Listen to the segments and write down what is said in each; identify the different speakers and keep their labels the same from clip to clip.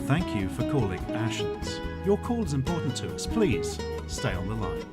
Speaker 1: Thank you for calling Ashens. Your call is important to us. Please stay on the line.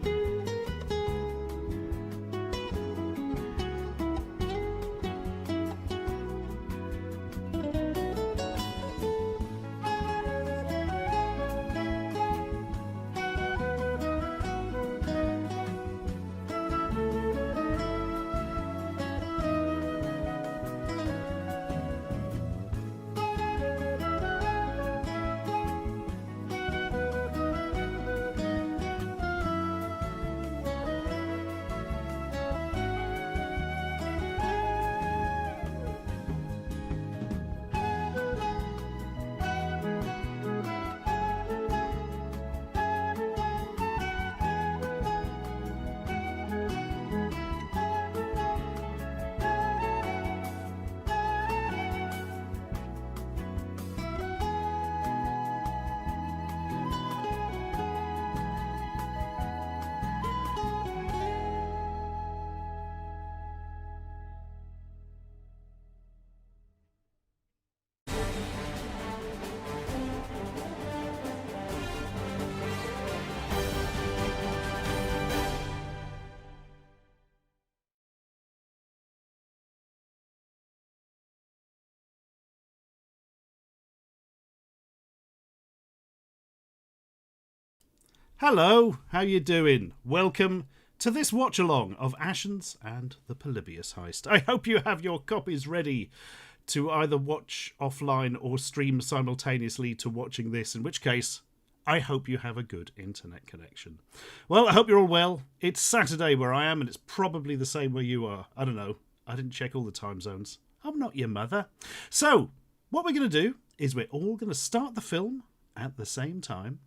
Speaker 1: Hello, how you doing? Welcome to this watch-along of Ashens and the Polybius Heist. I hope you have your copies ready to either watch offline or stream simultaneously to watching this, in which case, I hope you have a good internet connection. Well, I hope you're all well. It's Saturday where I am, and it's probably the same where you are. I don't know. I didn't check all the time zones. I'm not your mother. So, what we're going to do is we're all going to start the film at the same time,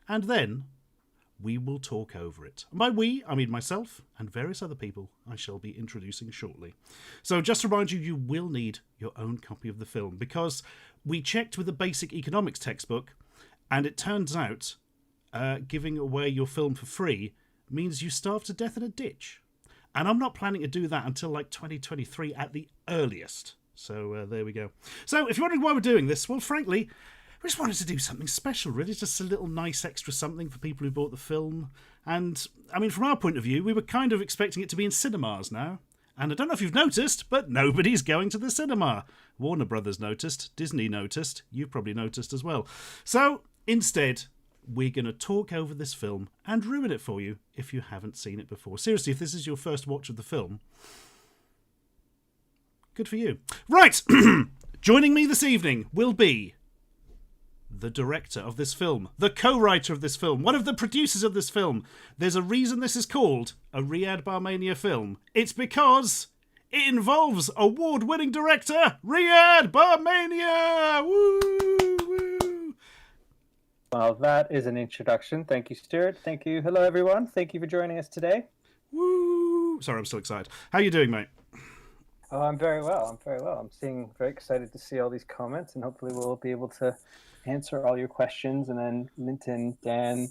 Speaker 1: and then we will talk over it. And by we, I mean myself and various other people I shall be introducing shortly. So just to remind you, you will need your own copy of the film, because we checked with the basic economics textbook, and it turns out giving away your film for free means you starve to death in a ditch. And I'm not planning to do that until like 2023 at the earliest. So there we go. So if you're wondering why we're doing this, well, frankly, we just wanted to do something special, really. Just a little nice extra something for people who bought the film. And, I mean, from our point of view, we were kind of expecting it to be in cinemas now. And I don't know if you've noticed, but nobody's going to the cinema. Warner Brothers noticed, Disney noticed, you've probably noticed as well. So, instead, we're going to talk over this film and ruin it for you if you haven't seen it before. Seriously, if this is your first watch of the film, good for you. Right, joining me this evening will be the director of this film, the co-writer of this film, one of the producers of this film. There's a reason this is called a Riyad Barmania film. It's because it involves award-winning director Riyad Barmania! Woo! Woo!
Speaker 2: Well, that is an introduction. Thank you, Stuart. Thank you. Hello, everyone. Thank you for joining us today.
Speaker 1: Woo! Sorry, I'm still excited. How are you doing, mate?
Speaker 2: Oh, I'm very well. I'm very excited to see all these comments, and hopefully we'll be able to answer all your questions, and then Linton, Dan,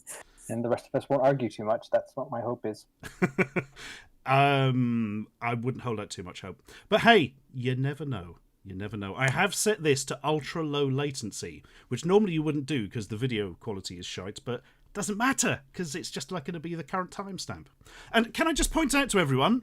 Speaker 2: and the rest of us won't argue too much. That's what my hope is.
Speaker 1: I wouldn't hold out too much hope. But hey, you never know. You never know. I have set this to ultra low latency, which normally you wouldn't do because the video quality is shite, but it doesn't matter because it's just like going to be the current timestamp. And can I just point out to everyone,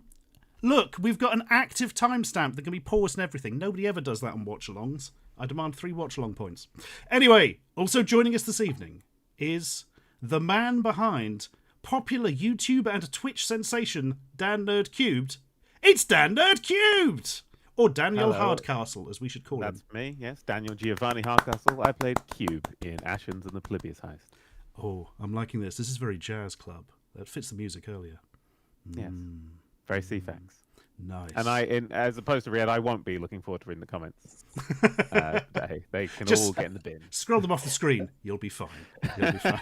Speaker 1: look, we've got an active timestamp that can be paused and everything. Nobody ever does that on watch-alongs. I demand 3 watch-along points. Anyway, also joining us this evening is the man behind popular YouTube and Twitch sensation DanNerdCubed. It's DanNerdCubed! Or Daniel Hardcastle, as we should call him.
Speaker 3: That's me, yes. Daniel Giovanni Hardcastle. I played Cube in Ashens and the Polybius Heist.
Speaker 1: Oh, I'm liking this. This is very jazz club. That fits the music earlier.
Speaker 3: Yes. Very CFAX.
Speaker 1: Nice.
Speaker 3: And as opposed to Riyad, I won't be looking forward to reading the comments today. They can all get in the bin.
Speaker 1: Scroll them off the screen. You'll be fine. You'll be fine.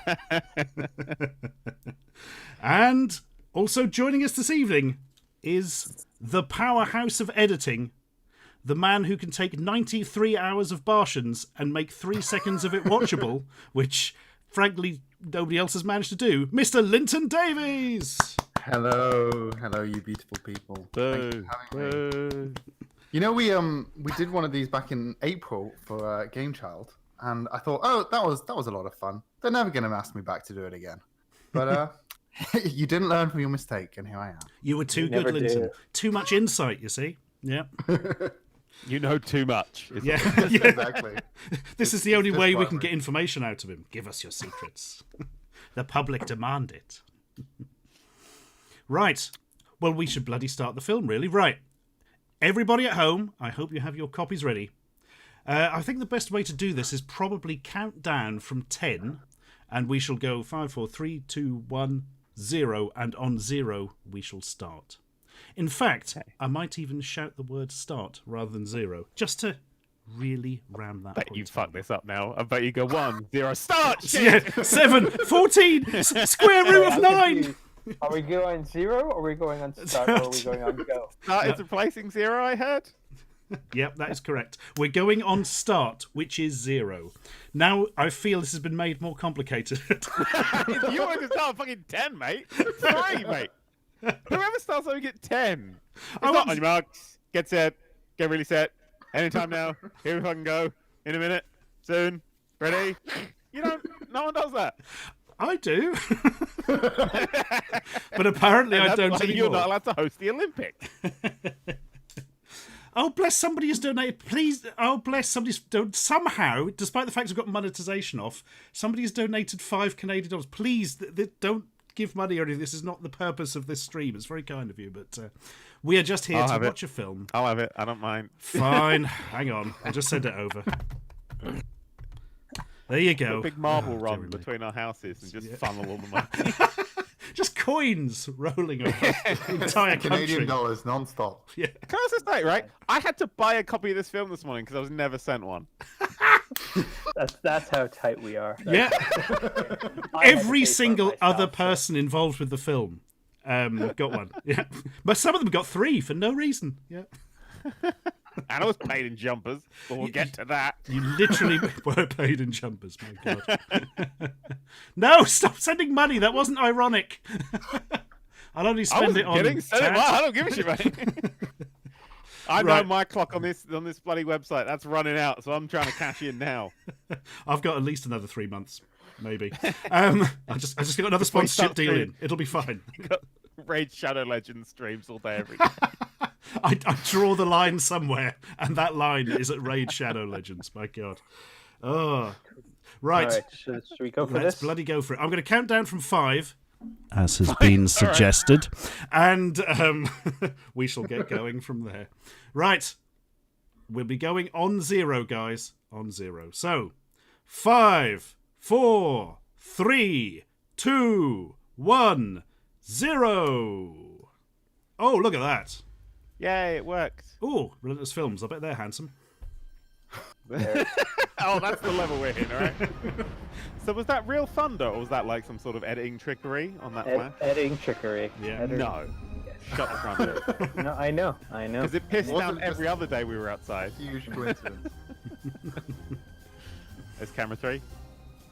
Speaker 1: And also joining us this evening is the powerhouse of editing, the man who can take 93 hours of Barshans and make 3 seconds of it watchable, which, frankly, nobody else has managed to do, Mr. Linton Davies!
Speaker 4: Hello, you beautiful people. Thank you for having me. You know, we did one of these back in April for Game Child, and I thought, oh, that was a lot of fun. They're never going to ask me back to do it again. But you didn't learn from your mistake, and here I am.
Speaker 1: You were too good, Linton. Too much insight, you see. Yeah.
Speaker 3: You know too much.
Speaker 1: Yeah.
Speaker 4: Exactly.
Speaker 1: This is the only way we can get information out of him. Give us your secrets. The public demand it. Right. Well, we should bloody start the film, really. Right. Everybody at home, I hope you have your copies ready. I think the best way to do this is probably count down from 10, and we shall go 5, 4, 3, 2, 1, 0, and on 0 we shall start. In fact, I might even shout the word start rather than 0, just to really ram that.
Speaker 3: Bet you fuck this up now. I bet you go 1, 0, start!
Speaker 1: Yeah, 7, 14, square root of 9!
Speaker 2: Are we going 0 or are we going on start or are we going on go?
Speaker 3: Start is replacing 0, I heard.
Speaker 1: Yep, that is correct. We're going on start, which is 0. Now, I feel this has been made more complicated.
Speaker 3: You wanted to start fucking 10, mate. 3, mate. Whoever starts on get 10. On your marks, get set, get really set. Anytime now. Here we fucking go. In a minute. Soon. Ready. You don't. No one does that.
Speaker 1: I do. But apparently I don't anymore.
Speaker 3: You're not allowed to host the Olympics.
Speaker 1: Oh, bless, somebody has donated. Please. Oh, bless, somebody's somehow, despite the fact we've got monetization off, somebody has donated $5 Canadian. Please, don't give money or anything. This is not the purpose of this stream. It's very kind of you, but we are just here to watch a film.
Speaker 3: I'll have it. I don't mind.
Speaker 1: Fine. Hang on. I'll just send it over. There you go.
Speaker 3: A big marble run between our houses and just funnel all the money.
Speaker 1: Just coins rolling across the entire country.
Speaker 4: Canadian dollars non-stop.
Speaker 1: Yeah.
Speaker 3: Can I just say, right? I had to buy a copy of this film this morning because I was never sent one.
Speaker 2: That's how tight we are.
Speaker 1: Yeah. Every single other person involved with the film got one. Yeah. But some of them got 3 for no reason. Yeah.
Speaker 3: And I was paid in jumpers, but we'll get to that.
Speaker 1: You literally were paid in jumpers, my God. No, stop sending money. That wasn't ironic. I'll only spend it on...
Speaker 3: I don't give a shit, mate. I know my clock on this bloody website. That's running out, so I'm trying to cash in now.
Speaker 1: I've got at least another 3 months, maybe. I just got another sponsorship deal in. It'll be fine.
Speaker 3: Raid Shadow Legends streams all day, every day.
Speaker 1: I draw the line somewhere, and that line is at Raid Shadow Legends. My God. Oh, right.
Speaker 2: Should we go for
Speaker 1: Let's
Speaker 2: this?
Speaker 1: bloody go for it. I'm going to count down from 5, as has been suggested, and we shall get going from there. Right. We'll be going on 0, guys. On 0. So, 5, 4, 3, 2, 1, 0. Oh, look at that.
Speaker 3: Yay, it worked.
Speaker 1: Oh, Relentless Films. I bet they're handsome.
Speaker 3: Oh, that's the level we're in, all right? So was that real thunder, or was that like some sort of editing trickery on that flash?
Speaker 2: Editing trickery.
Speaker 1: Yeah.
Speaker 3: No. Shut the front door.
Speaker 2: No, I know.
Speaker 3: Because it pissed down every other day we were outside.
Speaker 4: Huge coincidence.
Speaker 3: There's camera 3.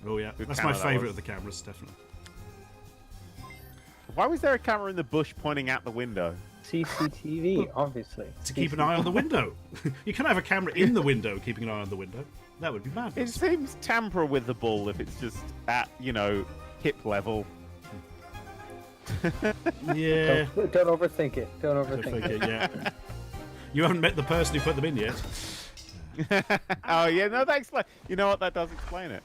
Speaker 1: Oh, yeah.
Speaker 3: Good
Speaker 1: That's my
Speaker 3: camera,
Speaker 1: favourite of the cameras, definitely.
Speaker 3: Why was there a camera in the bush pointing out the window?
Speaker 2: CCTV, obviously.
Speaker 1: To keep an eye on the window. You can have a camera in the window keeping an eye on the window. That would be
Speaker 3: It
Speaker 1: madness.
Speaker 3: seems tamper with the ball if it's just at, hip level.
Speaker 1: Yeah.
Speaker 2: Don't overthink it. Don't overthink it.
Speaker 1: Yeah. You haven't met the person who put them in yet.
Speaker 3: Oh, yeah, no, that explains. You know what? That does explain it.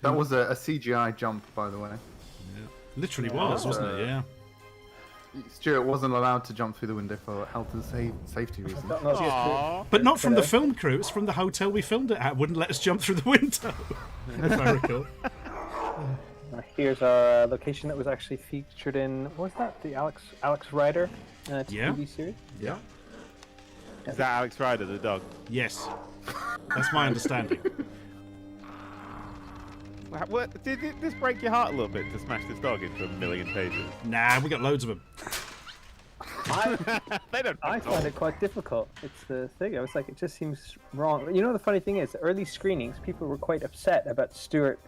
Speaker 4: That was a CGI jump, by the way.
Speaker 1: Yeah. Literally was, wasn't it? Yeah.
Speaker 4: Stuart wasn't allowed to jump through the window for health and safety reasons.
Speaker 3: Aww.
Speaker 1: But not from the film crew, it's from the hotel we filmed it at. Wouldn't let us jump through the window. If I recall.
Speaker 2: Here's our location that was actually featured in, what was that? The Alex Rider TV series?
Speaker 1: Yeah.
Speaker 3: Is that Alex Rider, the dog?
Speaker 1: Yes. That's my understanding.
Speaker 3: What, did this break your heart a little bit to smash this dog into a million pages?
Speaker 1: Nah, we got loads of them.
Speaker 3: They don't.
Speaker 2: I find it quite difficult. It's the thing. I was like, it just seems wrong. You know, the funny thing is, early screenings, people were quite upset about Stuart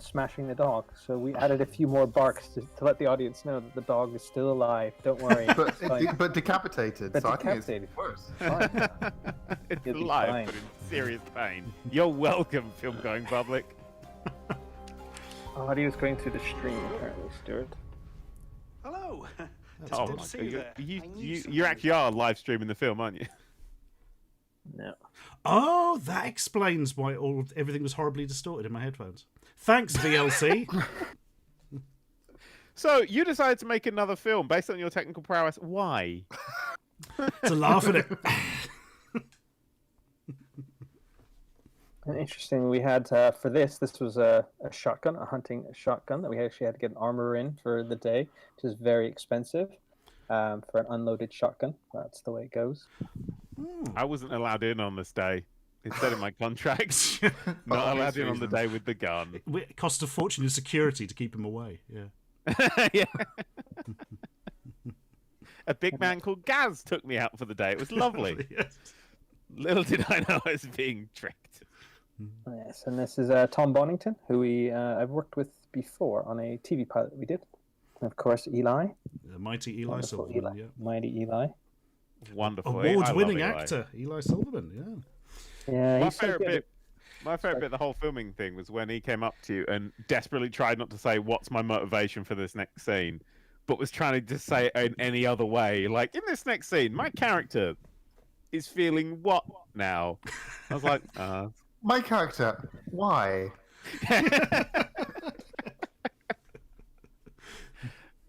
Speaker 2: smashing the dog. So we added a few more barks to let the audience know that the dog is still alive. Don't worry.
Speaker 4: But decapitated.
Speaker 2: But
Speaker 4: so
Speaker 2: decapitated.
Speaker 4: I think it's worse.
Speaker 3: It's
Speaker 2: You'll be
Speaker 3: alive,
Speaker 2: fine.
Speaker 3: but in serious pain. You're welcome, film-going public.
Speaker 2: Audio's going through the stream, apparently, Stuart.
Speaker 5: Hello.
Speaker 3: Oh
Speaker 5: good
Speaker 3: my
Speaker 5: to see
Speaker 3: god,
Speaker 5: you there.
Speaker 3: you actually are live streaming the film, aren't you?
Speaker 2: No.
Speaker 1: Oh, that explains why everything was horribly distorted in my headphones. Thanks, VLC.
Speaker 3: So you decided to make another film based on your technical prowess. Why?
Speaker 1: To laugh at it.
Speaker 2: And interesting, we had for this was a shotgun, a hunting shotgun that we actually had to get an armor in for the day, which is very expensive for an unloaded shotgun. That's the way it goes.
Speaker 3: I wasn't allowed in on this day. It said in my contract, not allowed in on the day with the gun.
Speaker 1: It cost a fortune in security to keep him away. Yeah.
Speaker 3: Yeah. A big man called Gaz took me out for the day. It was lovely.
Speaker 1: Yes.
Speaker 3: Little did I know I was being tricked.
Speaker 2: Yes, and this is Tom Bonington, who I've worked with before on a TV pilot we did. And of course, Eli.
Speaker 1: The mighty Eli
Speaker 2: Wonderful
Speaker 1: Silverman.
Speaker 2: Eli. Mighty Eli.
Speaker 3: Wonderful.
Speaker 1: Award-winning
Speaker 3: I love Eli.
Speaker 1: actor, Eli Silverman. Yeah.
Speaker 2: Yeah,
Speaker 3: My
Speaker 2: he's so
Speaker 3: favourite
Speaker 2: good.
Speaker 3: bit. My favourite bit of the whole filming thing was when he came up to you and desperately tried not to say, "What's my motivation for this next scene?" but was trying to just say it in any other way. Like, in this next scene, my character is feeling what now? I was like,
Speaker 4: My character, why?
Speaker 3: I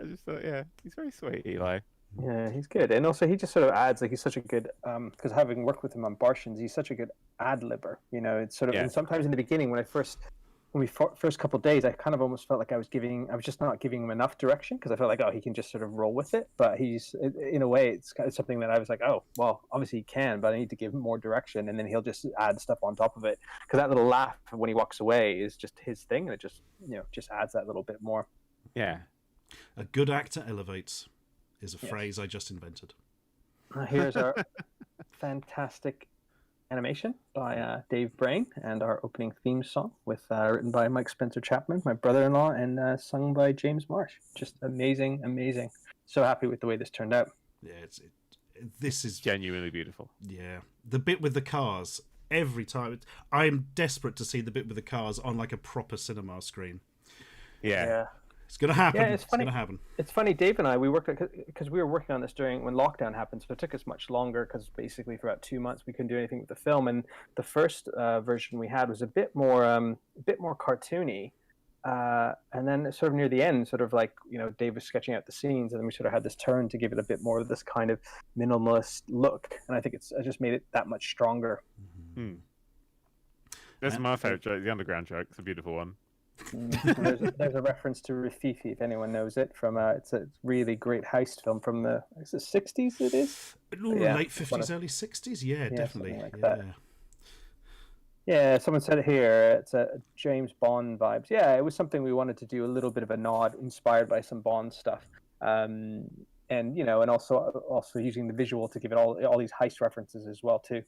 Speaker 3: just thought, yeah, he's very sweet, Eli.
Speaker 2: Yeah, he's good, and also he just sort of adds, like, he's such a good because having worked with him on Barshans, he's such a good ad-libber. You know, it's sort of, and sometimes in the beginning when we first couple of days, I kind of almost felt like I was just not giving him enough direction because I felt like, oh, he can just sort of roll with it. But he's, in a way, it's something that I was like, oh, well, obviously he can, but I need to give him more direction, and then he'll just add stuff on top of it. Because that little laugh when he walks away is just his thing, and it just adds that little bit more.
Speaker 3: Yeah.
Speaker 1: A good actor elevates is a phrase I just invented.
Speaker 2: Here's our fantastic animation by Dave Brain, and our opening theme song written by Mike Spencer Chapman, my brother-in-law, and sung by James Marsh. Just amazing, amazing. So happy with the way this turned out.
Speaker 1: Yeah, this is
Speaker 3: genuinely beautiful.
Speaker 1: Yeah, the bit with the cars, every time I'm desperate to see the bit with the cars on like a proper cinema screen.
Speaker 3: Yeah.
Speaker 1: It's gonna happen.
Speaker 2: Yeah, it's funny.
Speaker 1: Gonna happen.
Speaker 2: It's funny, Dave and I, we worked because we were working on this when lockdown happened, so it took us much longer because basically for about 2 months we couldn't do anything with the film. And the first version we had was a bit more cartoony, and then sort of near the end, sort of like, Dave was sketching out the scenes, and then we sort of had this turn to give it a bit more of this kind of minimalist look, and I think it just made it that much stronger.
Speaker 3: Mm-hmm. This is my favorite joke, the underground joke. It's a beautiful one.
Speaker 2: There's a reference to Rafifi, if anyone knows it, from it's a really great heist film from the 60s. It is
Speaker 1: late 50s, early 60s. Yeah, definitely.
Speaker 2: Like that. Yeah, someone said it here. It's a James Bond vibes. Yeah, it was something we wanted to do, a little bit of a nod, inspired by some Bond stuff, and and also using the visual to give it all these heist references as well too.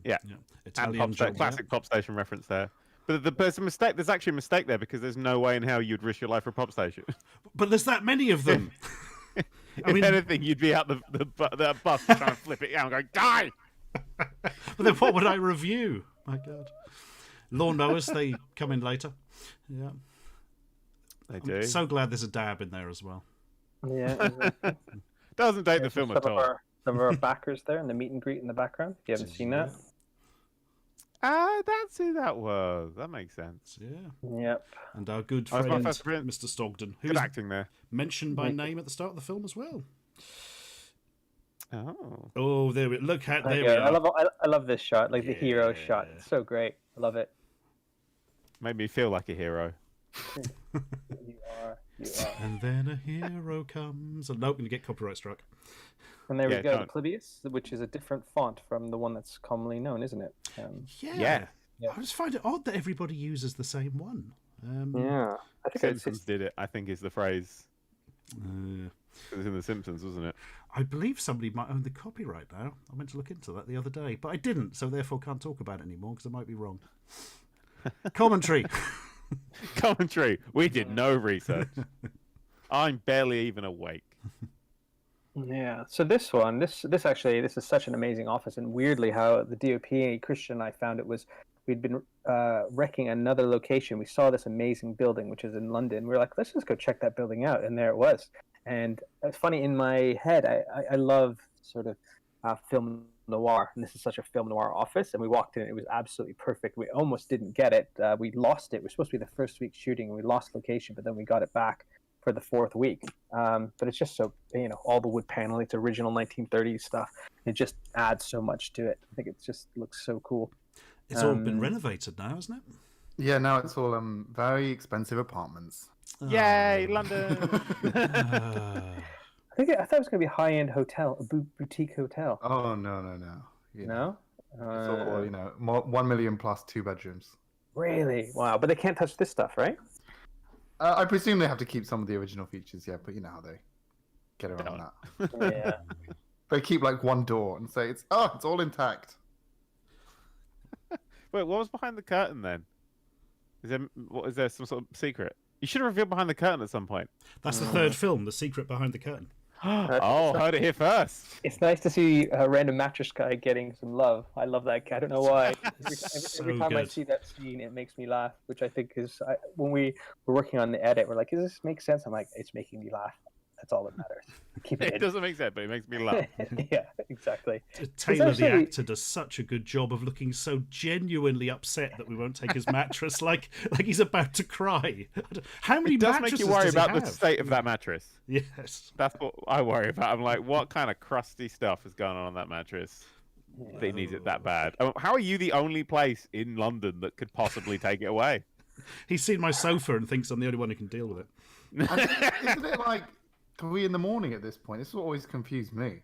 Speaker 3: Yeah,
Speaker 1: Italian
Speaker 3: classic pop station reference there. But there's a mistake. There's actually a mistake there because there's no way in hell you'd risk your life for a pop station.
Speaker 1: But there's that many of them.
Speaker 3: If anything, you'd be out the bus trying to flip it down, going die.
Speaker 1: But then what would I review? My God. Lawnmowers, they come in later. Yeah.
Speaker 3: They do.
Speaker 1: I'm so glad there's a dab in there as well.
Speaker 2: Yeah.
Speaker 3: Doesn't date the film at all.
Speaker 2: Some of our backers there in the meet and greet in the background. If you haven't seen that.
Speaker 3: That's who that was. That makes sense.
Speaker 1: Yeah.
Speaker 2: Yep.
Speaker 1: And our good friend, Mr. Stogden, who's
Speaker 3: good acting there.
Speaker 1: Mentioned by name at the start of the film as well.
Speaker 3: Oh,
Speaker 1: there we look at there we
Speaker 2: I
Speaker 1: are.
Speaker 2: I love this shot, like the hero shot. It's so great. I love it.
Speaker 3: Made me feel like a hero.
Speaker 2: You are.
Speaker 1: And then a hero comes. And nope, going to get copyright struck.
Speaker 2: And there we go, Polybius, which is a different font from the one that's commonly known, isn't it?
Speaker 1: Yeah. I just find it odd that everybody uses the same one.
Speaker 2: I think
Speaker 3: Simpsons did it, I think is the phrase. It was in The Simpsons, wasn't it?
Speaker 1: I believe somebody might own the copyright now. I meant to look into that the other day, but I didn't, so therefore can't talk about it anymore because I might be wrong. Commentary.
Speaker 3: We did no research. I'm barely even awake.
Speaker 2: Yeah. So this one, this is such an amazing office, and weirdly, how the DOP Christian and I found it was we'd been wrecking another location. We saw this amazing building, which is in London. We were like, let's just go check that building out, and there it was. And it's funny, in my head, I love sort of film noir, and this is such a film noir office. And we walked in, it was absolutely perfect. We almost didn't get it. We lost it. It was supposed to be the first week shooting, and we lost location, but then we got it back for the fourth week. But it's just so, all the wood paneling, it's original 1930s stuff. It just adds so much to it. I think it just looks so cool.
Speaker 1: It's all been renovated now, hasn't it?
Speaker 4: Yeah, now it's all very expensive apartments.
Speaker 3: Yay, London!
Speaker 2: I thought it was going to be a high-end hotel, a boutique hotel.
Speaker 4: Oh, no.
Speaker 2: No?
Speaker 4: It's all, 1 million plus 2 bedrooms.
Speaker 2: Really? Wow. But they can't touch this stuff, right?
Speaker 4: I presume they have to keep some of the original features, yeah, but you know how they get around that.
Speaker 2: Yeah.
Speaker 4: They keep like one door and say it's all intact.
Speaker 3: Wait, what was behind the curtain then? Is there some sort of secret? You should have revealed behind the curtain at some point.
Speaker 1: That's the third film, The Secret Behind the Curtain.
Speaker 3: Heard it here first.
Speaker 2: It's nice to see a random mattress guy getting some love. I love that guy. I don't know why. Every time I see that scene, it makes me laugh, which I think is when we were working on the edit, we're like, does this make sense? I'm like, it's making me laugh. That's all that matters. Keep it.
Speaker 3: It doesn't make sense, but it makes me laugh.
Speaker 2: Yeah, exactly.
Speaker 1: Taylor, the actor, does such a good job of looking so genuinely upset that we won't take his mattress, like he's about to cry. How many mattresses
Speaker 3: make you worry
Speaker 1: does he
Speaker 3: about
Speaker 1: have?
Speaker 3: the state of that mattress.
Speaker 1: Yes.
Speaker 3: That's what I worry about. I'm like, what kind of crusty stuff is going on that mattress? That needs it that bad. How are you the only place in London that could possibly take it away?
Speaker 1: He's seen my sofa and thinks I'm the only one who can deal with it.
Speaker 4: Isn't it like 3 in the morning at this point? This always confused me.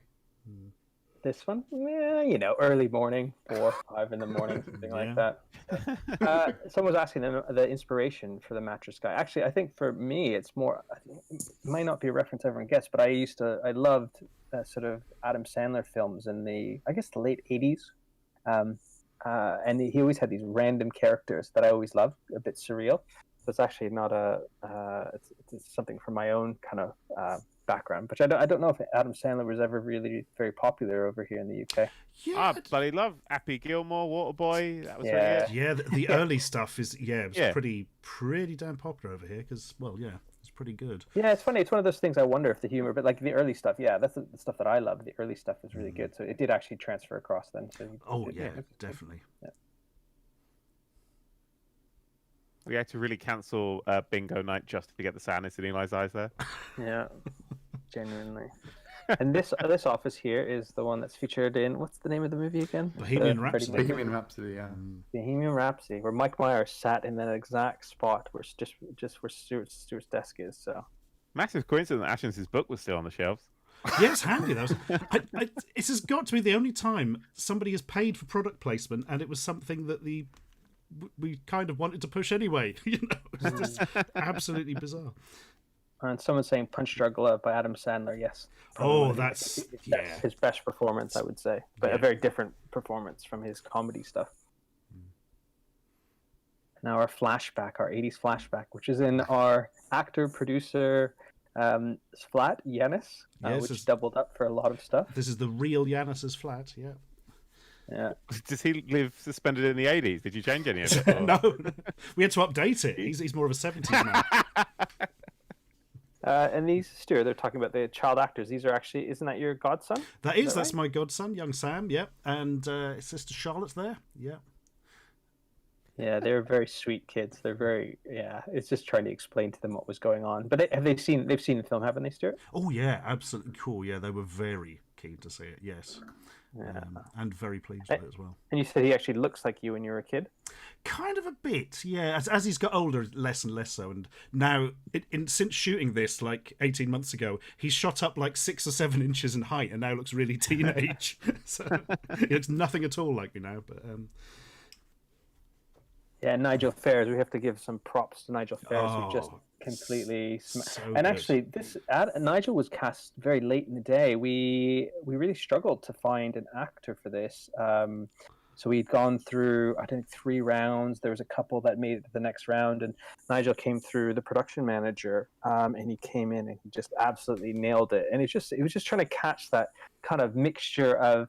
Speaker 2: This one? Yeah, early morning, 4, 5 in the morning, something like that. Someone was asking them the inspiration for the mattress guy. Actually, I think for me, it's more, it might not be a reference everyone gets, but I loved sort of Adam Sandler films in the late 80s. And he always had these random characters that I always loved, a bit surreal. So it's actually not it's something from my own kind of background, which I don't know if Adam Sandler was ever really very popular over here in the UK.
Speaker 1: Yeah,
Speaker 3: but he loved Happy Gilmore, Waterboy. That was
Speaker 1: the early stuff is it was pretty damn popular over here because it's pretty good.
Speaker 2: Yeah, it's funny. It's one of those things I wonder if the humor, but like the early stuff, that's the stuff that I love. The early stuff is really good, so it did actually transfer across then. So
Speaker 1: Definitely.
Speaker 2: Yeah.
Speaker 3: We had to really cancel bingo night just to get the sadness in Eli's eyes there.
Speaker 2: Yeah, genuinely. And this office here is the one that's featured in, what's the name of the movie again?
Speaker 1: Bohemian Rhapsody.
Speaker 4: Bohemian Rhapsody, yeah.
Speaker 2: Bohemian Rhapsody, where Mike Myers sat in that exact spot where where Stuart's desk is. So
Speaker 3: massive coincidence that Ashens' book was still on the shelves.
Speaker 1: Yes, handy. That was. It has got to be the only time somebody has paid for product placement, and it was something that we kind of wanted to push anyway. It's just absolutely bizarre.
Speaker 2: And someone's saying Punch Drunk Love by Adam Sandler. Yes.
Speaker 1: That's
Speaker 2: his best performance, I would say, but a very different performance from his comedy stuff. Now our 80s flashback, which is in our actor, producer, flat Yanis,
Speaker 1: Yes,
Speaker 2: which doubled up for a lot of stuff.
Speaker 1: This is the real Yanis's flat, yeah.
Speaker 2: Yeah.
Speaker 3: Does he live suspended in the 80s? Did you change any of it? Or...
Speaker 1: No, we had to update it. He's more of a 70s man.
Speaker 2: And these, Stuart, they're talking about the child actors. These are actually, isn't that your godson?
Speaker 1: That's
Speaker 2: right?
Speaker 1: my godson, young Sam, yeah. And sister Charlotte's there, yeah.
Speaker 2: Yeah, they're very sweet kids. They're very, it's just trying to explain to them what was going on. But they've seen the film, haven't they, Stuart?
Speaker 1: Oh, yeah, absolutely cool. Yeah, they were very keen to see it, yes.
Speaker 2: Yeah.
Speaker 1: And very pleased with it as well.
Speaker 2: And you said he actually looks like you when you were a kid?
Speaker 1: Kind of a bit, yeah. As he's got older, less and less so. And now, since shooting this like 18 months ago, he's shot up like 6 or 7 inches in height and now looks really teenage. So he looks nothing at all like me now. But
Speaker 2: yeah, Nigel Fares. We have to give some props to Nigel Fares, who just completely and actually Nigel was cast very late in the day. We really struggled to find an actor for this, so we'd gone through, I think, 3 rounds. There was a couple that made it to the next round, and Nigel came through the production manager, and he came in and he just absolutely nailed it. And he was just trying to catch that kind of mixture of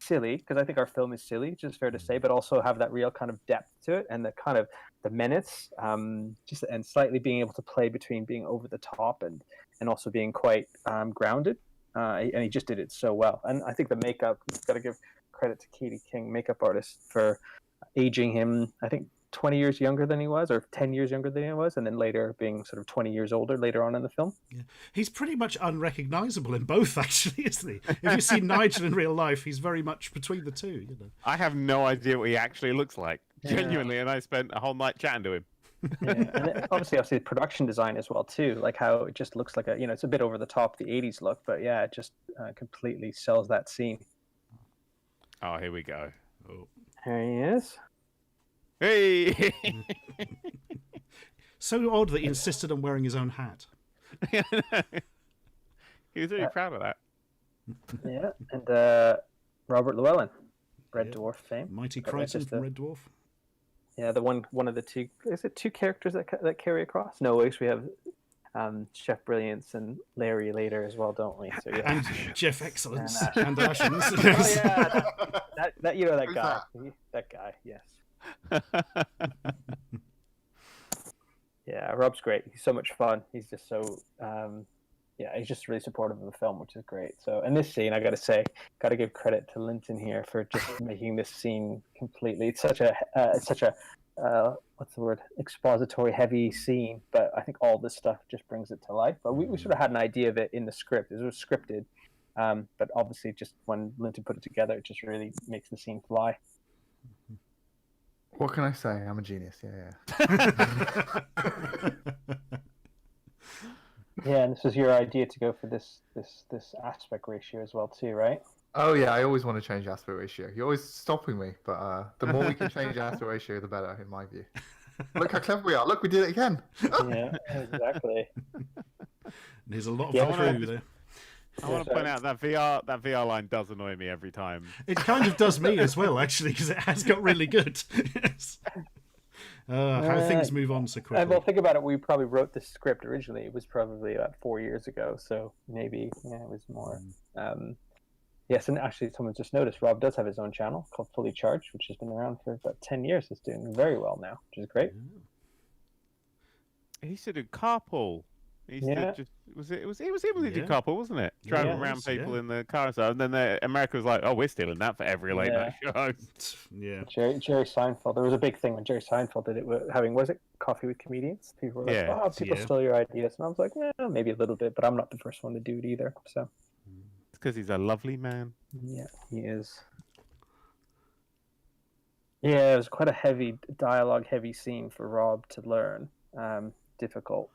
Speaker 2: silly, because I think our film is silly, which is fair to say, but also have that real kind of depth to it, and the kind of the menace, and slightly being able to play between being over the top and also being quite grounded, and he just did it so well. And I think the makeup, got to give credit to Katie King, makeup artist, for aging him, I think 20 years younger than he was, or 10 years younger than he was, and then later being sort of 20 years older later on in the film.
Speaker 1: Yeah. He's pretty much unrecognisable in both, actually, isn't he? If you see Nigel in real life, he's very much between the two. You know,
Speaker 3: I have no idea what he actually looks like, genuinely, and I spent a whole night chatting to him.
Speaker 2: Yeah. And obviously production design as well too, like how it just looks like it's a bit over the top, the 80s look, but yeah, it just completely sells that scene.
Speaker 3: Oh, here we go. Oh.
Speaker 2: Here he is.
Speaker 3: Hey!
Speaker 1: So odd that he insisted on wearing his own hat.
Speaker 3: He was really proud of that.
Speaker 2: Yeah, and Robert Llewellyn, Red Dwarf fame.
Speaker 1: Mighty Crichton from Red Dwarf.
Speaker 2: Yeah, the one of the two. Is it 2 characters that carry across? No, we have Chef Brilliance and Larry later as well, don't we? So, yeah.
Speaker 1: And Jeff Excellence and Ashens.
Speaker 2: Oh yeah, that that guy. That guy, yes. Yeah, Rob's great. He's so much fun. He's just so he's just really supportive of the film, which is great. So, and this scene, I got to give credit to Linton here for just making this scene completely. It's such a what's the word? Expository heavy scene, but I think all this stuff just brings it to life. But we sort of had an idea of it in the script. It was scripted, but obviously just when Linton put it together, it just really makes the scene fly.
Speaker 4: What can I say? I'm a genius. Yeah.
Speaker 2: Yeah, and this was your idea to go for this aspect ratio as well too, right?
Speaker 4: Oh yeah, I always want to change aspect ratio. You're always stopping me, but the more we can change aspect ratio, the better, in my view. Look how clever we are! Look, we did it again.
Speaker 2: Yeah, exactly.
Speaker 1: There's a lot of crew there.
Speaker 3: I want to point out that VR line does annoy me every time.
Speaker 1: It kind of does me as well, actually, because it has got really good. Yes. How things move on so quickly.
Speaker 2: Well, think about it. We probably wrote this script originally. It was probably about 4 years ago, so maybe it was more. Yes, and actually, someone just noticed Rob does have his own channel called Fully Charged, which has been around for about 10 years. It's doing very well now, which is great.
Speaker 3: He used to do carpool. He used to just, it was him who did carpool, wasn't it? Driving around people in the car and stuff. And then America was like, "Oh, we're stealing that for every late night show."
Speaker 1: Yeah.
Speaker 2: Jerry Seinfeld. There was a big thing when Jerry Seinfeld did it, was it Coffee with Comedians? People were like, "Oh, people steal your ideas," and I was like, "Yeah, maybe a little bit, but I'm not the first one to do it either." So.
Speaker 3: It's because he's a lovely man.
Speaker 2: Yeah, he is. Yeah, it was quite a heavy dialogue-heavy scene for Rob to learn. Difficult.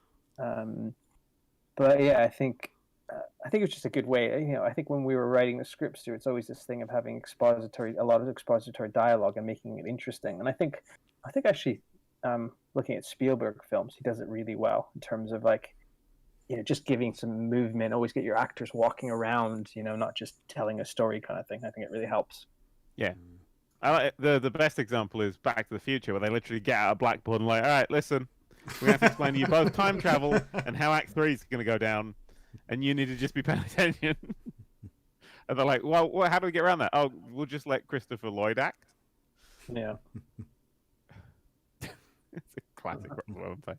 Speaker 2: But yeah, I think it was just a good way. I think when we were writing the scripts, it's always this thing of having a lot of expository dialogue and making it interesting. And I think actually, looking at Spielberg films, he does it really well in terms of just giving some movement. Always get your actors walking around, not just telling a story kind of thing. I think it really helps.
Speaker 3: Yeah. The best example is Back to the Future, where they literally get out a blackboard and like, all right, listen. We have to explain to you both time travel and how Act 3 is going to go down, and you need to just be paying attention. And they're like, well, how do we get around that? Oh, we'll just let Christopher Lloyd act.
Speaker 2: Yeah.
Speaker 3: It's a classic Rowan face.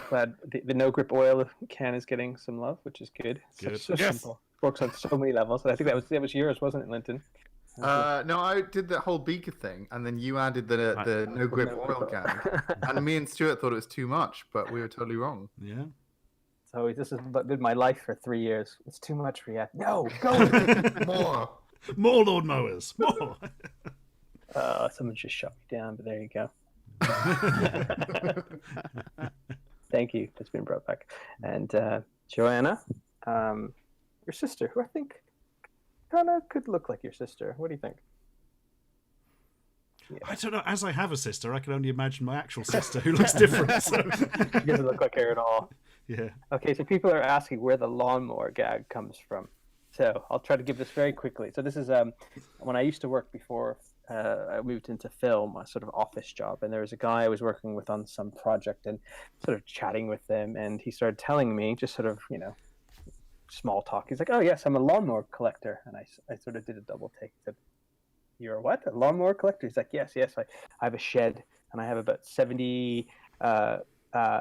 Speaker 2: Glad the no grip oil can is getting some love, which is good.
Speaker 1: Good.
Speaker 2: So
Speaker 3: Yes.
Speaker 2: simple. Works on so many levels. And I think that was yours, wasn't it, Linton?
Speaker 4: No, I did the whole beaker thing, and then you added the no grip oil gag. And me and Stuart thought it was too much, but we were totally wrong.
Speaker 1: Yeah.
Speaker 2: So this has been my life for 3 years. It's too much, Riyad. No, go.
Speaker 4: More.
Speaker 1: More lawnmowers. More.
Speaker 2: Someone just shut me down, but there you go. Thank you. It's been brought back. And Joanna, your sister, who I think kind of could look like your sister. What do you think? Yeah.
Speaker 1: I don't know. As I have a sister, I can only imagine my actual sister who looks different. So.
Speaker 2: She doesn't look like her at all.
Speaker 1: Yeah.
Speaker 2: Okay, so people are asking where the lawnmower gag comes from. So I'll try to give this very quickly. So this is when I used to work before I moved into film, a sort of office job, and there was a guy I was working with on some project and sort of chatting with him, and he started telling me, just sort of, small talk. He's like, oh yes, I'm a lawnmower collector. And I sort of did a double take. I said, you're a what? A lawnmower collector? He's like, yes, I have a shed, and I have about 70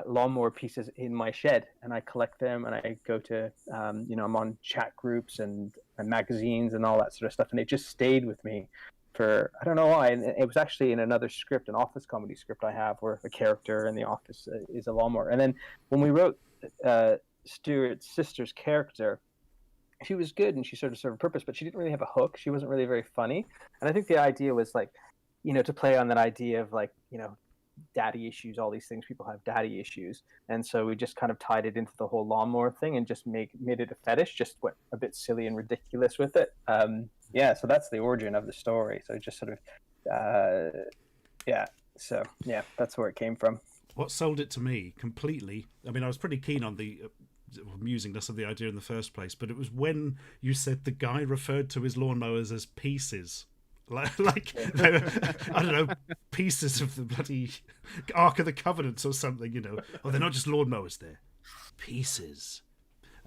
Speaker 2: lawnmower pieces in my shed, and I collect them, and I go to I'm on chat groups and magazines and all that sort of stuff, and it just stayed with me for I don't know why. And it was actually in another script, an office comedy script I have, where a character in the office is a lawnmower. And then when we wrote Stuart's sister's character, she was good and she sort of served a purpose, but she didn't really have a hook. She wasn't really very funny. And I think the idea was like, to play on that idea of like, daddy issues, all these things, people have daddy issues. And so we just kind of tied it into the whole lawnmower thing and just made it a fetish, just went a bit silly and ridiculous with it. So that's the origin of the story. So just sort of, that's where it came from.
Speaker 1: What sold it to me completely, I mean, I was pretty keen on the amusingness of the idea in the first place, but it was when you said the guy referred to his lawnmowers as pieces. Like I don't know, pieces of the bloody Ark of the Covenant or something, Oh, they're not just lawnmowers, they're pieces.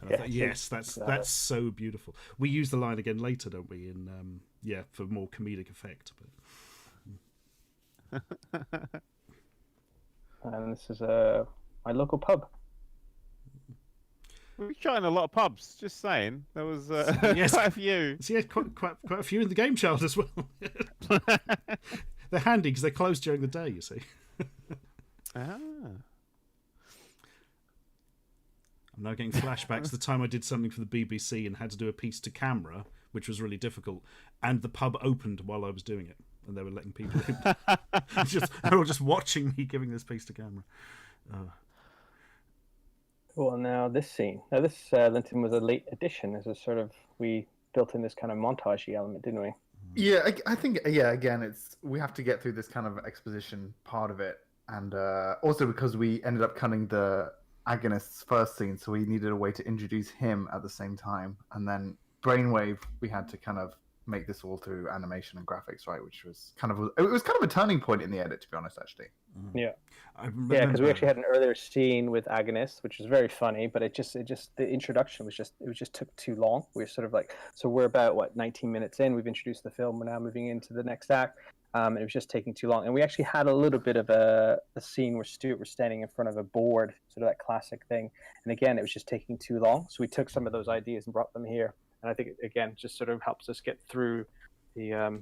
Speaker 1: And I thought, yes, that's so beautiful. We use the line again later, don't we? In for more comedic effect. But
Speaker 2: and this is my local pub.
Speaker 3: We shot in a lot of pubs. Just saying, there was quite a few.
Speaker 1: So, yeah, quite a few in the Game Child as well. They're handy because they're closed during the day. You see. I'm now getting flashbacks. The time I did something for the BBC and had to do a piece to camera, which was really difficult, and the pub opened while I was doing it, and they were letting people in. They were all just watching me giving this piece to camera.
Speaker 2: Well, now this scene. Now this Linton was a late addition. This is sort of, we built in this kind of montagey element, didn't we?
Speaker 4: Yeah, I think again, we have to get through this kind of exposition part of it, and also because we ended up cutting the agonist's first scene, so we needed a way to introduce him at the same time, and then Brainwave, we had to kind of make this all through animation and graphics, right? Which was kind of a turning point in the edit, to be honest, actually.
Speaker 2: Yeah, because we actually had an earlier scene with Agonist, which was very funny, but it just the introduction was just took too long. We were sort of like, so we're about 19 minutes in. We've introduced the film. We're now moving into the next act. And it was just taking too long. And we actually had a little bit of a scene where Stuart was standing in front of a board, sort of that classic thing. And again, it was just taking too long. So we took some of those ideas and brought them here. And I think again, just sort of helps us get through the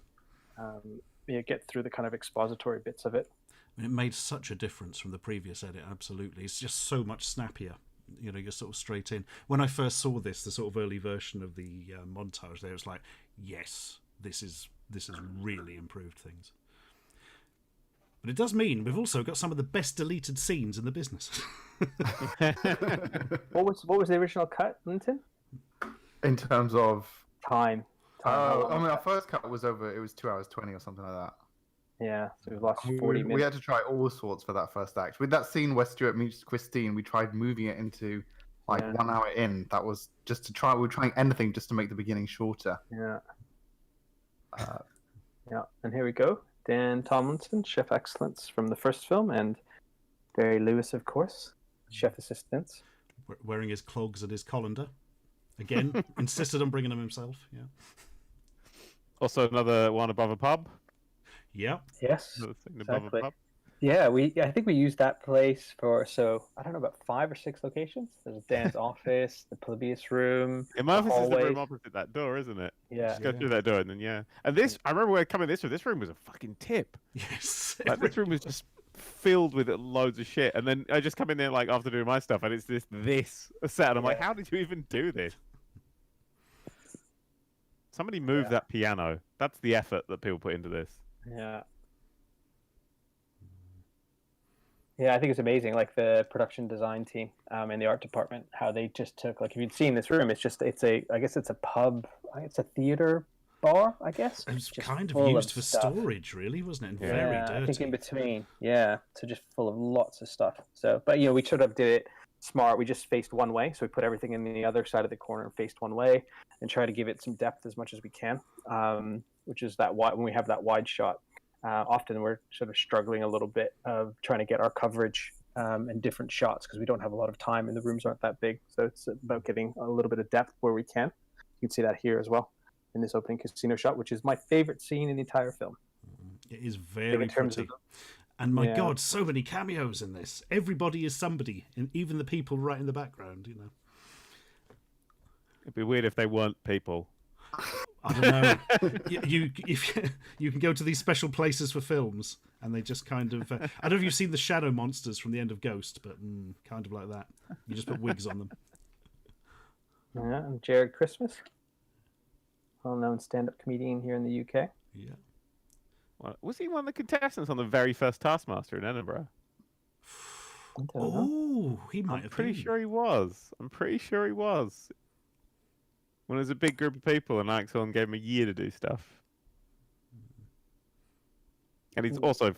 Speaker 2: kind of expository bits of it.
Speaker 1: I mean, it made such a difference from the previous edit. Absolutely, it's just so much snappier. You're sort of straight in. When I first saw this, the sort of early version of the montage, there was like, yes, this is really improved things. But it does mean we've also got some of the best deleted scenes in the business.
Speaker 2: What was the original cut, Linton?
Speaker 4: In terms of
Speaker 2: time.
Speaker 4: Our first cut was over. It was 2 hours 20 or something like that.
Speaker 2: Yeah, so we've lost 40 minutes.
Speaker 4: We had to try all sorts for that first act. With that scene where Stuart meets Christine, we tried moving it into 1 hour in. That was just to try. We were trying anything just to make the beginning shorter.
Speaker 2: Yeah. And here we go. Dan Tomlinson, Chef Excellence from the first film, and Very Lewis, of course. Chef assistants.
Speaker 1: Wearing his clogs and his colander. Again, insisted on bringing them himself. Yeah.
Speaker 3: Also, another one above a pub.
Speaker 1: Yeah.
Speaker 2: Yes.
Speaker 3: Another thing above a pub.
Speaker 2: Yeah, I think we used that place for, I don't know, about 5 or 6 locations. There's Dan's office, the Polybius room.
Speaker 3: Yeah, my office is the
Speaker 2: hallways.
Speaker 3: room opposite that door, isn't it?
Speaker 2: Yeah.
Speaker 3: Just go through that door and then And this, I remember when I coming this room. This room was a fucking tip.
Speaker 1: Yes.
Speaker 3: Like, this room was just filled with loads of shit. And then I just come in there like after doing my stuff, and it's this set. And I'm like, how did you even do this? Somebody moved that piano. That's the effort that people put into this.
Speaker 2: Yeah. Yeah, I think it's amazing, like the production design team and the art department, how they just took, like, if you'd seen this room, I guess it's a pub, it's a theater bar, I guess.
Speaker 1: It was
Speaker 2: just
Speaker 1: kind of
Speaker 2: full
Speaker 1: used for
Speaker 2: stuff.
Speaker 1: storage, really, wasn't it? And very dirty.
Speaker 2: I think in between, so just full of lots of stuff. So, but we sort of did it smart. We just faced one way, so we put everything in the other side of the corner and faced one way, and try to give it some depth as much as we can, which is that wide, when we have that wide shot. Often we're sort of struggling a little bit of trying to get our coverage and different shots because we don't have a lot of time and the rooms aren't that big. So it's about getting a little bit of depth where we can. You can see that here as well in this opening casino shot, which is my favorite scene in the entire film.
Speaker 1: It is very pretty. And my God, so many cameos in this. Everybody is somebody, and even the people right in the background,
Speaker 3: It'd be weird if they weren't people.
Speaker 1: I don't know. You can go to these special places for films, and they just kind of. I don't know if you've seen the shadow monsters from the end of Ghost, but kind of like that. You just put wigs on them.
Speaker 2: Yeah, I'm Jared Christmas, well-known stand-up comedian here in the UK.
Speaker 1: Yeah.
Speaker 3: Well, was he one of the contestants on the very first Taskmaster in Edinburgh?
Speaker 2: I don't know.
Speaker 1: He might have been.
Speaker 3: I'm pretty sure he was. When it was a big group of people and Axel gave him a year to do stuff. And he's also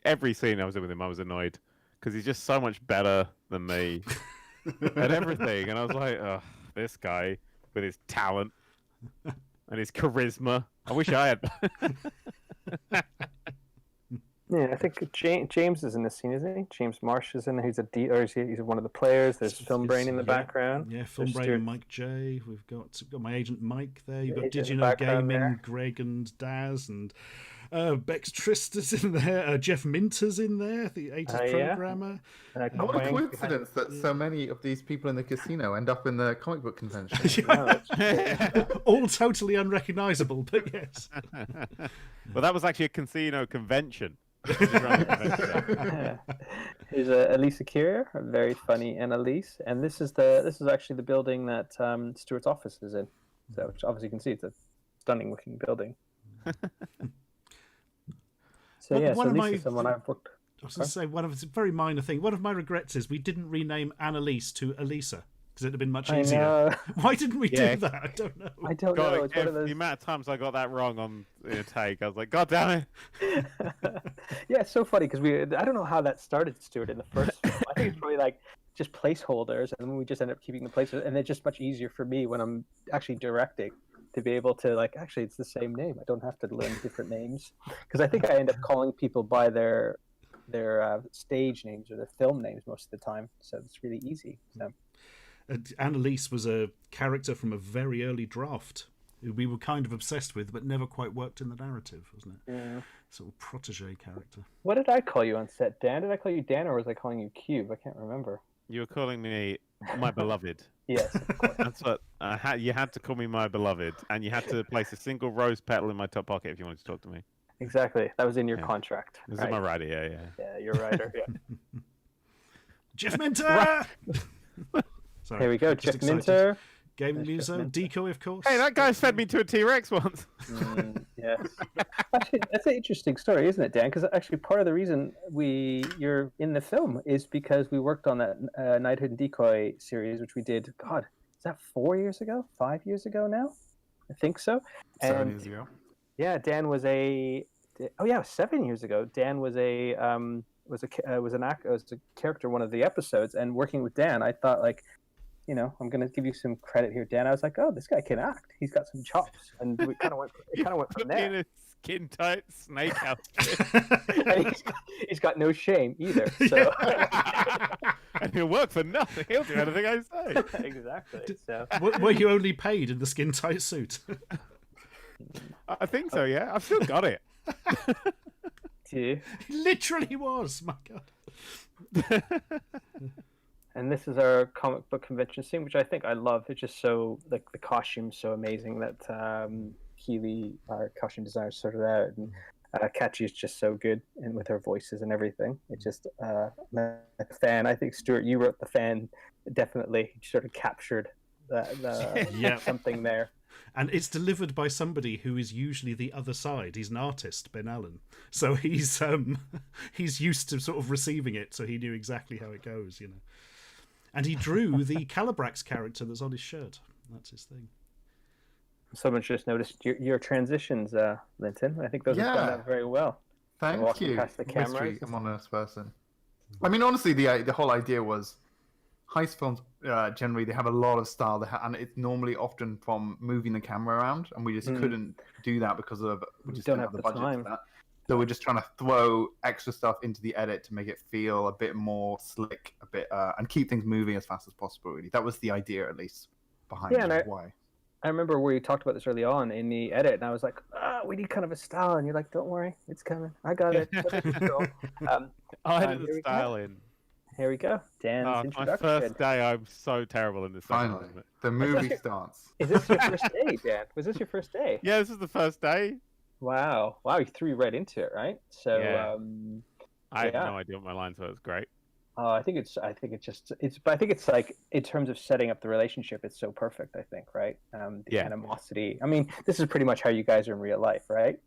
Speaker 3: every scene I was in with him, I was annoyed. Because he's just so much better than me at everything. And I was like, oh, this guy with his talent and his charisma. I wish I had.
Speaker 2: Yeah, I think James is in this scene, isn't he? James Marsh is in there. He's he's one of the players. There's Film Brain in the background.
Speaker 1: Yeah, Film Brain and Mike J. We've got my agent Mike there. You've got Did You Know Gaming, there. Greg and Daz, and Bex Trista's in there. Jeff Minter's in there, the 80s programmer.
Speaker 4: What a coincidence that so many of these people in the casino end up in the comic book convention.
Speaker 1: All totally unrecognisable, but yes.
Speaker 3: Well, that was actually a casino convention.
Speaker 2: Here's Elisa Carrier, a very funny Annalise, and this is actually the building that Stuart's office is in. So, which obviously you can see it's a stunning looking building. So Lisa's someone I've worked.
Speaker 1: I was going to say it's a very minor thing. One of my regrets is we didn't rename Annalise to Elisa. Because it'd have been much easier. Why didn't we do that? I don't know.
Speaker 2: I don't know. It's one of those...
Speaker 3: The amount of times I got that wrong on a take, I was like, God damn it.
Speaker 2: Yeah, it's so funny because I don't know how that started, Stuart, in the first film. I think it's probably like just placeholders, and then we just end up keeping the placeholders. And it's just much easier for me when I'm actually directing to be able to, like, actually, it's the same name. I don't have to learn different names. Because I think I end up calling people by their stage names or their film names most of the time. So it's really easy. So.
Speaker 1: Annalise was a character from a very early draft who we were kind of obsessed with, but never quite worked in the narrative, wasn't it? Yeah. Sort of protege character.
Speaker 2: What did I call you on set, Dan? Did I call you Dan, or was I calling you Cube? I can't remember.
Speaker 3: You were calling me my beloved.
Speaker 2: Yes, of course.
Speaker 3: That's what you had to call me my beloved, and you had to place a single rose petal in my top pocket if you wanted to talk to me.
Speaker 2: Exactly. That was in your contract.
Speaker 3: This is my writer, yeah.
Speaker 2: Yeah, you're a writer, yeah.
Speaker 1: Jeff Minter!
Speaker 2: Sorry, here we go, Jeff Minter.
Speaker 1: Gaming Muso, Decoy, of course.
Speaker 3: Hey, that guy's fed me to a T-Rex once.
Speaker 2: Yes. Actually, that's an interesting story, isn't it, Dan? Because actually part of the reason you're in the film is because we worked on that Knighthood and Decoy series, which we did, God, is that 4 years ago? 5 years ago now? I think so.
Speaker 4: 7 years ago.
Speaker 2: Yeah, Dan was 7 years ago. Dan was a character in one of the episodes, and working with Dan, I thought, like, I'm going to give you some credit here, Dan. I was like, oh, this guy can act. He's got some chops. And we kind of went from there.
Speaker 3: In a skin tight snake outfit.
Speaker 2: And he's got no shame either. So
Speaker 3: And he'll work for nothing. He'll do anything I say.
Speaker 2: exactly. So
Speaker 1: Were you only paid in the skin tight suit?
Speaker 3: I think so. Yeah, I've still got it.
Speaker 2: It
Speaker 1: literally was. My God.
Speaker 2: And this is our comic book convention scene, which I love. It's just so, like, the costume's so amazing that Keely, our costume designer, sorted out. And Katchi is just so good, and with her voices and everything. It's just a fan. I think, Stuart, you wrote the fan, definitely. You sort of captured something there.
Speaker 1: And it's delivered by somebody who is usually the other side. He's an artist, Ben Allen. So he's used to sort of receiving it, so he knew exactly how it goes, you know. And he drew the Calabrax character that's on his shirt. That's his thing.
Speaker 2: Someone just noticed your transitions, Linton. I think those have done that very well.
Speaker 4: Thank you.
Speaker 2: Past the camera.
Speaker 4: I'm an honest person. I mean, honestly, the whole idea was heist films generally they have a lot of style, and it's normally often from moving the camera around, and we just couldn't do that because we just don't have the budget for that. So we're just trying to throw extra stuff into the edit to make it feel a bit more slick, a bit, and keep things moving as fast as possible. Really, that was the idea, at least, behind why.
Speaker 2: I remember we talked about this early on in the edit, and I was like, we need kind of a style, and you're like, don't worry, it's coming. I got it.
Speaker 3: I edit the style in.
Speaker 2: Here we go. Dan's introduction.
Speaker 3: My first day, I'm so terrible in this.
Speaker 4: Finally, the movie starts.
Speaker 2: Is this your first day, Dan? Was this your first day?
Speaker 3: Yeah, this is the first day.
Speaker 2: Wow, you threw right into it, right? So,
Speaker 3: yeah. I had no idea what my lines were. It was great.
Speaker 2: I think it's like, in terms of setting up the relationship, it's so perfect. I think, right? The animosity. I mean, this is pretty much how you guys are in real life, right?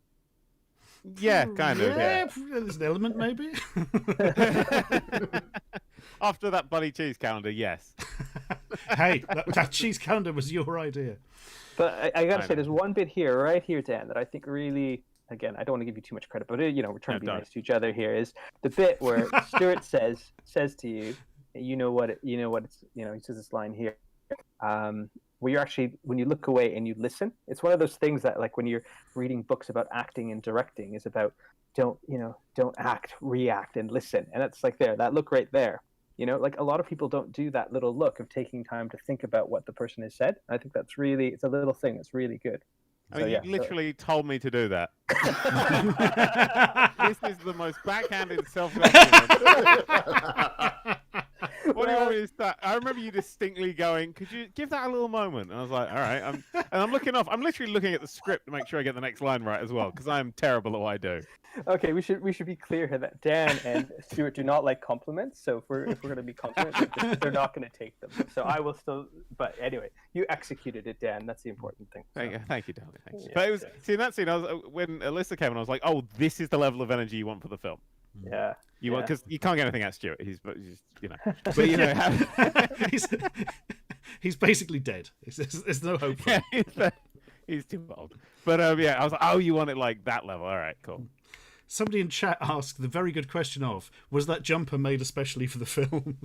Speaker 3: Yeah, kind of. Yeah,
Speaker 1: there's an element, maybe.
Speaker 3: After that bloody cheese calendar, yes.
Speaker 1: Hey, that cheese calendar was your idea.
Speaker 2: But I gotta say, there's one bit here, right here, Dan, that I think really, again, I don't want to give you too much credit, but we're trying to be nice to each other here. Is the bit where Stuart says to you, he says this line here, where you're actually, when you look away and you listen. It's one of those things that, like, when you're reading books about acting and directing, is about don't act, react, and listen. And it's like that look right there. Like, a lot of people don't do that little look of taking time to think about what the person has said. I think that's really, it's a little thing that's really good.
Speaker 3: I mean, you literally told me to do that. This is the most backhanded self-compliment. What do you want me to start? I remember you distinctly going, could you give that a little moment? And I was like, all right. I'm looking off. I'm literally looking at the script to make sure I get the next line right as well, because I am terrible at what I do.
Speaker 2: Okay, we should be clear here that Dan and Stuart do not like compliments. So if we're going to be complimented, they're not going to take them. So I will still. But anyway, you executed it, Dan. That's the important thing. So.
Speaker 3: Thank you, darling. Thank you. But it was in that scene. When Alyssa came, and I was like, oh, this is the level of energy you want for the film.
Speaker 2: Yeah.
Speaker 3: You want, because you can't get anything out of Stuart. He's but
Speaker 1: he's basically dead. There's no hope for him.
Speaker 3: He's too old. But I was like, oh, you want it like that level? All right, cool.
Speaker 1: Somebody in chat asked the very good question of, was that jumper made especially for the film?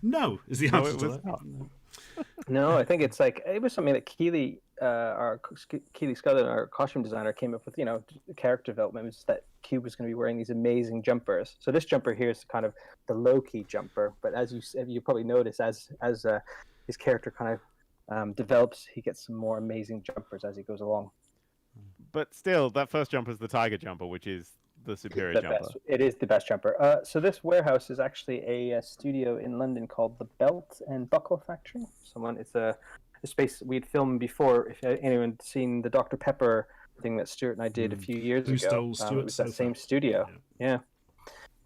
Speaker 1: No, is the answer to that.
Speaker 2: Not. No, I think it's like, it was something that Keely Scullin, our costume designer, came up with, character development, was that Cube was going to be wearing these amazing jumpers. So this jumper here is kind of the low-key jumper, but as you probably notice, as his character kind of develops, he gets some more amazing jumpers as he goes along.
Speaker 3: But still, that first jumper is the tiger jumper, which is the superior jumper.
Speaker 2: It is the best jumper. So this warehouse is actually a studio in London called the Belt and Buckle Factory. It's a space we'd filmed before. If anyone's seen the Dr. Pepper thing that Stuart and I did a few years ago, it was that same studio. Yeah.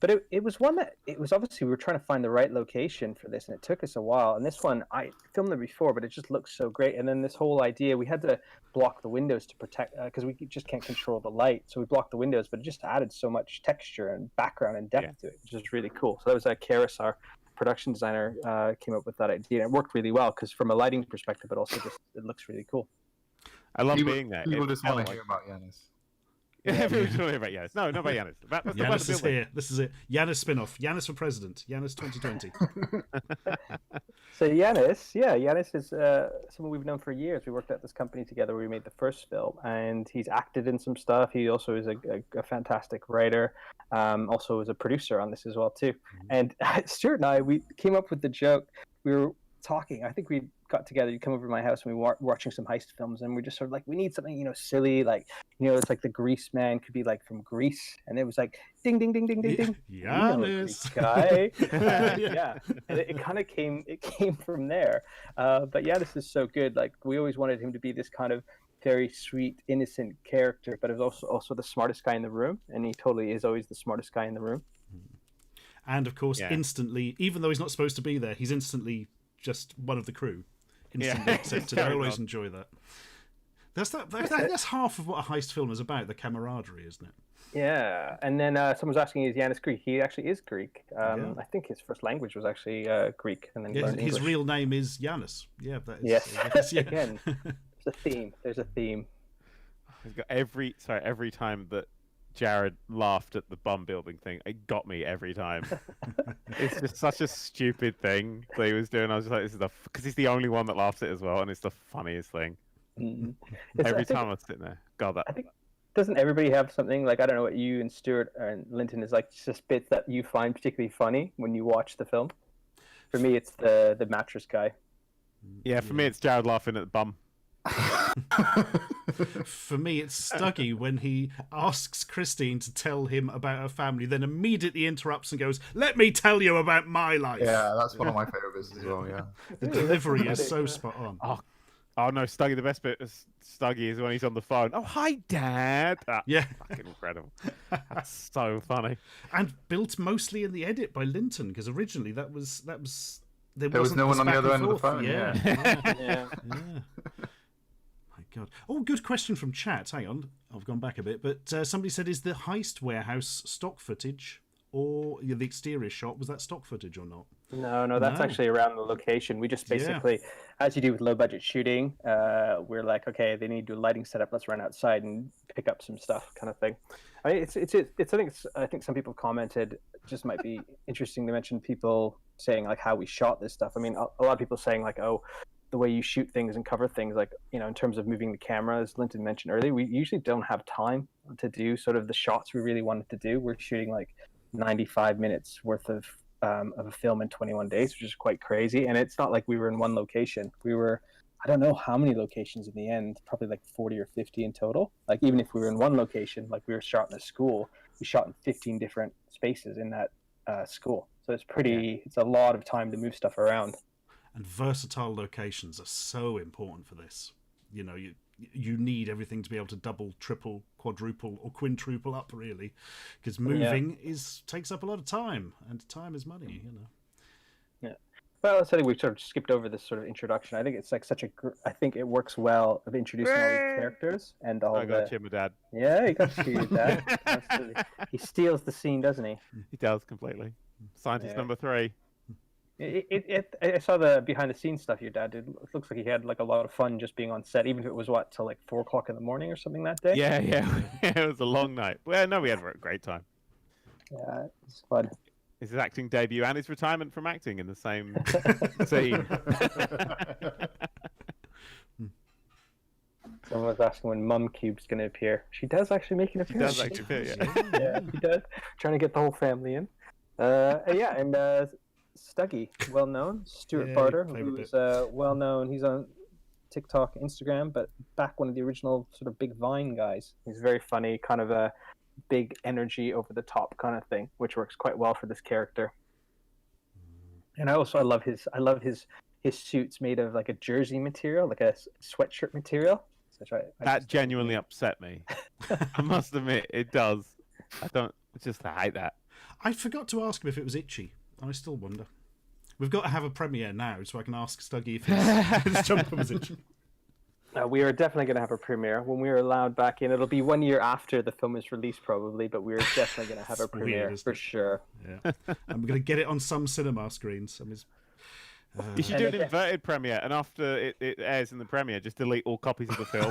Speaker 2: But it was one that, it was obviously, we were trying to find the right location for this, and it took us a while. And this one, I filmed it before, but it just looks so great. And then this whole idea, we had to block the windows to protect, because we just can't control the light. So we blocked the windows, but it just added so much texture and background and depth to it, which is really cool. So that was Karis, our production designer, came up with that idea. And it worked really well, because from a lighting perspective, but also just, it looks really cool.
Speaker 3: I love being there.
Speaker 4: People just want to hear about Yanis.
Speaker 3: Yeah, we should hear about Yanis. No, not about Yanis.
Speaker 1: Yanis is here. This is it. Yanis spin-off. Yanis for president. Yanis 2020.
Speaker 2: So Yanis is someone we've known for years. We worked at this company together where we made the first film, and he's acted in some stuff. He also is a fantastic writer. Also is a producer on this as well too. And Stuart and I, we came up with the joke. We were talking. I think we got together. You come over to my house and we were watching some heist films, and we're just sort of like, we need something, silly, like, it's like the Grease Man could be like from Greece, and it was like ding ding ding ding ding ding.
Speaker 1: Yanis
Speaker 2: guy. Yeah, and it kind of came. It came from there. But Yanis is so good. Like, we always wanted him to be this kind of very sweet, innocent character, but it was also the smartest guy in the room, and he totally is always the smartest guy in the room.
Speaker 1: And of course, instantly, even though he's not supposed to be there, he's instantly just one of the crew. Instantly accepted. I always enjoy that. That's half of what a heist film is about, the camaraderie, isn't it?
Speaker 2: Yeah, and then someone's asking, is Yanis Greek? He actually is Greek. I think his first language was actually Greek, and then learned
Speaker 1: his
Speaker 2: English.
Speaker 1: real name is Yanis. Yeah, that is.
Speaker 2: Yes, again, there's a theme. There's a theme.
Speaker 3: He's got every time that Jared laughed at the bum building thing, it got me every time. It's just such a stupid thing that he was doing. I was just like, this is because he's the only one that laughs at it as well, and it's the funniest thing. Every time I was sitting there, I think,
Speaker 2: doesn't everybody have something, like, I don't know what you and Stuart and Linton is like, just bits that you find particularly funny when you watch the film? For me, it's the mattress guy.
Speaker 3: Yeah, for me, it's Jared laughing at the bum.
Speaker 1: For me, it's Stuggy when he asks Christine to tell him about her family, then immediately interrupts and goes, "Let me tell you about my life."
Speaker 4: Yeah, that's one of my favourite bits as well, yeah.
Speaker 1: The delivery is so spot on.
Speaker 3: Oh no, Stuggy, the best bit of Stuggy is when he's on the phone. Oh, hi, Dad.
Speaker 1: Yeah.
Speaker 3: Fucking incredible. That's so funny.
Speaker 1: And built mostly in the edit by Linton, because originally there was
Speaker 4: no one on the other end of the phone.
Speaker 2: Yeah.
Speaker 1: God. Oh, good question from chat. Hang on, I've gone back a bit. But somebody said, is the heist warehouse stock footage, or the exterior shot, was that stock footage or not?
Speaker 2: No, that's actually around the location. We just basically, as you do with low-budget shooting, we're like, okay, they need to do a lighting setup. Let's run outside and pick up some stuff, kind of thing. I mean, I think some people commented, just might be interesting to mention people saying like how we shot this stuff. I mean, a lot of people saying like, oh, the way you shoot things and cover things, like, in terms of moving the camera, as Linton mentioned earlier, we usually don't have time to do sort of the shots we really wanted to do. We're shooting like 95 minutes worth of a film in 21 days, which is quite crazy. And it's not like we were in one location. We were, I don't know how many locations in the end, probably like 40 or 50 in total. Like, even if we were in one location, like we were shot in a school, we shot in 15 different spaces in that school. So it's it's a lot of time to move stuff around.
Speaker 1: And versatile locations are so important for this. You need everything to be able to double, triple, quadruple, or quintuple up, really, because moving takes up a lot of time, and time is money.
Speaker 2: Yeah. Well, I think we sort of skipped over this sort of introduction. I think it's like I think it works well of introducing all these characters and all.
Speaker 3: I got you, my dad.
Speaker 2: Yeah, he got you, Dad. Absolutely. He steals the scene, doesn't he?
Speaker 3: He does completely. Scientist number 3.
Speaker 2: I saw the behind the scenes stuff your dad did. It looks like he had like a lot of fun just being on set, even if it was till like 4:00 in the morning or something that day.
Speaker 3: Yeah. It was a long night. Well, no, we had a great time.
Speaker 2: Yeah, it's fun.
Speaker 3: It's his acting debut and his retirement from acting in the same scene.
Speaker 2: Someone was asking when Mum Cube's going to appear. She does actually make an appearance.
Speaker 3: She does actually appear,
Speaker 2: yeah, she does. Trying to get the whole family in. And Stuggy, well known. Stuart Barter, who's well known. He's on TikTok, Instagram, but back one of the original sort of big Vine guys. He's very funny, kind of a big energy, over the top kind of thing, which works quite well for this character. And I love his suits made of like a jersey material, like a sweatshirt material.
Speaker 3: That genuinely upset me. I must admit, it does. I hate that.
Speaker 1: I forgot to ask him if it was itchy. I still wonder. We've got to have a premiere now, so I can ask Stuggy if his jumper was itchy.
Speaker 2: We are definitely going to have a premiere when we are allowed back in. It'll be 1 year after the film is released, probably, but we're definitely going to have a premiere for sure.
Speaker 1: Yeah, and we're going to get it on some cinema screens.
Speaker 3: You should do an inverted premiere, and after it airs in the premiere, just delete all copies of the film.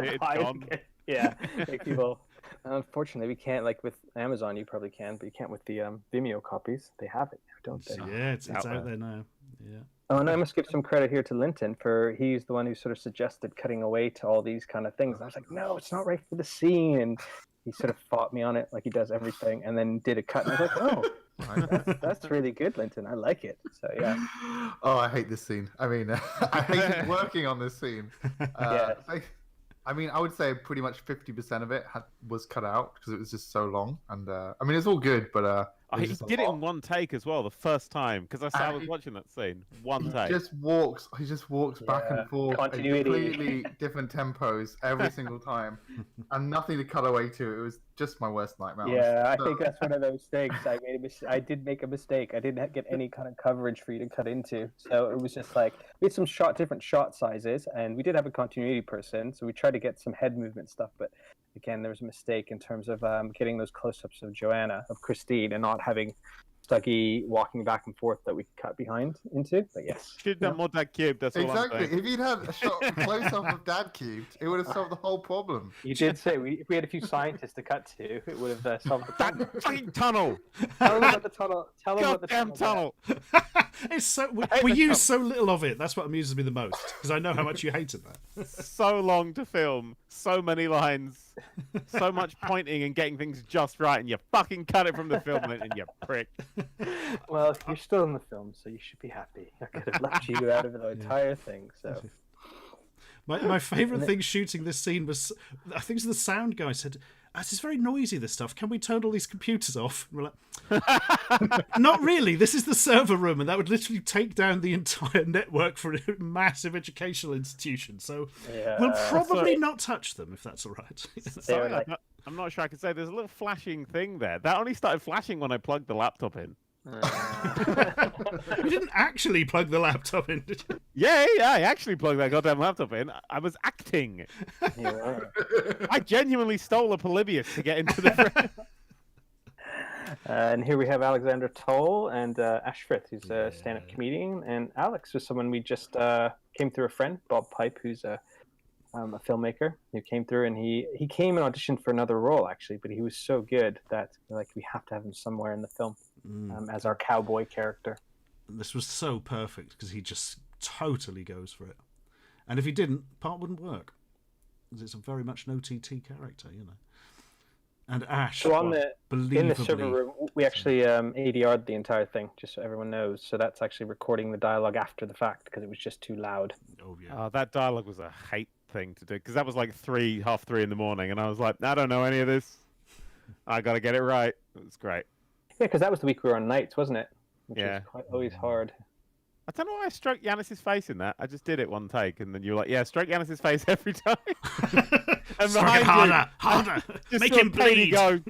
Speaker 3: It's gone.
Speaker 2: Yeah, like people. Unfortunately, we can't. Like with Amazon, you probably can, but you can't with the Vimeo copies. They have it now, don't they?
Speaker 1: Yeah, it's out there now. Yeah.
Speaker 2: Oh, and I must give some credit here to Linton for he's the one who sort of suggested cutting away to all these kind of things. And I was like, no, it's not right for the scene. And he sort of fought me on it like he does everything, and then did a cut. And I was like, oh, that's really good, Linton. I like it. So yeah.
Speaker 4: Oh, I hate this scene. I mean, I hate working on this scene.
Speaker 2: Yeah.
Speaker 4: I mean, I would say pretty much 50% of it was cut out because it was just so long. And I mean, it's all good, but
Speaker 3: he did it in one take as well the first time because I was watching that scene. One take.
Speaker 4: He just walks back and forth at completely different tempos every single time, and nothing to cut away to. It was just my worst nightmare.
Speaker 2: Yeah, I think that's one of those things. I did make a mistake. I didn't get any kind of coverage for you to cut into, so it was just like we had some different shot sizes, and we did have a continuity person, so we tried to get some head movement stuff, but again, there was a mistake in terms of getting those close-ups of Christine, and not having Stuggy walking back and forth that we could cut behind into. But yes,
Speaker 3: should have done more DanNerdCubed. That's all I'm saying.
Speaker 4: If you'd had a shot close-up of DanNerdCubed, it would have solved the whole problem.
Speaker 2: You did say if we had a few scientists to cut to, it would have solved the problem.
Speaker 3: That fucking tunnel!
Speaker 2: Tell them about the tunnel. Tell them about the
Speaker 3: goddamn tunnel!
Speaker 1: It's so we use so little of it. That's what amuses me the most because I know how much you hated that.
Speaker 3: So long to film, so many lines, so much pointing and getting things just right, and you fucking cut it from the film, and you prick.
Speaker 2: Well, you're still in the film, so you should be happy. I could have left you out of the entire thing. So,
Speaker 1: my favourite thing shooting this scene was, I think the sound guy said, "It's very noisy, this stuff. Can we turn all these computers off?" And we're like, "Not really. This is the server room, and that would literally take down the entire network for a massive educational institution. So we'll probably not touch them if that's all right."
Speaker 3: Sorry, I'm not sure I could say. There's a little flashing thing there. That only started flashing when I plugged the laptop in.
Speaker 1: You didn't actually plug the laptop in, did you?
Speaker 3: Yeah, I actually plugged that goddamn laptop in. I was acting. I genuinely stole a Polybius to get into the frame.
Speaker 2: And here we have Alexander Toll and Ashfrith, who's a stand-up comedian, and Alex was someone we just came through a friend, Bob Pipe, who's a filmmaker who came through, and he came and auditioned for another role actually, but he was so good that we have to have him somewhere in the film as our cowboy character.
Speaker 1: This was so perfect because he just totally goes for it, and if he didn't, part wouldn't work because it's a very much an OTT character, you know. And Ash,
Speaker 2: so in the server room, we actually ADR'd the entire thing, just so everyone knows. So that's actually recording the dialogue after the fact because it was just too loud.
Speaker 1: Oh yeah.
Speaker 3: That dialogue was a hate thing to do because that was like 3:30 in the morning, and I was like, I don't know any of this. I got to get it right. It was great.
Speaker 2: Yeah, because that was the week we were on nights, wasn't it? Which
Speaker 3: yeah.
Speaker 2: was always hard.
Speaker 3: I don't know why I stroked Yanis's face in that. I just did it one take, and then you were like, "Yeah, stroke Yanis's face every time." And behind
Speaker 1: harder, make him bleed.
Speaker 3: Go,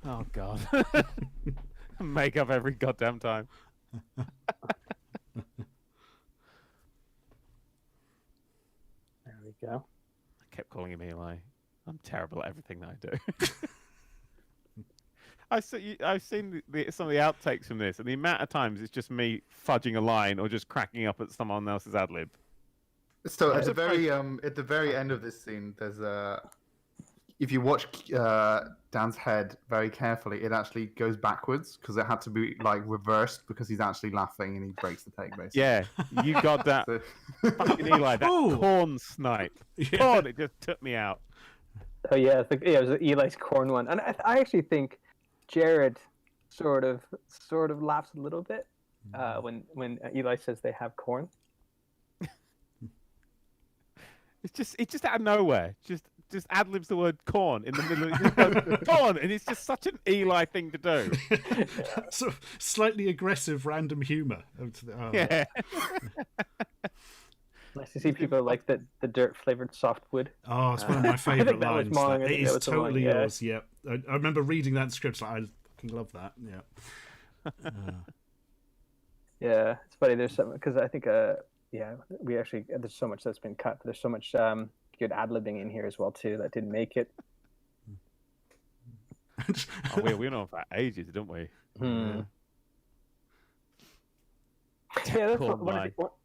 Speaker 3: oh god, make up every goddamn time.
Speaker 2: There we go.
Speaker 3: I kept calling him Eli. I'm terrible at everything that I do. I've seen some of the outtakes from this, and the amount of times it's just me fudging a line or just cracking up at someone else's ad lib.
Speaker 4: So at the very end of this scene, there's if you watch Dan's head very carefully, it actually goes backwards because it had to be like reversed because he's actually laughing and he breaks the take basically.
Speaker 3: Yeah, you got that. Fucking Eli, that corn snipe.
Speaker 1: Yeah.
Speaker 3: Corn, it just took me out.
Speaker 2: Oh yeah, it was Eli's corn one, and I actually think Jared sort of laughs a little bit when Eli says they have corn.
Speaker 3: It's just out of nowhere. Just ad libs the word corn in the middle. It goes, corn, and it's just such an Eli thing to do.
Speaker 1: Sort of slightly aggressive random humour.
Speaker 3: Yeah.
Speaker 2: Nice to see people like the dirt flavored softwood.
Speaker 1: Oh, it's one of my favourite lines. It is totally
Speaker 2: one,
Speaker 1: yours. Yeah, I remember reading that in scripts. Like, I fucking love that. Yeah.
Speaker 2: Yeah, it's funny. There's some because I think we actually there's so much that's been cut. But there's so much good ad libbing in here as well too that didn't make it.
Speaker 3: We know for ages, didn't we?
Speaker 2: Yeah, that's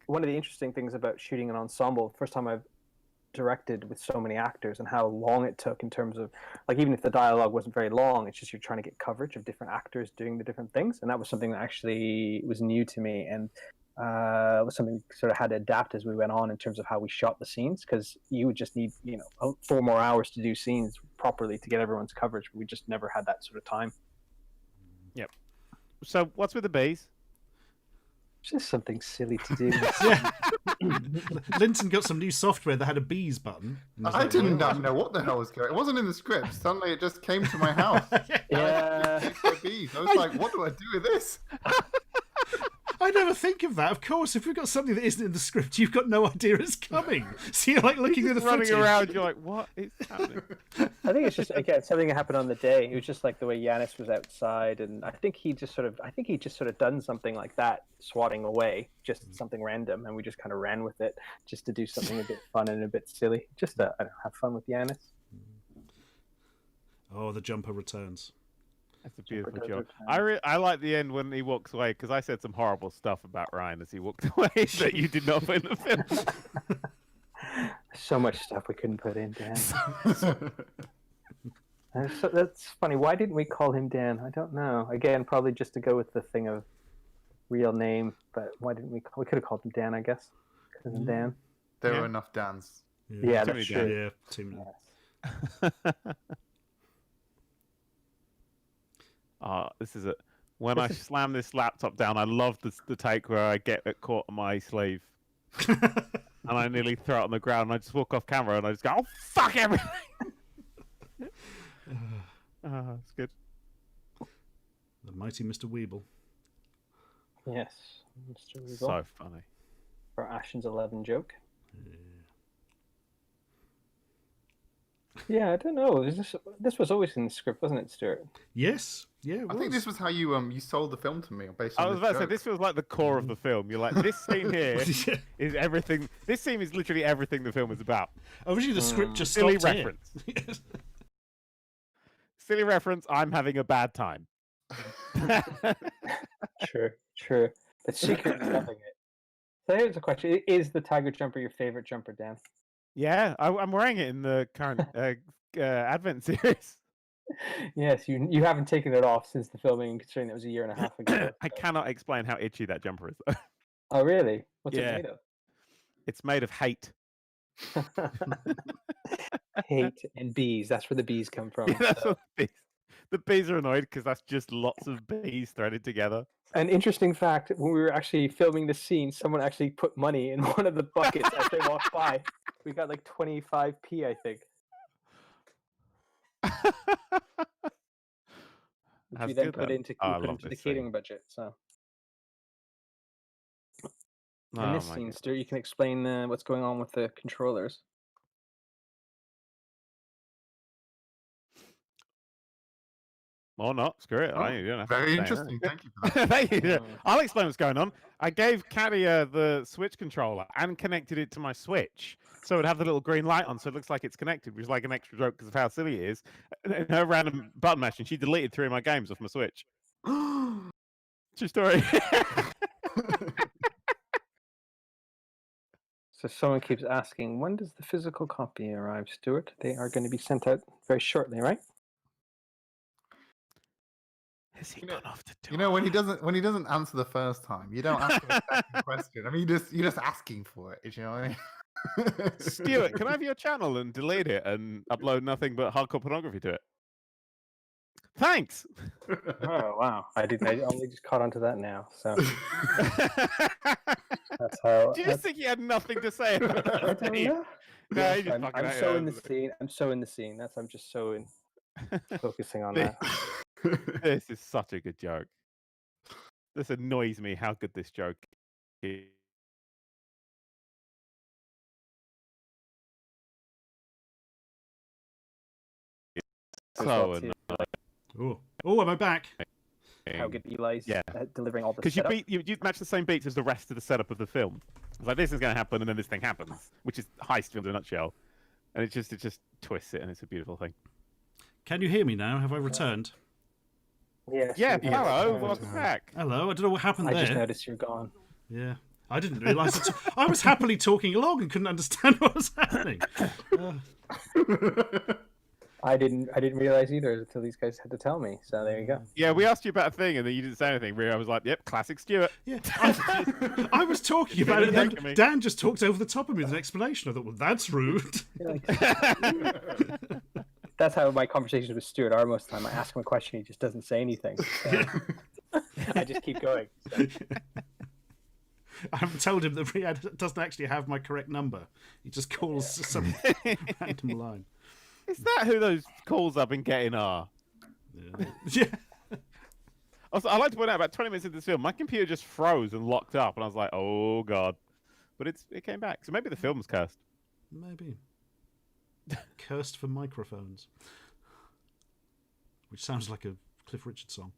Speaker 2: one of the interesting things about shooting an ensemble. First time I've directed with so many actors and how long it took in terms of, like, even if the dialogue wasn't very long, it's just you're trying to get coverage of different actors doing the different things. And that was something that actually was new to me, and it was something we sort of had to adapt as we went on in terms of how we shot the scenes, because you would just need 4 more hours to do scenes properly to get everyone's coverage. We just never had that sort of time.
Speaker 3: Yep. So what's with the bees?
Speaker 2: Just something silly to do.
Speaker 1: Yeah. Linton got some new software that had a bees button.
Speaker 4: I didn't know what the hell was going on. It wasn't in the script. Suddenly it just came to my house.
Speaker 2: Yeah.
Speaker 4: I was like, what do I do with this?
Speaker 1: I never think of that. Of course, if we've got something that isn't in the script, you've got no idea it's coming. So you're like looking at the
Speaker 3: running
Speaker 1: footage.
Speaker 3: around. You're like, what is happening?
Speaker 2: I think it's just, again, something that happened on the day. It was just like the way Yanis was outside, and I think he just sort of done something like that, swatting away, just something random, and we just kind of ran with it, just to do something a bit fun and a bit silly, just to have fun with Yanis.
Speaker 1: Oh, the jumper returns.
Speaker 3: That's a beautiful joke. I like the end when he walks away, because I said some horrible stuff about Ryan as he walked away that you did not put in the film.
Speaker 2: So much stuff we couldn't put in, Dan. That's funny. Why didn't we call him Dan? I don't know. Again, probably just to go with the thing of real name, but why didn't we could have called him Dan, I guess. Cousin Dan.
Speaker 4: There were enough Dans.
Speaker 2: Yeah, that's true.
Speaker 1: Yeah, too many.
Speaker 2: Yes.
Speaker 3: This is it. When I slam this laptop down, I love the take where I get it caught on my sleeve. And I nearly throw it on the ground, and I just walk off camera, and I just go, oh, fuck everything! It's good.
Speaker 1: The mighty Mr. Weeble.
Speaker 2: Yes, Mr. Weevil.
Speaker 3: So funny.
Speaker 2: For Ashens 11 joke. Yeah, I don't know. This was always in the script, wasn't it, Stuart?
Speaker 1: Yes. Yeah,
Speaker 4: I think this was how you sold the film to me, based on
Speaker 3: I was about to say, this feels like the core of the film. You're like, this scene here is everything. This scene is literally everything the film is about.
Speaker 1: Obviously, the script just
Speaker 3: Silly
Speaker 1: stopped
Speaker 3: reference.
Speaker 1: here.
Speaker 3: Silly reference, I'm having a bad time.
Speaker 2: True. But secretly loving it. So here's a question. Is the Tiger Jumper your favorite jumper, Dan?
Speaker 3: Yeah, I'm wearing it in the current Advent series.
Speaker 2: Yes, you haven't taken it off since the filming, considering that was a year and a half ago.
Speaker 3: I cannot explain how itchy that jumper is, though.
Speaker 2: Oh, really? What's it
Speaker 3: Yeah.
Speaker 2: made of?
Speaker 3: It's made of hate.
Speaker 2: Hate and bees. That's where the bees come from.
Speaker 3: That's what the bees are annoyed because that's just lots of bees threaded together.
Speaker 2: An interesting fact, when we were actually filming the scene, someone actually put money in one of the buckets as they walked by. We got like 25p, I think. Which we then put into the catering budget. So, in this scene, Stuart, you can explain what's going on with the controllers.
Speaker 3: Or not, screw it. You don't have
Speaker 4: Very
Speaker 3: to
Speaker 4: interesting. Thank you for that.
Speaker 3: Thank you. I'll explain what's going on. I gave Katia the Switch controller and connected it to my Switch, so it would have the little green light on, so it looks like it's connected, which is like an extra joke because of how silly it is. And her random button mashing, she deleted 3 of my games off my Switch. True story.
Speaker 2: So someone keeps asking, when does the physical copy arrive, Stuart? They are going to be sent out very shortly, right?
Speaker 3: Has he gone off to do
Speaker 4: when he doesn't answer the first time, you don't ask him a second question. I mean, you're just asking for it. You know what I mean?
Speaker 3: Stuart, can I have your channel and delete it and upload nothing but hardcore pornography to it? Thanks.
Speaker 2: Oh wow! I only just caught onto that now. So that's how.
Speaker 3: Do you just think he had nothing to say about that? No, he just
Speaker 2: I'm so in the scene. I'm so in the scene. I'm just so focusing on that.
Speaker 3: This is such a good joke. This annoys me how good this joke is. So annoying.
Speaker 1: Oh, am I back?
Speaker 2: How good Eli's delivering all the
Speaker 3: because you match the same beats as the rest of the setup of the film. It's like this is going to happen, and then this thing happens, which is Heist in a nutshell. And it just twists it, and it's a beautiful thing.
Speaker 1: Can you hear me now? Have I returned?
Speaker 2: Yes.
Speaker 3: Yeah. Hello. Welcome back.
Speaker 1: Hello. I don't know what happened there.
Speaker 2: I just noticed you're gone.
Speaker 1: Yeah. I didn't realise it. I was happily talking along and couldn't understand what was happening.
Speaker 2: I didn't realize either until these guys had to tell me. So there you go.
Speaker 3: Yeah, we asked you about a thing, and then you didn't say anything. Rio was like, "Yep, classic Stuart."
Speaker 1: Yeah, I was talking about it, and then Dan just talked over the top of me with an explanation. I thought, well, that's rude.
Speaker 2: That's how my conversations with Stuart are most of the time. I ask him a question, he just doesn't say anything. So I just keep going. So.
Speaker 1: I haven't told him that Riyad doesn't actually have my correct number. He just calls some random line.
Speaker 3: Is that who those calls I've been getting are?
Speaker 1: Yeah.
Speaker 3: Also, I'd like to point out, about 20 minutes into this film, my computer just froze and locked up, and I was like, oh, God. But it came back. So maybe the film's cursed.
Speaker 1: Maybe. Cursed for microphones. Which sounds like a Cliff Richard song.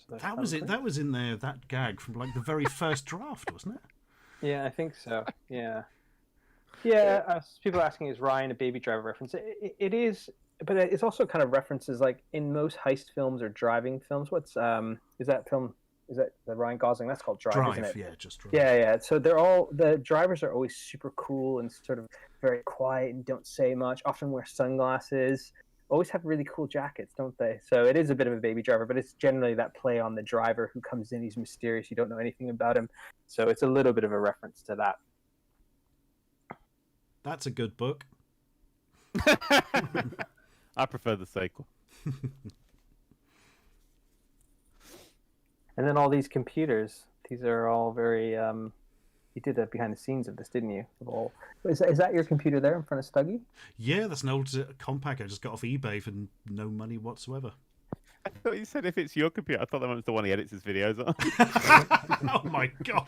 Speaker 1: That was it. That was in there, that gag from like the very first draft, wasn't it?
Speaker 2: Yeah, I think so. Yeah. Yeah, people are asking, is Ryan a Baby Driver reference? It is, but it's also kind of references like in most heist films or driving films. What's is that film? Is that the Ryan Gosling? That's called Drive, isn't it?
Speaker 1: Yeah, just Drive.
Speaker 2: Yeah. So the drivers are always super cool and sort of very quiet and don't say much. Often wear sunglasses. Always have really cool jackets, don't they? So it is a bit of a Baby Driver, but it's generally that play on the driver who comes in. He's mysterious. You don't know anything about him. So it's a little bit of a reference to that.
Speaker 1: That's a good book.
Speaker 3: I prefer the sequel.
Speaker 2: And then all these computers, these are all very... you did that behind the scenes of this, didn't you? Is that your computer there in front of Stuggy?
Speaker 1: Yeah, that's an old Compaq I just got off eBay for no money whatsoever.
Speaker 3: I thought you said if it's your computer. I thought that was the one he edits his videos on.
Speaker 1: Oh my God.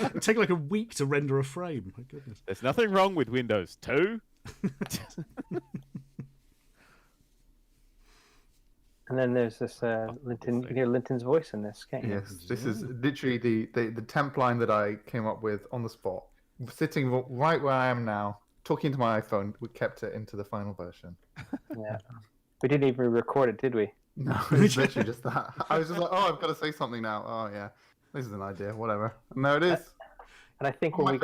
Speaker 1: It'd take like a week to render a frame. My goodness.
Speaker 3: There's nothing wrong with Windows 2.
Speaker 2: And then there's this Linton. You can hear Linton's voice in this, can't you?
Speaker 4: Yes, this is literally the temp line that I came up with on the spot. Sitting right where I am now, talking to my iPhone. We kept it into the final version.
Speaker 2: Yeah. We didn't even record it, did we?
Speaker 4: No, it's literally just that. I was just like, oh, I've got to say something now. Oh, yeah. This is an idea. Whatever. And there it is.
Speaker 2: And I think when we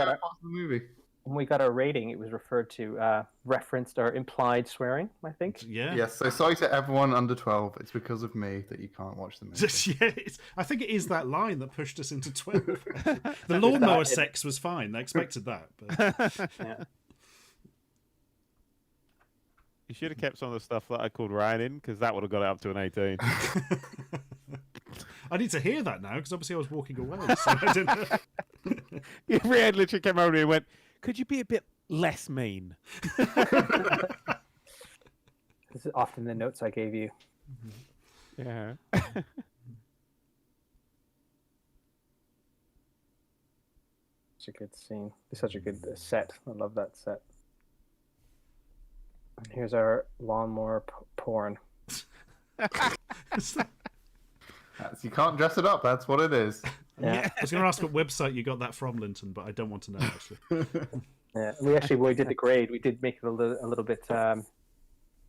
Speaker 2: got our rating, it was referred to referenced or implied swearing, I think.
Speaker 1: Yeah.
Speaker 4: Yes, so sorry to everyone under 12. It's because of me that you can't watch the movie.
Speaker 1: Yeah, I think it is that line that pushed us into 12. The lawnmower sex was fine. They expected that. But...
Speaker 2: Yeah.
Speaker 3: You should have kept some of the stuff that I called Ryan in, because that would have got it up to an 18.
Speaker 1: I need to hear that now, because obviously I was walking away. So I didn't...
Speaker 3: Riyad literally came over to me and went, could you be a bit less mean?
Speaker 2: This is often the notes I gave you.
Speaker 3: Yeah.
Speaker 2: Such a good scene. It's such a good set. I love that set. And here's our lawnmower porn.
Speaker 4: You can't dress it up. That's what it is.
Speaker 2: Yeah.
Speaker 1: I was going to ask what website you got that from, Linton, but I don't want to know, actually.
Speaker 2: Yeah. When we did the grade, we did make it a little bit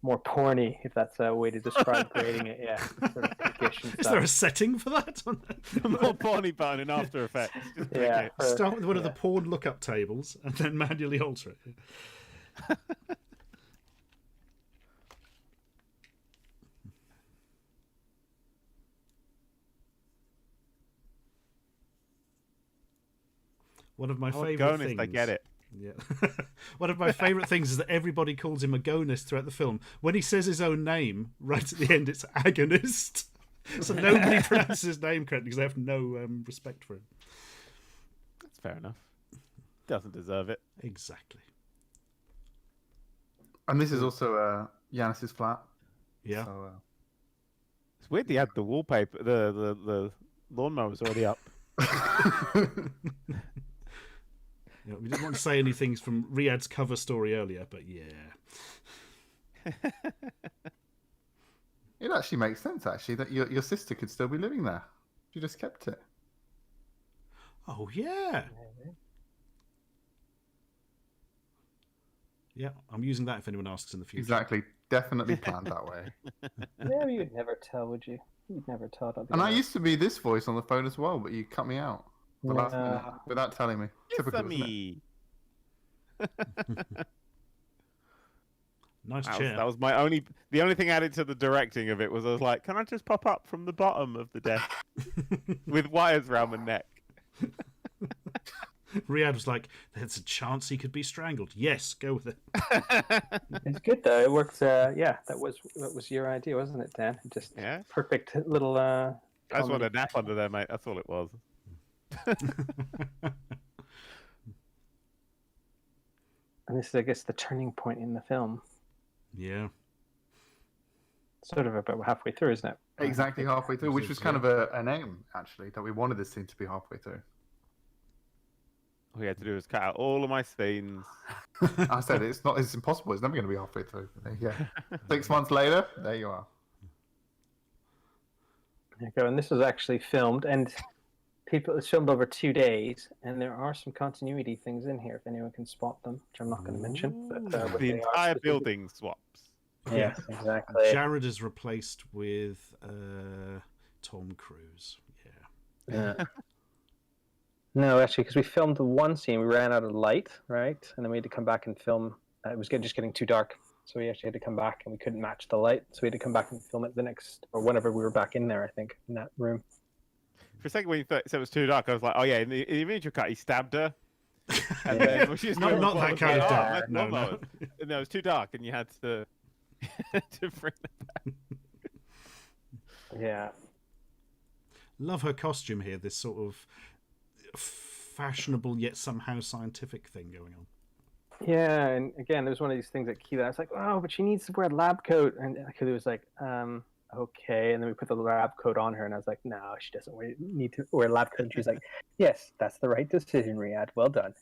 Speaker 2: more porny, if that's a way to describe grading it. Yeah. Sort of pinkish and
Speaker 1: Is there a setting for that?
Speaker 3: More porny button in After Effects. Just
Speaker 2: Yeah.
Speaker 1: Start with one of the porn lookup tables and then manually alter it. One of my favourite things.
Speaker 3: I get it.
Speaker 1: Yeah. One of my favourite things is that everybody calls him agonist throughout the film. When he says his own name, right at the end, it's agonist. So nobody pronounces his name correctly because they have no respect for him.
Speaker 3: That's fair enough. Doesn't deserve it.
Speaker 1: Exactly.
Speaker 4: And this is also Yanis's flat.
Speaker 1: Yeah.
Speaker 4: So,
Speaker 3: It's weird they had the wallpaper, the lawnmower's already up.
Speaker 1: Yeah, we didn't want to say anything from Riyad's cover story earlier, but yeah.
Speaker 4: it actually makes sense, actually, that your sister could still be living there. You just kept it.
Speaker 1: Oh, yeah. Yeah, I'm using that if anyone asks in the future.
Speaker 4: Exactly. Definitely planned that way.
Speaker 2: Yeah, you'd never tell, would you? You'd never thought I'd be
Speaker 4: And I
Speaker 2: there.
Speaker 4: used to be this voice on the phone as well, but you cut me out the last minute without telling me. Typical, isn't it?
Speaker 3: me.
Speaker 1: Nice
Speaker 3: That
Speaker 1: chair.
Speaker 3: was my only. The only thing added to the directing of it was I was like, can I just pop up from the bottom of the desk with wires around my neck?
Speaker 1: Riyad was like, there's a chance he could be strangled. Yes, go with it.
Speaker 2: It's good though. It worked. Yeah, that was your idea, wasn't it, Dan? Just
Speaker 3: Yeah.
Speaker 2: perfect little.
Speaker 3: I just wanted a nap under there, mate. That's all it was.
Speaker 2: And this is, I guess, the turning point in the film.
Speaker 1: Yeah.
Speaker 2: Sort of about halfway through, isn't it?
Speaker 4: Exactly halfway through, which was kind of an aim, actually, that we wanted this scene to be halfway through.
Speaker 3: All you had to do was cut out all of my scenes.
Speaker 4: I said it's impossible. It's never going to be halfway through. Yeah. 6 months later, there you are.
Speaker 2: There you go. And this was actually filmed, and it's filmed over 2 days, and there are some continuity things in here if anyone can spot them, which I'm not going to mention. But,
Speaker 3: The entire building swaps.
Speaker 2: Yes, exactly.
Speaker 1: Jared is replaced with Tom Cruise. Yeah.
Speaker 2: No, actually, because we filmed the one scene, we ran out of light, right? And then we had to come back and film. It was just getting too dark, so we actually had to come back, and we couldn't match the light, so we had to come back and film it the next, or whenever we were back in there, I think, in that room.
Speaker 3: For a second, when you said it was too dark, I was like, "Oh yeah." In the immedial cut, he stabbed her. And then she was
Speaker 1: Not that kind of dark. No.
Speaker 3: No, it was too dark, and you had to bring it back.
Speaker 2: Yeah.
Speaker 1: Love her costume here. This sort of fashionable yet somehow scientific thing going on.
Speaker 2: Yeah, and again, there was one of these things that Keela, I was like, oh, but she needs to wear a lab coat. And Keela was like, okay. And then we put the lab coat on her, and I was like, no, she doesn't need to wear a lab coat. And she was like, yes, that's the right decision, Riyad. Well done.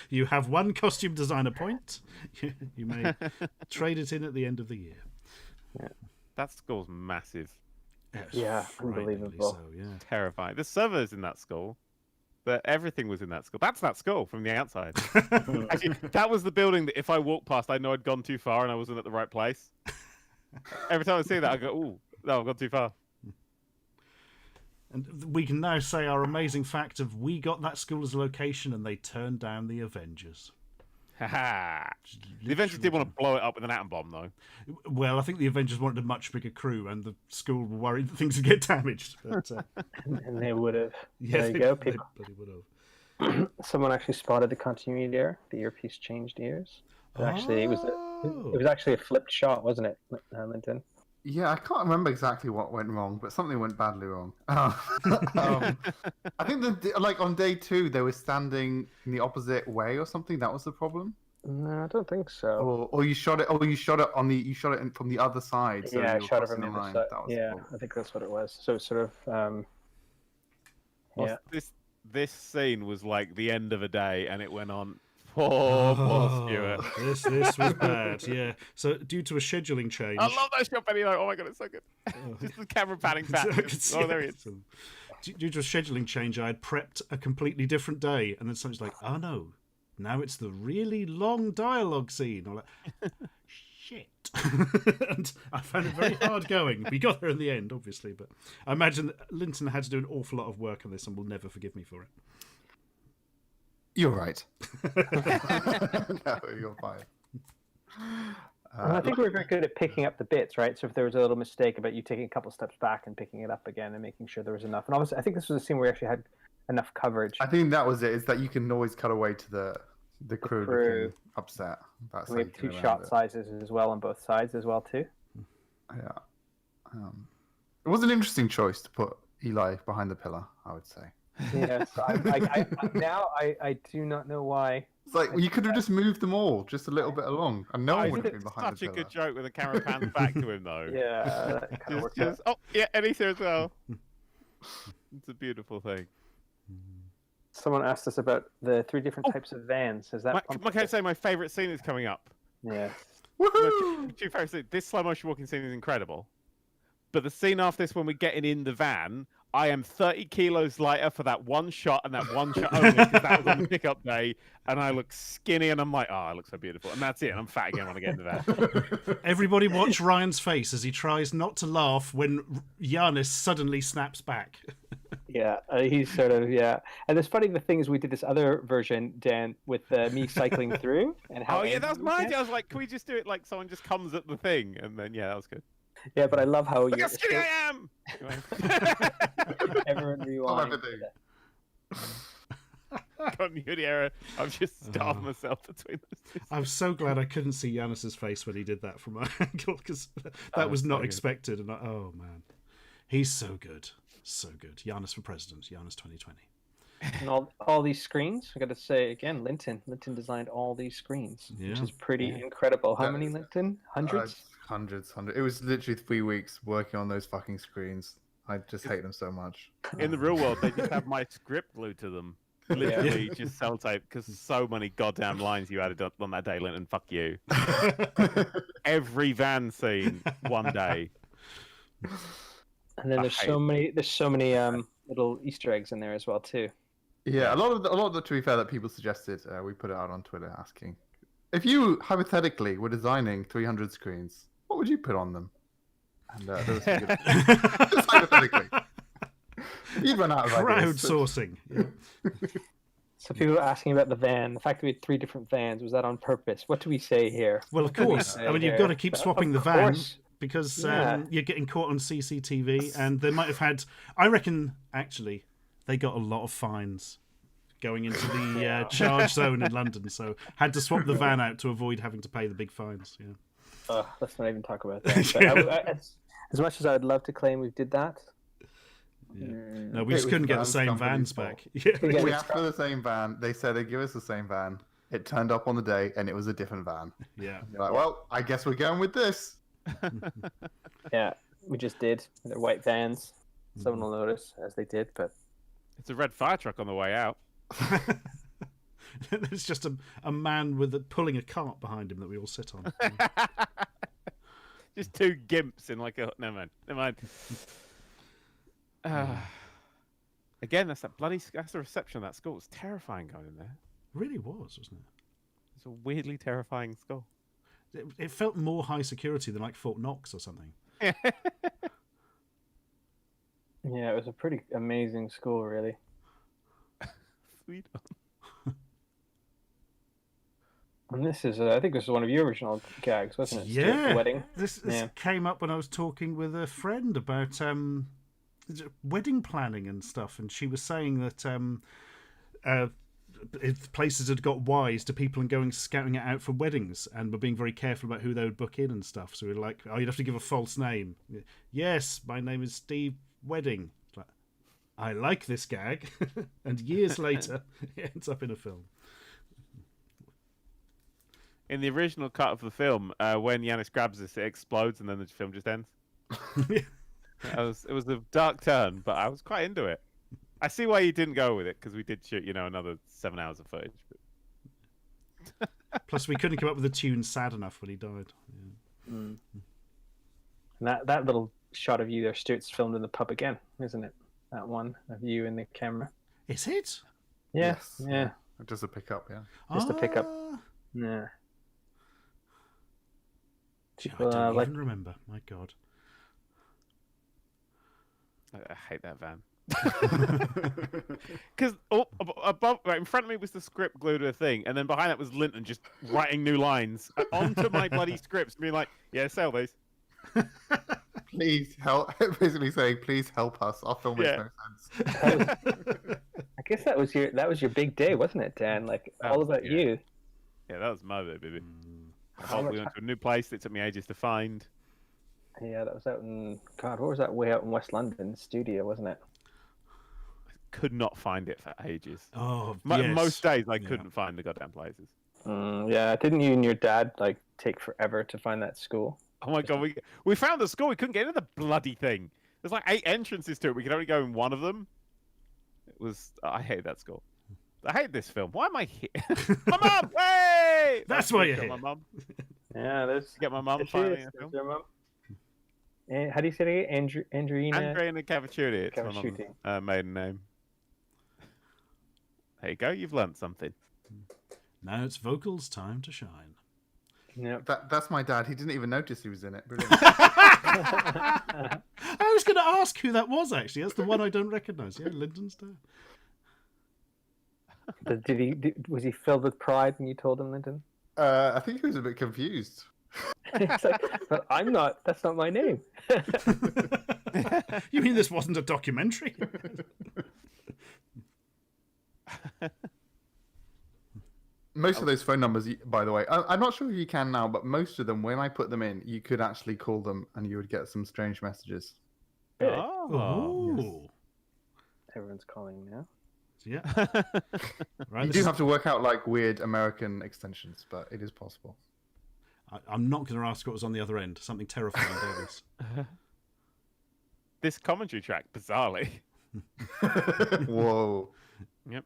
Speaker 1: You have one costume designer point. You may trade it in at the end of the year.
Speaker 2: Yeah.
Speaker 3: That school's massive.
Speaker 2: Yeah,
Speaker 1: Frighteningly
Speaker 2: unbelievable.
Speaker 1: So, yeah.
Speaker 3: Terrifying. The servers in that school. Everything was in that school. That's that school from the outside. Actually, that was the building that if I walked past, I know I'd gone too far and I wasn't at the right place. Every time I see that, I go, "Ooh, no, I've gone too far."
Speaker 1: And we can now say our amazing fact of we got that school as a location and they turned down the Avengers.
Speaker 3: Haha. The Avengers did want to blow it up with an atom bomb, though.
Speaker 1: Well, I think the Avengers wanted a much bigger crew, and the school were worried that things would get damaged. But,
Speaker 2: And they would have.
Speaker 1: yeah,
Speaker 2: There you go,
Speaker 1: they
Speaker 2: people.
Speaker 1: bloody would have.
Speaker 2: Someone actually spotted the continuity there. The earpiece changed ears. But actually, it was actually a flipped shot, wasn't it, Linton?
Speaker 4: Yeah, I can't remember exactly what went wrong, but something went badly wrong. I think like on day 2, they were standing in the opposite way or something. That was the problem.
Speaker 2: No, I don't think so.
Speaker 4: Or you shot it. Or you shot it from the other side. So
Speaker 2: Yeah, I
Speaker 4: you were
Speaker 2: shot it
Speaker 4: crossing
Speaker 2: from the other
Speaker 4: line.
Speaker 2: side.
Speaker 4: That was the
Speaker 2: Yeah,
Speaker 4: problem.
Speaker 2: I think that's what it was. So it's sort of, yeah.
Speaker 3: This scene was like the end of a day, and it went on. Poor Stuart.
Speaker 1: This was bad, yeah. So due to a scheduling change...
Speaker 3: I love that shot, Benny. Oh my god, it's so good. Just the camera panning back.
Speaker 1: I could see
Speaker 3: Oh, there he
Speaker 1: it.
Speaker 3: is.
Speaker 1: Due to a scheduling change, I had prepped a completely different day, and then someone's like, oh no, now it's the really long dialogue scene. I'm like, shit. And I found it very hard going. We got there in the end, obviously, but I imagine that Linton had to do an awful lot of work on this and will never forgive me for it.
Speaker 4: You're right. No, you're fine.
Speaker 2: And I think we were very good at picking up the bits, right? So if there was a little mistake about you taking a couple steps back and picking it up again and making sure there was enough. And obviously, I think this was a scene where we actually had enough coverage.
Speaker 4: I think that was it. Is that you can always cut away to the crew looking upset. That's
Speaker 2: We
Speaker 4: how
Speaker 2: have
Speaker 4: you
Speaker 2: 2
Speaker 4: get
Speaker 2: shot
Speaker 4: around it.
Speaker 2: sizes as well on both sides as well too.
Speaker 4: Yeah. It was an interesting choice to put Eli behind the pillar, I would say.
Speaker 2: Yes, I do not know why.
Speaker 4: It's like you could have just moved them all just a little bit along, and no one would have been
Speaker 3: It's
Speaker 4: behind
Speaker 3: such
Speaker 4: the
Speaker 3: a
Speaker 4: pillar.
Speaker 3: good joke when the camera pans back to him, though.
Speaker 2: Yeah, that kind of worked out.
Speaker 3: Oh, yeah, Elisa as well. It's a beautiful thing.
Speaker 2: Someone asked us about the 3 different types of vans. Is that?
Speaker 3: Can I say my favourite scene is coming up?
Speaker 2: Yeah.
Speaker 4: Woohoo!
Speaker 3: Two favourite scenes. This slow motion walking scene is incredible. But the scene after this, when we're getting in the van, I am 30 kilos lighter for that one shot and that one shot only because that was on the pickup day, and I look skinny, and I'm like, oh, I look so beautiful, and that's it. And I'm fat again when I get into that.
Speaker 1: Everybody watch Ryan's face as he tries not to laugh when Giannis suddenly snaps back.
Speaker 2: Yeah, he's sort of, yeah. And it's funny, the thing is, we did this other version, Dan, with me cycling through. And how
Speaker 3: Oh, yeah, that was my idea. I was like, can we just do it like someone just comes at the thing? And then, yeah, that was good.
Speaker 2: Yeah, but I love how
Speaker 3: Look how skinny I am!
Speaker 2: Everyone rewind.
Speaker 3: Continuity error. I've just starved myself between those two.
Speaker 1: I'm so glad I couldn't see Giannis's face when he did that from my angle, because that was not expected. And oh, man. He's so good. So good. Giannis for president. Giannis 2020.
Speaker 2: And all these screens, I got to say again, Linton designed all these screens, which is pretty incredible. How many, Linton? Hundreds?
Speaker 4: Hundreds. It was literally 3 weeks working on those fucking screens. I just hate them so much.
Speaker 3: In the real world, they just have my script glued to them. Literally just sellotape, because there's so many goddamn lines you added on that day, Linton. Fuck you. Every van scene, one day.
Speaker 2: And then there's so many little Easter eggs in there as well too.
Speaker 4: Yeah, a lot of the, to be fair, that people suggested, we put it out on Twitter asking, if you hypothetically were designing 300 screens, what would you put on them? And there was some good... just hypothetically, you'd run out of ideas.
Speaker 1: Crowdsourcing. Yeah.
Speaker 2: So people were asking about the van. The fact that we had 3 different vans, was that on purpose? What do we say here?
Speaker 1: Well, of course. I mean, you've got to keep swapping the van. Because you're getting caught on CCTV, and they might have had... I reckon, actually, they got a lot of fines going into the charge zone in London, so had to swap the van out to avoid having to pay the big fines. Yeah.
Speaker 2: Let's not even talk about that. But as much as I would love to claim we did that...
Speaker 1: Yeah. No, we just couldn't get the same vans back.
Speaker 4: Yeah. We asked for the same van. They said they'd give us the same van. It turned up on the day, and it was a different van.
Speaker 1: Yeah.
Speaker 4: You're like, well, I guess we're going with this.
Speaker 2: Yeah, we just did. They're white vans. Someone will notice, as they did, but...
Speaker 3: It's a red fire truck on the way out.
Speaker 1: There's just a man pulling a cart behind him that we all sit on.
Speaker 3: Just 2 gimps in like a... Never mind. Again, that's the reception of that school. It's terrifying going in there.
Speaker 1: It really was, wasn't it?
Speaker 3: It's a weirdly terrifying school.
Speaker 1: It felt more high security than like Fort Knox or something.
Speaker 2: Yeah, it was a pretty amazing school, really.
Speaker 3: Sweet.
Speaker 2: And this is, I think this is one of your original gags, wasn't it?
Speaker 1: Yeah.
Speaker 2: The wedding.
Speaker 1: This came up when I was talking with a friend about wedding planning and stuff, and she was saying that if places had got wise to people and going scouting it out for weddings and were being very careful about who they would book in and stuff. So we were like, oh, you'd have to give a false name. Yes, my name is Steve Wedding. Like, I like this gag. And years later, it ends up in a film.
Speaker 3: In the original cut of the film, when Giannis grabs this, it explodes and then the film just ends. It was a dark turn, but I was quite into it. I see why you didn't go with it, because we did shoot, another 7 hours of footage. But...
Speaker 1: Plus, we couldn't come up with a tune sad enough when he died. Yeah.
Speaker 2: And that little shot of you there, Stuart's filmed in the pub again, isn't it? That one of you in the camera.
Speaker 1: Is it?
Speaker 2: Yeah,
Speaker 4: Yes.
Speaker 2: yeah.
Speaker 4: Just a pickup, yeah.
Speaker 2: Just a pickup. Yeah.
Speaker 1: I don't even remember. My God.
Speaker 3: I hate that van. Because above, right in front of me was the script glued to a thing, and then behind that was Linton just writing new lines onto my bloody scripts, being like, "Yeah, sell these."
Speaker 4: Please help. Basically saying, "Please help us. Our film makes no sense."
Speaker 2: I guess that was your big day, wasn't it, Dan? Like all about you.
Speaker 3: Yeah, that was my day, baby. We went to a new place that took me ages to find.
Speaker 2: Yeah, that was out in what was that way out in West London studio, wasn't it?
Speaker 3: Could not find it for ages.
Speaker 1: Oh,
Speaker 3: most days I couldn't find the goddamn places.
Speaker 2: Yeah, didn't you and your dad take forever to find that school?
Speaker 3: Oh my God, we found the school. We couldn't get into the bloody thing. There's like 8 entrances to it. We could only go in one of them. I hate that school. I hate this film. Why am I here? My mum! Hey!
Speaker 1: That's why you're here.
Speaker 3: My mum.
Speaker 2: Yeah, there's...
Speaker 3: Get my mum finally in the film.
Speaker 2: Your mum? How do you say it again? Andreina
Speaker 3: Cavacciuti. It's
Speaker 2: Cavacciuti.
Speaker 3: my maiden name. There you go. You've learnt something.
Speaker 1: Now it's vocals time to shine.
Speaker 2: Yep.
Speaker 4: That's my dad. He didn't even notice he was in it. Brilliant.
Speaker 1: I was going to ask who that was, actually. That's the one I don't recognise. Yeah, Linton's dad.
Speaker 2: Was he filled with pride when you told him, Linton?
Speaker 4: I think he was a bit confused.
Speaker 2: It's like, but I'm not. That's not my name.
Speaker 1: You mean this wasn't a documentary?
Speaker 4: Most of those phone numbers, by the way, I'm not sure if you can now, but most of them, when I put them in, you could actually call them and you would get some strange messages.
Speaker 2: Really?
Speaker 1: Oh.
Speaker 4: Yes.
Speaker 2: Everyone's calling now.
Speaker 1: Yeah. Right,
Speaker 4: You do have to work out like weird American extensions, but it is possible.
Speaker 1: I'm not going to ask what was on the other end. Something terrifying, Davis.
Speaker 3: This commentary track, bizarrely.
Speaker 4: Whoa.
Speaker 3: Yep.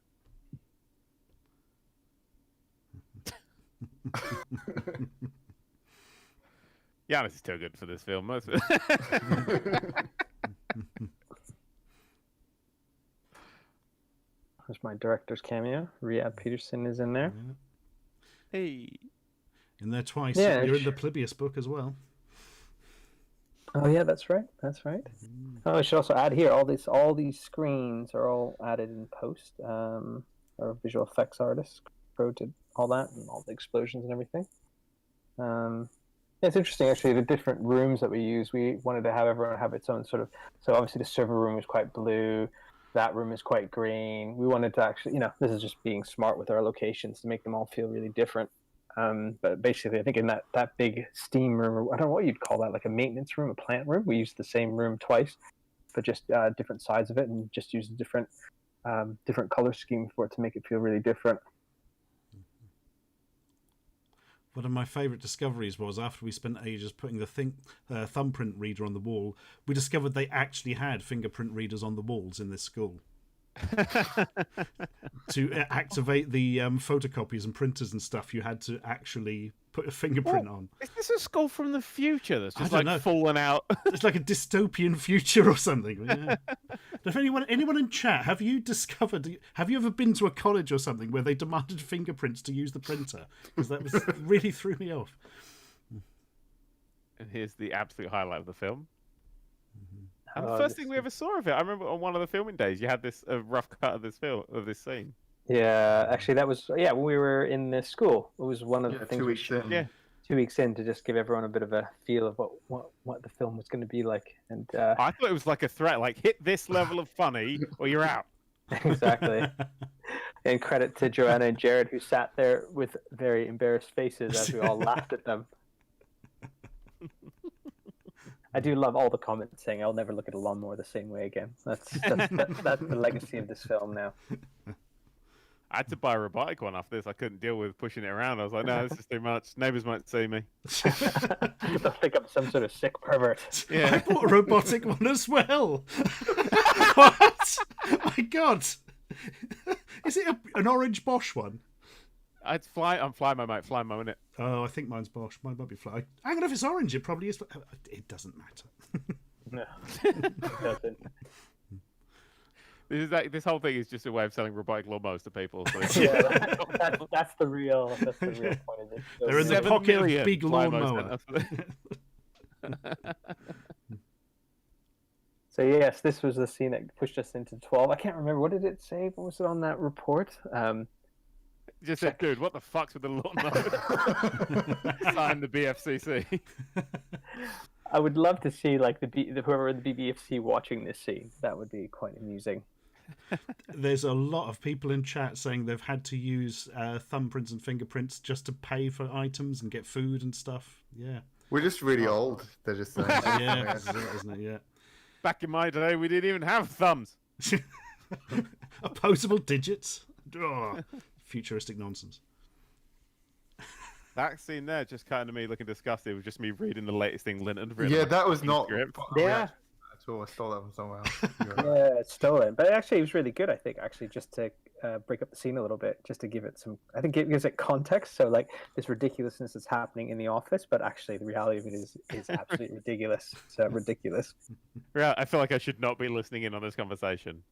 Speaker 3: Giannis is too good for this film. Most of it.
Speaker 2: There's my director's cameo. Riyad Peterson is in there.
Speaker 1: Yeah.
Speaker 3: Hey.
Speaker 1: In there twice.
Speaker 2: Yeah,
Speaker 1: You're in the Polybius book as well.
Speaker 2: Oh yeah, that's right. That's right. Oh, I should also add here all these screens are all added in post. Our visual effects artist did all that and all the explosions and everything. It's interesting actually the different rooms that we use. We wanted to have everyone have its own sort of. So obviously the server room is quite blue. That room is quite green. We wanted to actually, this is just being smart with our locations to make them all feel really different. But basically, I think in that big steam room, I don't know what you'd call that, like a maintenance room, a plant room. We used the same room twice, but just different sides of it, and just used a different color scheme for it to make it feel really different.
Speaker 1: One of my favourite discoveries was after we spent ages putting the thumbprint reader on the wall, we discovered they actually had fingerprint readers on the walls in this school. To activate the photocopies and printers and stuff, you had to actually put a fingerprint on.
Speaker 3: Is this a school from the future that's just
Speaker 1: I don't know.
Speaker 3: fallen out?
Speaker 1: It's like a dystopian future or something. Yeah. If anyone in chat, have you ever been to a college or something where they demanded fingerprints to use the printer? Because that was really threw me off.
Speaker 3: And here's the absolute highlight of the film. And the
Speaker 2: Oh,
Speaker 3: first thing we ever saw of it, I remember on one of the filming days, you had a rough cut of this scene.
Speaker 2: Yeah, actually, that was when we were in the school. It was one of the things
Speaker 4: 2 weeks in.
Speaker 3: Yeah.
Speaker 2: 2 weeks in to just give everyone a bit of a feel of what the film was going to be like. And
Speaker 3: I thought it was like a threat, like hit this level of funny or you're out.
Speaker 2: exactly. And credit to Joanna and Jared who sat there with very embarrassed faces as we all laughed at them. I do love all the comments saying I'll never look at a lawnmower the same way again. That's the legacy of this film now.
Speaker 3: I had to buy a robotic one after this. I couldn't deal with pushing it around. I was like, no, this is too much. Neighbours might see me.
Speaker 2: They'll think I'm some sort of sick pervert.
Speaker 3: Yeah.
Speaker 1: I bought a robotic one as well. What? My God. Is it an orange Bosch one?
Speaker 3: I'm flying my mate. Flying my minute.
Speaker 1: Oh, I think mine's Bosch. Mine might be fly. Hang on, if it's orange, it probably is. It doesn't matter.
Speaker 2: No, it doesn't.
Speaker 3: This whole thing is just a way of selling robotic lawnmowers to people. So
Speaker 2: Yeah, that's the real point of this.
Speaker 1: They're in the
Speaker 3: 7
Speaker 1: pocket of
Speaker 3: million
Speaker 1: big
Speaker 3: lawnmowers
Speaker 1: lawnmower.
Speaker 2: So yes, this was the scene that pushed us into 12. I can't remember, what did it say? What was it on that report?
Speaker 3: just said, dude, what the fuck's with the lawnmower? Sign the BFCC.
Speaker 2: I would love to see like whoever in the BBFC watching this scene. That would be quite amusing.
Speaker 1: There's a lot of people in chat saying they've had to use thumbprints and fingerprints just to pay for items and get food and stuff. Yeah.
Speaker 4: We're just really old. They're just saying.
Speaker 1: Yeah, that's it, isn't it? Yeah.
Speaker 3: Back in my day, we didn't even have thumbs.
Speaker 1: Opposable digits. Oh, futuristic nonsense.
Speaker 3: That scene there just kind of me looking disgusted. It was just me reading the latest thing Linton written.
Speaker 4: Yeah,
Speaker 3: on
Speaker 4: that was
Speaker 3: the
Speaker 4: not.
Speaker 3: script.
Speaker 2: Yeah.
Speaker 4: sure I stole that from somewhere else.
Speaker 2: Yeah, it's stolen. But actually, it was really good, I think, actually, just to break up the scene a little bit, just to give it some, I think it gives it context. So, like, this ridiculousness is happening in the office, but actually, the reality of it is absolutely ridiculous. It's ridiculous.
Speaker 3: Yeah, I feel like I should not be listening in on this conversation.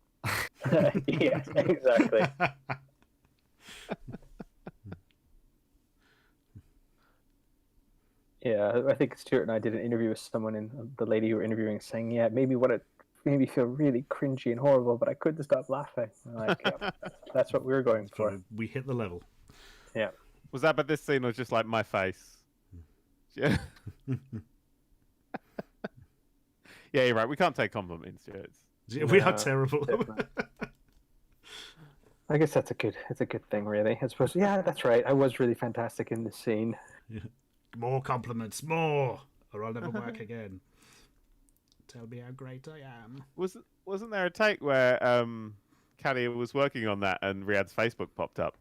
Speaker 2: Yeah, exactly. Yeah, I think Stuart and I did an interview with someone, and the lady who were interviewing saying, yeah, maybe it made me feel really cringy and horrible, but I couldn't stop laughing. I'm like, yeah, that's what we were going for.
Speaker 1: We hit the level.
Speaker 2: Yeah.
Speaker 3: Was that, but this scene was just like my face. Yeah. Yeah, you're right. We can't take compliments, Stuart.
Speaker 1: We are terrible.
Speaker 2: I guess it's a good thing, really. I suppose. Yeah, that's right. I was really fantastic in this scene.
Speaker 1: Yeah. More compliments, more, or I'll never work again. Tell me how great I am.
Speaker 3: Wasn't there a take where Caddy was working on that and Riyad's Facebook popped up?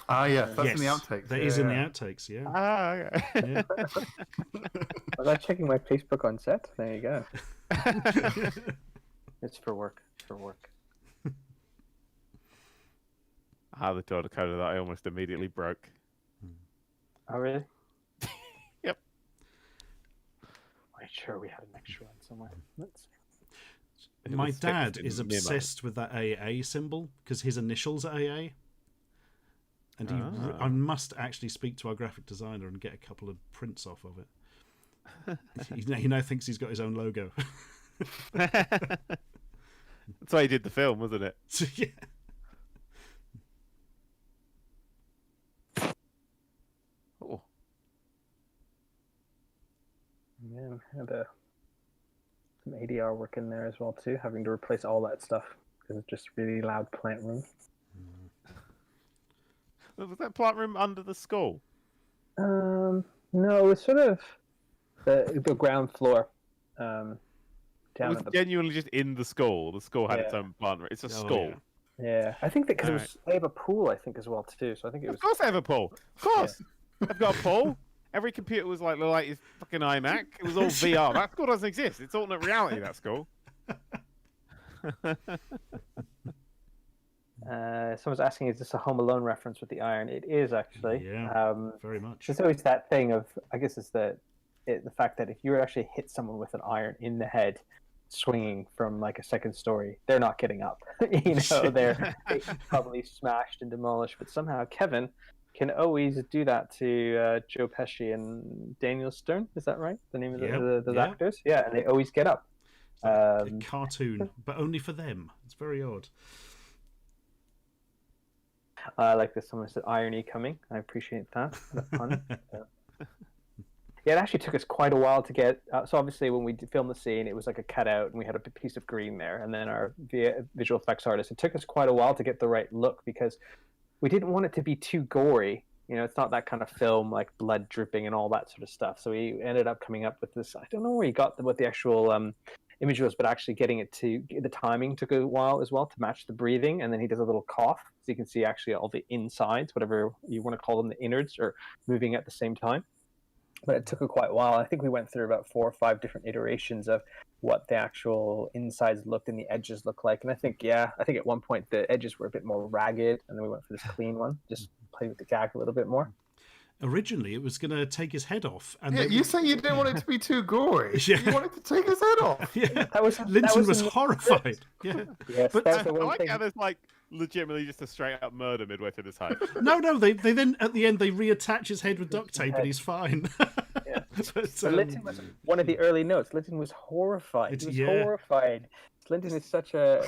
Speaker 4: Ah, yes, that's in the outtakes.
Speaker 1: That is in the outtakes, yeah.
Speaker 3: Ah, okay.
Speaker 1: Yeah.
Speaker 2: Was I checking my Facebook on set? There you go. It's for work.
Speaker 3: Ah, the door decoder that I almost immediately broke.
Speaker 2: Oh, really?
Speaker 3: Yep.
Speaker 2: I'm sure we had an extra one somewhere. Let's see.
Speaker 1: My dad is obsessed with that AA symbol because his initials are AA. And I must actually speak to our graphic designer and get a couple of prints off of it. He now thinks he's got his own logo.
Speaker 3: That's why he did the film, wasn't it?
Speaker 1: Yeah.
Speaker 3: Oh.
Speaker 2: Yeah, had some ADR work in there as well too, having to replace all that stuff because it's just really loud plant room.
Speaker 3: Was that plant room under the school?
Speaker 2: No, it was sort of the ground floor. Down
Speaker 3: It was
Speaker 2: at the
Speaker 3: genuinely just in the school. The school had its
Speaker 2: Yeah.
Speaker 3: own plant room. It's a school.
Speaker 2: Yeah, I think that because
Speaker 3: Alright.
Speaker 2: they have a pool, I think as well too. So I think it was.
Speaker 3: Of course I have a pool. Of course. I've got a pool. Every computer was like the latest fucking iMac. It was all VR. That school doesn't exist. It's alternate reality, that school.
Speaker 2: Someone's asking, is this a Home Alone reference with the iron? It is actually.
Speaker 1: Yeah, very much.
Speaker 2: There's always that thing of, I guess it's the fact that if you actually hit someone with an iron in the head, swinging from like a second story, they're not getting up. They're probably smashed and demolished. But somehow Kevin can always do that to Joe Pesci and Daniel Stern. Is that right? The name of the actors? Yeah, and they always get up.
Speaker 1: It's like a cartoon, but only for them. It's very odd.
Speaker 2: I like this. Someone said irony coming. I appreciate that. That's fun. Yeah, it actually took us quite a while to get. So obviously, when we filmed the scene, it was like a cutout, and we had a piece of green there. And then our visual effects artist. It took us quite a while to get the right look because we didn't want it to be too gory. It's not that kind of film, like blood dripping and all that sort of stuff. So we ended up coming up with this. I don't know where he got what the actual image was, but actually getting it to the timing took a while as well to match the breathing. And then he does a little cough, so you can see actually all the insides, whatever you want to call them, the innards, are moving at the same time. But it took a quite a while. I think we went through about 4 or 5 different iterations of what the actual insides looked and the edges looked like. And I think at one point the edges were a bit more ragged, and then we went for this clean one, just play with the gag a little bit more.
Speaker 1: Originally, it was going to take his head off. And
Speaker 4: you say you didn't want it to be too gory.
Speaker 1: Yeah.
Speaker 4: You wanted to take his head off.
Speaker 1: Yeah,
Speaker 2: Linton
Speaker 1: Linton was horrified. Yeah,
Speaker 2: yes,
Speaker 1: but
Speaker 2: that's the
Speaker 3: I
Speaker 2: one
Speaker 3: like
Speaker 2: thing.
Speaker 3: how there's like legitimately just a straight up murder midway through this heist.
Speaker 1: no. They then at the end they reattach his head with duct tape and he's fine.
Speaker 2: Yeah.
Speaker 1: But,
Speaker 2: But Linton was one of the early notes. Linton was horrified. He was horrified. Linton is such a.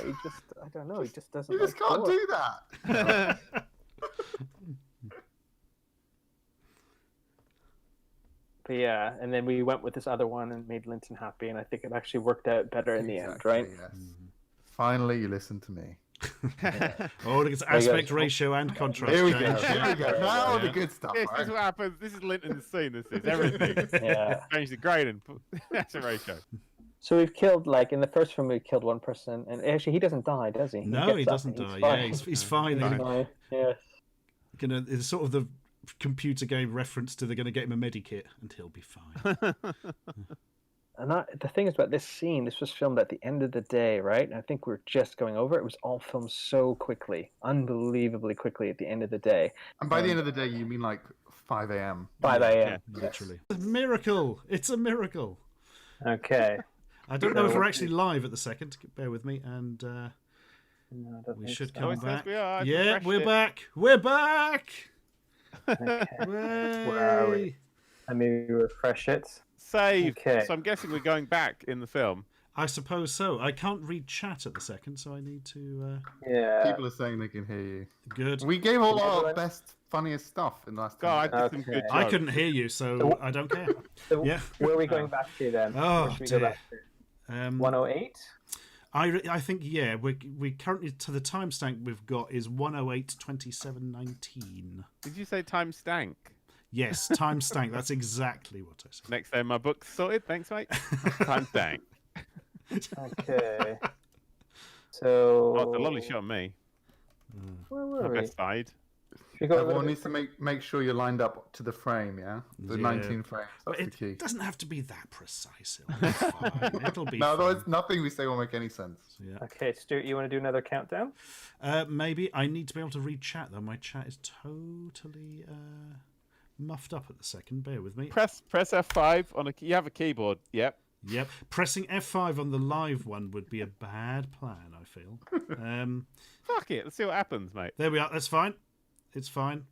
Speaker 2: I don't know. He just doesn't.
Speaker 4: You just can't do that.
Speaker 2: But yeah, and then we went with this other one and made Linton happy, and I think it actually worked out better in the end, right?
Speaker 4: Yes. Finally, you listen to me.
Speaker 1: Oh, look, it's aspect ratio and contrast.
Speaker 4: Here we go.
Speaker 1: change.
Speaker 4: Here we go. Now the good stuff.
Speaker 3: This
Speaker 4: right?
Speaker 3: is what happens. This is Linton's scene. This is everything.
Speaker 2: Yeah.
Speaker 3: Change the grade and that's a ratio.
Speaker 2: So we've killed, like, in the first film, we killed one person, and actually he doesn't die, does he?
Speaker 1: No,
Speaker 2: gets
Speaker 1: he
Speaker 2: up
Speaker 1: doesn't
Speaker 2: and
Speaker 1: die.
Speaker 2: he's
Speaker 1: Yeah,
Speaker 2: fine.
Speaker 1: he's fine.
Speaker 2: He's fine. Yes.
Speaker 1: It's sort of the computer game reference to they're going to get him a medikit and he'll be fine.
Speaker 2: the thing is about this scene, this was filmed at the end of the day, right? And I think we're just going over it. It was all filmed so quickly, unbelievably quickly at the end of the day.
Speaker 4: And by the end of the day, you mean like 5 a.m.
Speaker 2: 5 a.m.
Speaker 3: Yeah,
Speaker 1: Literally. It's a miracle. It's a miracle.
Speaker 2: Okay.
Speaker 1: I don't know if we're actually live at the second. Bear with me, and
Speaker 2: No, I don't
Speaker 1: we
Speaker 2: think
Speaker 1: should
Speaker 2: so.
Speaker 1: come
Speaker 3: it says
Speaker 1: back.
Speaker 3: we are. I've
Speaker 1: Yeah,
Speaker 3: refreshed
Speaker 1: we're
Speaker 3: it.
Speaker 1: back. We're back.
Speaker 2: Okay.
Speaker 1: Where
Speaker 2: are we? Let me refresh it.
Speaker 3: Save.
Speaker 2: Okay.
Speaker 3: So I'm guessing we're going back in the film.
Speaker 1: I suppose so. I can't read chat at the second, so I need to.
Speaker 2: Yeah.
Speaker 4: People are saying they can hear you.
Speaker 1: Good.
Speaker 4: We gave all our
Speaker 2: Everyone-
Speaker 4: best, funniest stuff in the last
Speaker 3: God,
Speaker 4: time.
Speaker 3: I did some good
Speaker 2: Okay.
Speaker 1: I
Speaker 3: jokes.
Speaker 1: couldn't hear you, so I don't care.
Speaker 2: So
Speaker 1: Yeah.
Speaker 2: where are we going back to then?
Speaker 1: Oh,
Speaker 2: Where should we go
Speaker 1: dear.
Speaker 2: back to?
Speaker 1: Um,
Speaker 2: 108?
Speaker 1: I think we currently to the timestamp we've got is 108:27:19.
Speaker 3: Did you say time stank?
Speaker 1: Yes, timestamp. That's exactly what I said.
Speaker 3: Next day, my book's sorted. Thanks, mate. Time stank.
Speaker 2: Okay. So.
Speaker 3: Oh, it's a lovely shot of me.
Speaker 2: Where
Speaker 3: My
Speaker 2: were we?
Speaker 3: best side.
Speaker 2: Should we go a little
Speaker 4: Everyone
Speaker 2: bit
Speaker 4: needs to make sure you're lined up to the frame, yeah? The
Speaker 1: Yeah.
Speaker 4: 19 frames,
Speaker 1: But
Speaker 4: that's the key.
Speaker 1: it doesn't have to be that precise. It'll be fine. It'll be
Speaker 4: No,
Speaker 1: fine.
Speaker 4: otherwise nothing we say will make any sense.
Speaker 1: Yeah.
Speaker 2: Okay, Stuart, you want to do another countdown?
Speaker 1: Maybe I need to be able to read chat though. My chat is totally muffed up at the second. Bear with me.
Speaker 3: Press F5 on a. You have a keyboard. Yep.
Speaker 1: Yep, pressing F5 on the live one would be a bad plan. I feel.
Speaker 3: Fuck it. Let's see what happens, mate.
Speaker 1: There we are. That's fine. It's fine.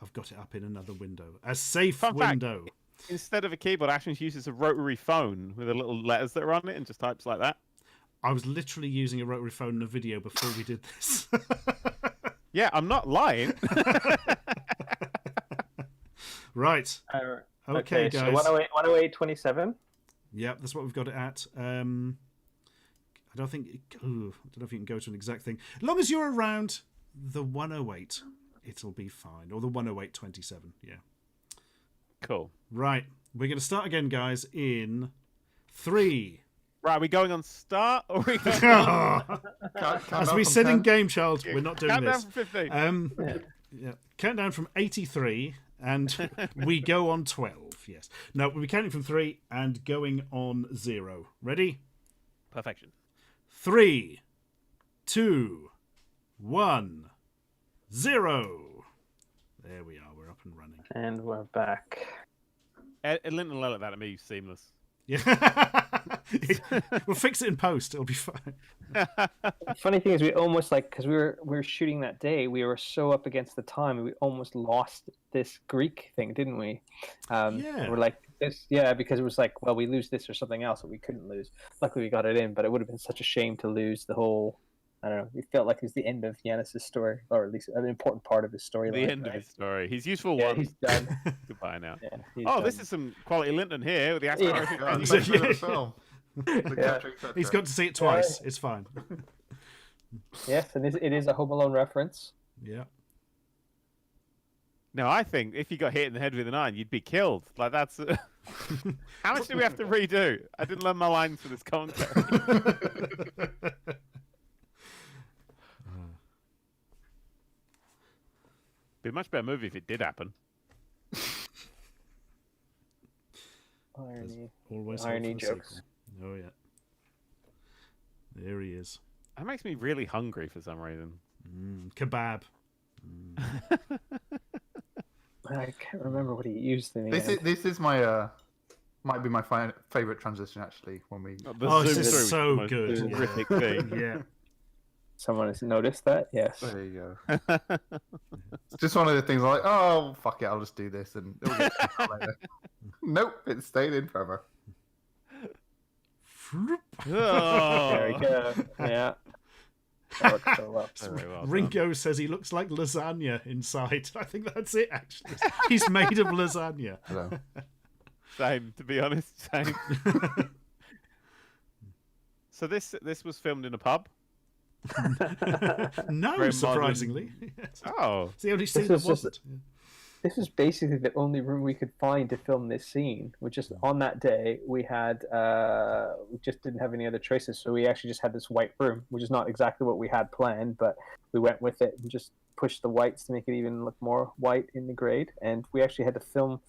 Speaker 1: I've got it up in another window. A safe
Speaker 3: Fun fact.
Speaker 1: window.
Speaker 3: Instead of a keyboard, Ashens uses a rotary phone with the little letters that are on it and just types like that.
Speaker 1: I was literally using a rotary phone in a video before we did this.
Speaker 3: Yeah, I'm not lying.
Speaker 1: Right. Okay,
Speaker 2: so
Speaker 1: guys.
Speaker 2: 108:27.
Speaker 1: Yep, that's what we've got it at. I don't think. I don't know if you can go to an exact thing. As long as you're around the 108, it'll be fine. Or the 108:27. Yeah.
Speaker 3: Cool.
Speaker 1: Right. We're going to start again, guys, in 3.
Speaker 3: Right, are we going on start or are we going
Speaker 1: As we said in Game Child, we're not doing
Speaker 3: countdown
Speaker 1: this.
Speaker 3: from 15?
Speaker 1: Yeah. Countdown from 83, and we go on 12. Yes. No, we'll be counting from 3 and going on 0. Ready?
Speaker 3: Perfection.
Speaker 1: 3, 2, 1, 0. There we are. We're up and running.
Speaker 2: And we're back.
Speaker 3: Linton will let that at me seamless.
Speaker 1: Yeah. We'll fix it in post. It'll be fine.
Speaker 2: Funny thing is, we almost because we were shooting that day, we were so up against the time, we almost lost this Greek thing, didn't we?
Speaker 1: Yeah.
Speaker 2: We're like this, yeah, because it was like, well, we lose this or something else that we couldn't lose. Luckily, we got it in, but it would have been such a shame to lose the whole. I don't know. We felt like it was the end of Yanis's story, or at least an important part of his story.
Speaker 3: The end of his story. He's useful
Speaker 2: Yeah,
Speaker 3: once.
Speaker 2: he's done.
Speaker 3: Goodbye now.
Speaker 2: Yeah, he's
Speaker 3: Oh,
Speaker 2: done.
Speaker 3: this is some quality Linton here with the
Speaker 2: Yeah.
Speaker 3: aspiration.
Speaker 1: He's got to see it twice. It's fine.
Speaker 2: Yes, and it is a Home Alone reference.
Speaker 1: Yeah.
Speaker 3: No, I think if you got hit in the head with an iron, you'd be killed. Like that's. How much do we have to redo? I didn't learn my lines for this commentary. Be a much better movie if it did happen.
Speaker 2: Irony.
Speaker 1: Always
Speaker 2: Irony
Speaker 1: hope for the
Speaker 2: jokes.
Speaker 1: sequel. Oh, yeah. There he is.
Speaker 3: That makes me really hungry for some reason.
Speaker 1: Kebab.
Speaker 2: I can't remember what he used in the
Speaker 4: This
Speaker 2: end.
Speaker 4: is my might be my favorite transition actually when we.
Speaker 3: The
Speaker 1: Oh, this
Speaker 3: zoom
Speaker 1: is
Speaker 3: through
Speaker 1: so
Speaker 3: the most
Speaker 1: good.
Speaker 3: Horrific thing.
Speaker 1: Yeah.
Speaker 2: Someone has noticed that. Yes.
Speaker 4: There you go. It's just one of the things like, oh fuck it, I'll just do this and it'll get later. Nope, it stayed in forever.
Speaker 2: There we
Speaker 3: Oh.
Speaker 2: go. Yeah. That worked so well.
Speaker 3: Very well done.
Speaker 1: Ringo says he looks like lasagna inside. I think that's it, actually. He's made of lasagna.
Speaker 4: Hello.
Speaker 3: Same, to be honest. Same. So this was filmed in a pub.
Speaker 1: No,
Speaker 3: Very
Speaker 1: surprisingly. Yes.
Speaker 3: Oh,
Speaker 1: It's the only scene
Speaker 2: This
Speaker 1: that
Speaker 2: was just-
Speaker 1: wasn't.
Speaker 2: This was basically the only room we could find to film this scene. We just on that day we just didn't have any other choices, so we actually just had this white room, which is not exactly what we had planned, but we went with it and just pushed the whites to make it even look more white in the grade. And we actually had to film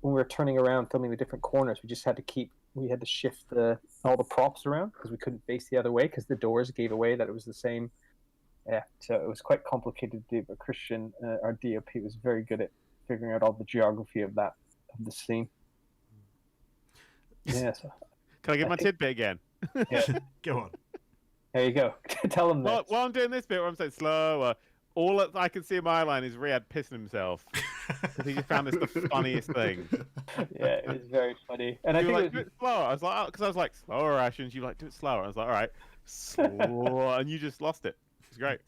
Speaker 2: when we were turning around, filming the different corners. We just had to keep we had to shift all the props around because we couldn't face the other way because the doors gave away that it was the same. Yeah, so it was quite complicated to do. But Christian, our DOP, was very good at figuring out all the geography of the scene. Yeah. So
Speaker 3: can I get my tidbit again?
Speaker 2: Yeah.
Speaker 1: Go on.
Speaker 2: There you go. Tell them that.
Speaker 3: While I'm doing this bit where I'm saying slower, all that I can see in my line is Riyad pissing himself. Because he just found this the funniest thing.
Speaker 2: Yeah, it was very funny. And
Speaker 3: you
Speaker 2: I think
Speaker 3: do it slower. I was like, because I was like, slower, Ashens. You like, do it slower. I was like, all right, slower. And you just lost it. It's great.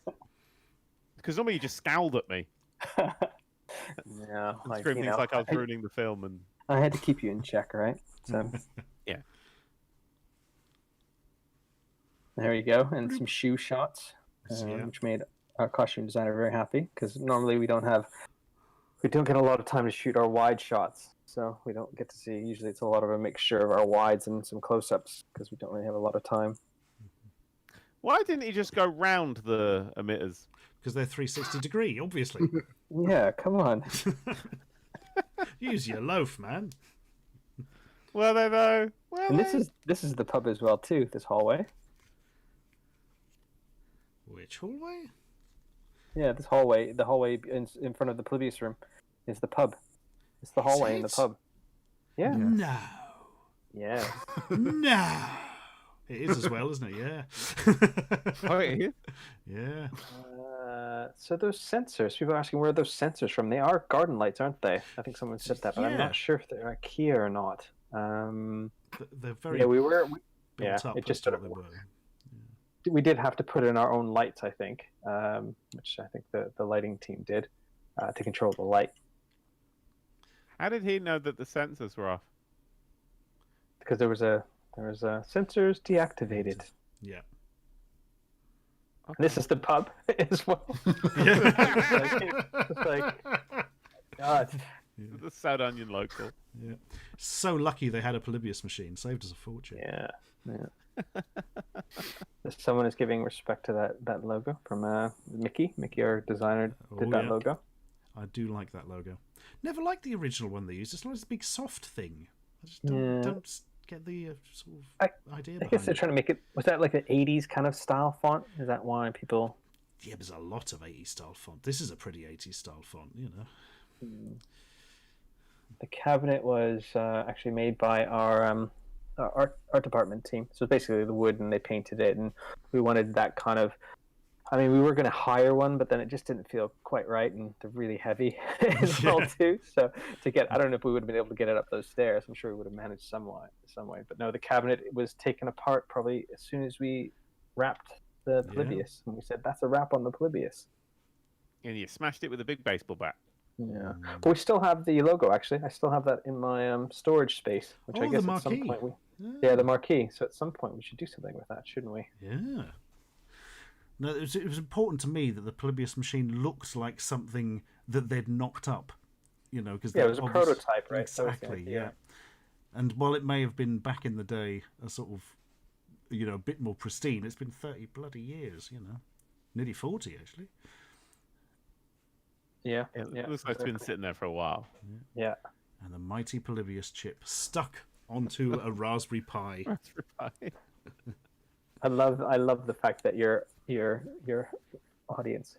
Speaker 3: Because normally you just scowled at me.
Speaker 2: Yeah.
Speaker 3: Screamed things like I was ruining the film. And
Speaker 2: I had to keep you in check, right? So.
Speaker 3: Yeah.
Speaker 2: There you go. And some shoe shots, which made our costume designer very happy because normally we don't get a lot of time to shoot our wide shots, so we don't get to see. Usually, it's a lot of a mixture of our wides and some close-ups because we don't really have a lot of time.
Speaker 3: Why didn't he just go round the emitters?
Speaker 1: Because they're 360 degree, obviously.
Speaker 2: Yeah, come on.
Speaker 1: Use your loaf, man.
Speaker 3: Well, they though. Well,
Speaker 2: and this is the pub as well too. This hallway.
Speaker 1: Which hallway?
Speaker 2: Yeah, this hallway. The hallway in front of the Polybius room is the pub. It's the hallway in the pub. Yeah.
Speaker 1: No.
Speaker 2: Yeah.
Speaker 1: No. It is as well, isn't it? Yeah.
Speaker 3: Oh, it is?
Speaker 1: Yeah.
Speaker 2: So those sensors, people are asking where are those sensors from? They are garden lights, aren't they? I think someone said that, but I'm not sure if they're IKEA or not.
Speaker 1: They're very
Speaker 2: built
Speaker 1: up.
Speaker 2: It just sort of we did have to put in our own lights, I think, which I think the lighting team did to control the light.
Speaker 3: How did he know that the sensors were off?
Speaker 2: Because there was sensors deactivated.
Speaker 1: Yeah.
Speaker 2: Okay. This is the pub as well. it's like God.
Speaker 3: Yeah. The South Onion local.
Speaker 1: Yeah. So lucky they had a Polybius machine. Saved us a fortune.
Speaker 2: Yeah. Someone is giving respect to that logo from Mickey. Mickey, our designer, did that logo.
Speaker 1: I do like that logo. Never liked the original one they used. It's like this big soft thing. I just don't get the sort of idea behind it.
Speaker 2: I guess they're trying to make it... Was that like an 80s kind of style font? Is that why people...
Speaker 1: Yeah, there's a lot of 80s style font. This is a pretty 80s style font, you know.
Speaker 2: The cabinet was actually made by our art department team. So basically the wood, and they painted it, and we wanted that kind of... I mean, we were going to hire one, but then it just didn't feel quite right, and they're really heavy as well too. So I don't know if we would have been able to get it up those stairs. I'm sure we would have managed some way. But no, the cabinet was taken apart probably as soon as we wrapped the Polybius, and we said that's a wrap on the Polybius.
Speaker 3: And you smashed it with a big baseball bat.
Speaker 2: Yeah, but we still have the logo. Actually, I still have that in my storage space, which I guess
Speaker 1: the
Speaker 2: at some
Speaker 1: marquee.
Speaker 2: point the marquee. So at some point we should do something with that, shouldn't we?
Speaker 1: Yeah. No, it was important to me that the Polybius machine looked like something that they'd knocked up, you know, because
Speaker 2: it was a prototype, right?
Speaker 1: Exactly, yeah. And while it may have been back in the day a sort of, you know, a bit more pristine, it's been 30 bloody years, you know, nearly 40 actually.
Speaker 2: Yeah,
Speaker 3: it looks like it's been sitting there for a while.
Speaker 2: Yeah.
Speaker 1: And the mighty Polybius chip stuck onto a Raspberry Pi.
Speaker 3: Raspberry Pi.
Speaker 2: I love the fact that your audience,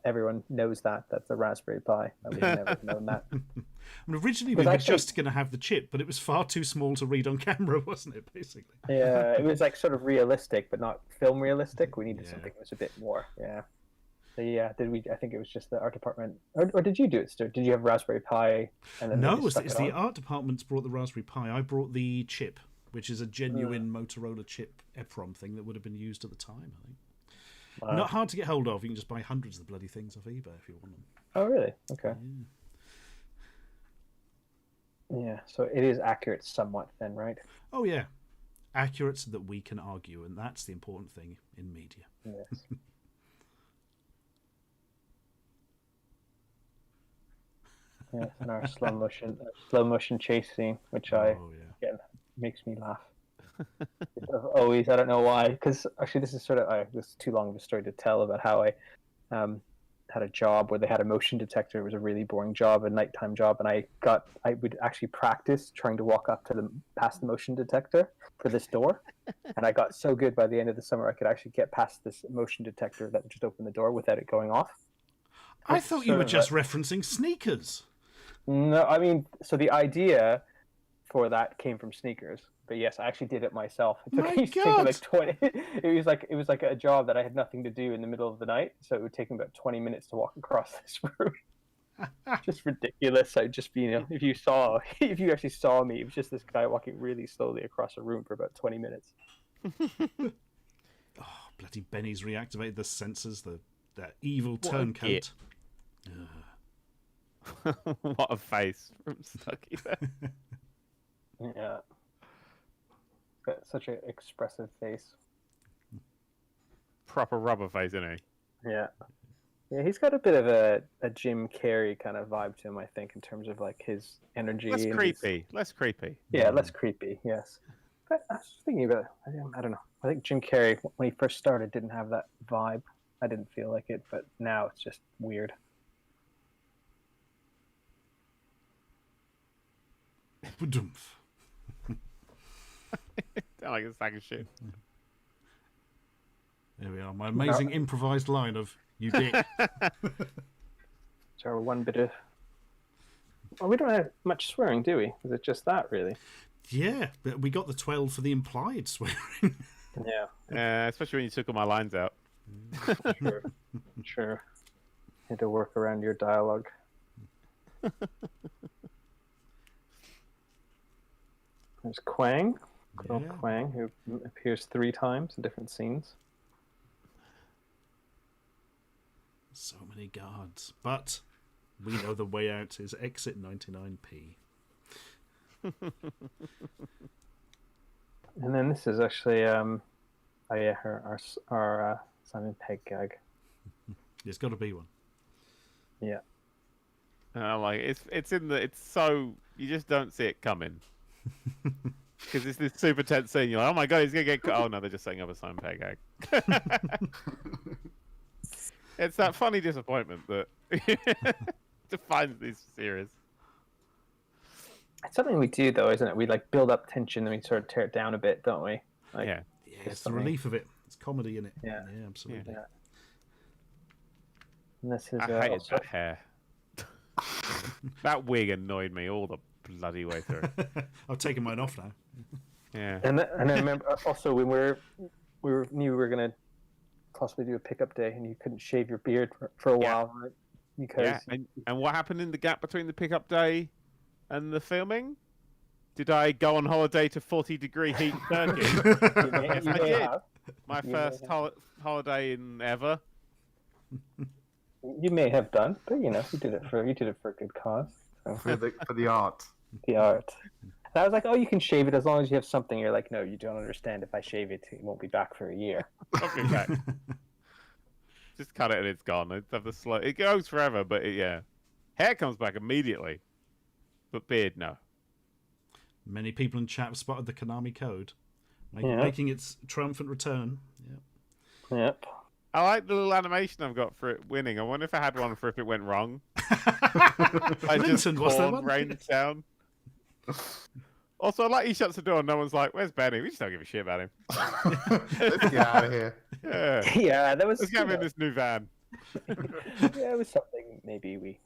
Speaker 2: everyone knows that's a Raspberry Pi. We've never known that.
Speaker 1: I mean, originally we were just going to have the chip, but it was far too small to read on camera, wasn't it? Basically.
Speaker 2: Yeah, it was like sort of realistic, but not film realistic. We needed something that was a bit more. Yeah. So I think it was just the art department, or did you do it, Stuart? Did you have Raspberry Pi? And then
Speaker 1: no, it's the art department's brought the Raspberry Pi. I brought the chip, which is a genuine Motorola chip EPROM thing that would have been used at the time, I think. Wow. Not hard to get hold of. You can just buy hundreds of the bloody things off eBay if you want them.
Speaker 2: Oh, really? Okay. Yeah, so it is accurate somewhat then, right?
Speaker 1: Oh, yeah. Accurate so that we can argue, and that's the important thing in media.
Speaker 2: Yes. Yes, and our slow motion chase scene, which again makes me laugh. Always, I don't know why, because actually this is this is too long of a story to tell about how I had a job where they had a motion detector. It was a really boring job, a nighttime job, and I would actually practice trying to walk up to past the motion detector for this door, and I got so good by the end of the summer I could actually get past this motion detector that would just open the door without it going off.
Speaker 1: I thought you were just referencing Sneakers.
Speaker 2: No, I mean, so the idea for that came from Sneakers. But yes, I actually did it myself. It took me like 20. It was like a job that I had nothing to do in the middle of the night, so it would take me about 20 minutes to walk across this room. Just ridiculous. I'd just be, if you actually saw me, it was just this guy walking really slowly across a room for about 20 minutes.
Speaker 1: Oh, bloody Benny's reactivated the sensors, that evil turncoat.
Speaker 3: What a face from Stucky there.
Speaker 2: Yeah. Got such an expressive face.
Speaker 3: Proper rubber face, isn't he?
Speaker 2: Yeah. Yeah, he's got a bit of a Jim Carrey kind of vibe to him, I think, in terms of like his energy.
Speaker 3: Less creepy. Less creepy.
Speaker 2: Yeah, less creepy, yes. But I was thinking about it. I don't know. I think Jim Carrey, when he first started, didn't have that vibe. I didn't feel like it, but now it's just weird.
Speaker 1: Ba-dumph.
Speaker 3: Sound like a sack of shit.
Speaker 1: There we are. My amazing improvised line of "you dick."
Speaker 2: So one bit of. Well, we don't have much swearing, do we? Is it just that, really?
Speaker 1: Yeah, but we got the 12 for the implied swearing.
Speaker 2: Yeah.
Speaker 3: Especially when you took all my lines out.
Speaker 2: Sure. Had to work around your dialogue. There's Quang. Good old Quang, who appears 3 times in different scenes.
Speaker 1: So many guards. But we know the way out is exit 99p.
Speaker 2: And then this is actually, our Simon Pegg gag.
Speaker 1: There's got to be one.
Speaker 2: Yeah.
Speaker 3: Like it's so you just don't see it coming. Because it's this super tense scene. You're like, oh my god, he's gonna get. Oh no, they're just setting up a Simon Pegg gag. It's that funny disappointment that defines this series.
Speaker 2: It's something we do, though, isn't it? We like build up tension and we sort of tear it down a bit, don't we? Like,
Speaker 3: yeah,
Speaker 1: it's the relief of it. It's comedy in it.
Speaker 2: Yeah,
Speaker 1: absolutely.
Speaker 2: Yeah. And this is.
Speaker 3: I hated that hair. That wig annoyed me all the bloody way through.
Speaker 1: I've taken mine off now.
Speaker 3: Yeah.
Speaker 2: And I remember also when we knew we were gonna possibly do a pickup day, and you couldn't shave your beard for a while, right? Because
Speaker 3: and what happened in the gap between the pickup day and the filming? Did I go on holiday to 40-degree heat Turkey? Yes, I did. My first holiday in ever.
Speaker 2: You may have done, but you did it for a good cause. So.
Speaker 4: For the art.
Speaker 2: The art. And I was like, oh, you can shave it as long as you have something. You're like, no, you don't understand. If I shave it, it won't be back for a year.
Speaker 3: Okay, back. Just cut it and it's gone. It goes forever, but hair comes back immediately. But beard, no.
Speaker 1: Many people in chat have spotted the Konami code, making its triumphant return.
Speaker 2: Yep.
Speaker 3: I like the little animation I've got for it winning. I wonder if I had one for if it went wrong.
Speaker 1: Linton, what's that one?
Speaker 3: Rains down. Also, I like he shuts the door and no one's like, where's Benny? We just don't give a shit about him.
Speaker 4: Let's get out of here.
Speaker 3: Yeah.
Speaker 2: Yeah, that was...
Speaker 3: Let's get him in this new van.
Speaker 2: Yeah, it was something maybe we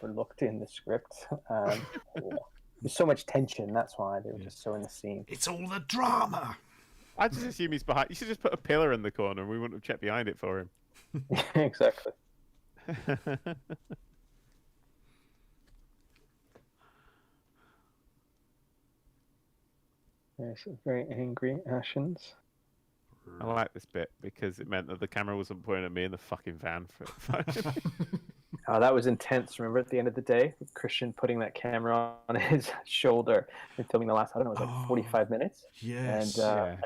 Speaker 2: overlooked in the script. There's so much tension, that's why they were just so in the scene.
Speaker 1: It's all the drama!
Speaker 3: I just assume he's behind. You should just put a pillar in the corner and we wouldn't have checked behind it for him.
Speaker 2: Exactly. There's a very angry Ashens.
Speaker 3: I like this bit because it meant that the camera wasn't pointing at me in the fucking van.
Speaker 2: Oh, that was intense. Remember at the end of the day, Christian putting that camera on his shoulder and filming the last, I don't know, it was like 45 minutes.
Speaker 1: Yes.
Speaker 2: And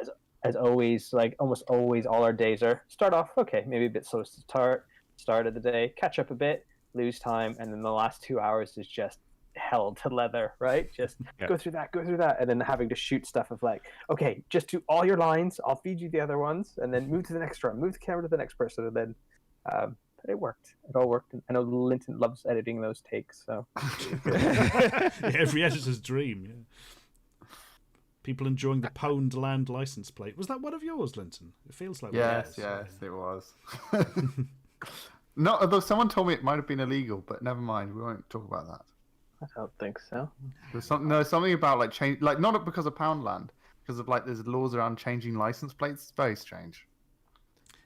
Speaker 2: as always, like almost always, all our days are start off, okay, maybe a bit slow to start of the day, catch up a bit, lose time, and then the last 2 hours is just hell to leather, right? Just go through that, and then having to shoot stuff of like, okay, just do all your lines, I'll feed you the other ones, and then move to the next one, move the camera to the next person, and then but it worked. It all worked. I know Linton loves editing those takes, so
Speaker 1: Every editor's dream. Yeah. People enjoying the Pwned Land license plate. Was that one of yours, Linton? It feels like
Speaker 4: Yes, it was. No, although someone told me it might have been illegal, but never mind. We won't talk about that.
Speaker 2: I don't think so.
Speaker 4: There's something about like change, like not because of Poundland, because of like there's laws around changing license plates. It's very strange.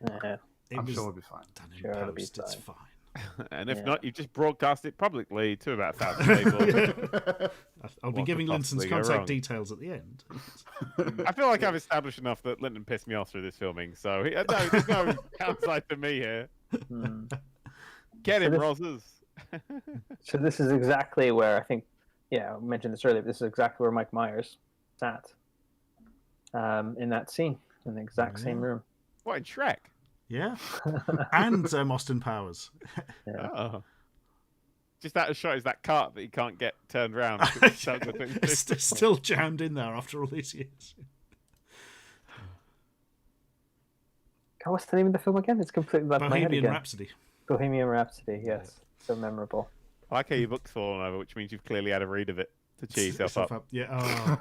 Speaker 2: Yeah.
Speaker 4: I'm sure it'll be fine.
Speaker 1: Done in
Speaker 2: Sure, it'll be
Speaker 1: post, it's
Speaker 2: fine.
Speaker 1: fine.
Speaker 3: And if not, you just broadcast it publicly to about 1,000 people.
Speaker 1: I'll be
Speaker 3: What
Speaker 1: giving
Speaker 3: could
Speaker 1: Linton's
Speaker 3: possibly go
Speaker 1: contact
Speaker 3: wrong?
Speaker 1: details at the end.
Speaker 3: I feel like I've established enough that Linton pissed me off through this filming, so no, there's no downside to me here.
Speaker 2: Hmm.
Speaker 3: Get
Speaker 2: So
Speaker 3: him,
Speaker 2: this-
Speaker 3: Roses.
Speaker 2: So this is exactly where I think, I mentioned this earlier, but this is exactly where Mike Myers sat in that scene, in the exact same room.
Speaker 3: What, in Shrek?
Speaker 1: Yeah. And Austin Powers.
Speaker 2: Yeah.
Speaker 3: Oh. Just out of shot is that cart that you can't get turned around.
Speaker 1: It's still jammed in there after all these years.
Speaker 2: God, what's the name of the film again? It's completely left my head
Speaker 1: Bohemian
Speaker 2: again.
Speaker 1: Rhapsody.
Speaker 2: Bohemian Rhapsody, yes. So memorable.
Speaker 3: I like how your book's fallen over, which means you've clearly had a read of it to cheer yourself up.
Speaker 1: Yeah. Oh.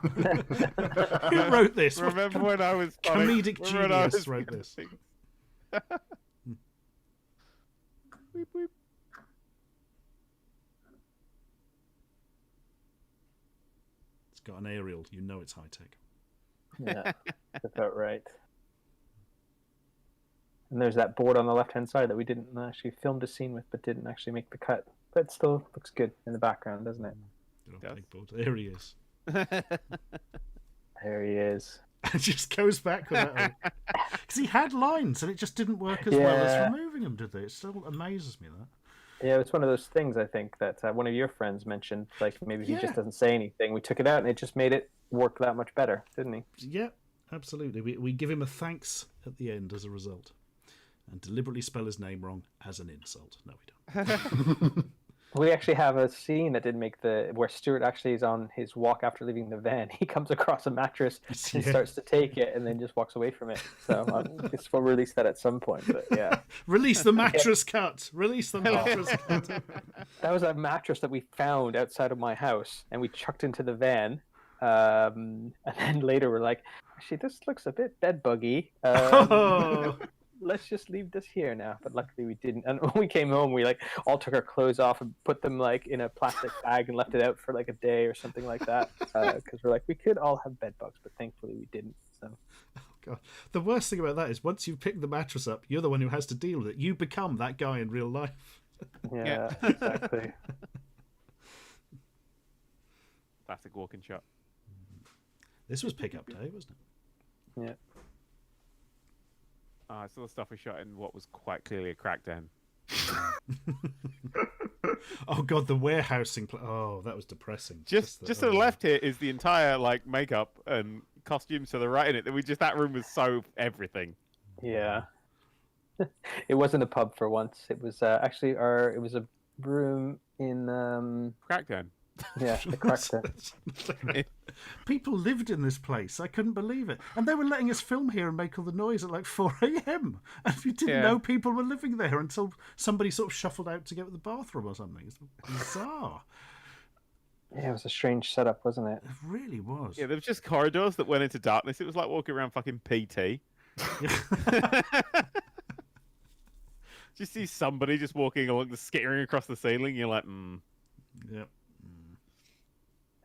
Speaker 1: Who wrote this? What
Speaker 3: Remember when I was funny?
Speaker 1: comedic
Speaker 3: Remember when I
Speaker 1: genius
Speaker 3: was
Speaker 1: wrote this?
Speaker 3: Weep, weep.
Speaker 1: It's got an aerial. You know it's high tech.
Speaker 2: Yeah, that's about right. And there's that board on the left-hand side that we didn't actually filmed a scene with, but didn't actually make the cut. But it still looks good in the background, doesn't it?
Speaker 1: Good old big board. There he is.
Speaker 2: There he is.
Speaker 1: It just goes back with that. Because he had lines and it just didn't work as well as removing them, did they? It still amazes me that.
Speaker 2: Yeah, it's one of those things, I think, that one of your friends mentioned. Like, maybe he just doesn't say anything. We took it out and it just made it work that much better, didn't he?
Speaker 1: Yeah, absolutely. We give him a thanks at the end as a result. And deliberately spell his name wrong as an insult. No, we don't.
Speaker 2: We actually have a scene that didn't make where Stuart actually is on his walk after leaving the van. He comes across a mattress and starts to take it and then just walks away from it. So I guess we'll release that at some point. But yeah,
Speaker 1: Release the mattress cut. Release the mattress cut.
Speaker 2: that was a mattress that we found outside of my house and we chucked into the van. And then later we're like, actually, this looks a bit bed buggy.
Speaker 1: Oh.
Speaker 2: Let's just leave this here now. But luckily we didn't. And when we came home, we all took our clothes off and put them in a plastic bag and left it out for a day or something like that. Because we're like, we could all have bed bugs, but thankfully we didn't. So.
Speaker 1: Oh, God. The worst thing about that is once you've picked the mattress up, you're the one who has to deal with it. You become that guy in real life.
Speaker 2: Yeah, exactly.
Speaker 3: Classic walking shot.
Speaker 1: This was pickup day, wasn't it?
Speaker 2: Yeah.
Speaker 3: I saw the stuff we shot in what was quite clearly a crackdown.
Speaker 1: Oh God, the warehousing. Oh, that was depressing.
Speaker 3: Just to the left here is the entire makeup and costumes to the right in it. That room was so everything.
Speaker 2: Yeah. It wasn't a pub for once. It was actually it was a room in
Speaker 3: Crackdown.
Speaker 2: yeah, the Crackdown.
Speaker 1: People lived in this place. I couldn't believe it. And they were letting us film here and make all the noise at 4 a.m. And we didn't know people were living there until somebody sort of shuffled out to go to the bathroom or something. It's bizarre.
Speaker 2: Yeah, it was a strange setup, wasn't it?
Speaker 1: It really was.
Speaker 3: Yeah, there was just corridors that went into darkness. It was like walking around fucking PT. Just see somebody just walking along, skittering across the ceiling. You're like,
Speaker 1: Yep.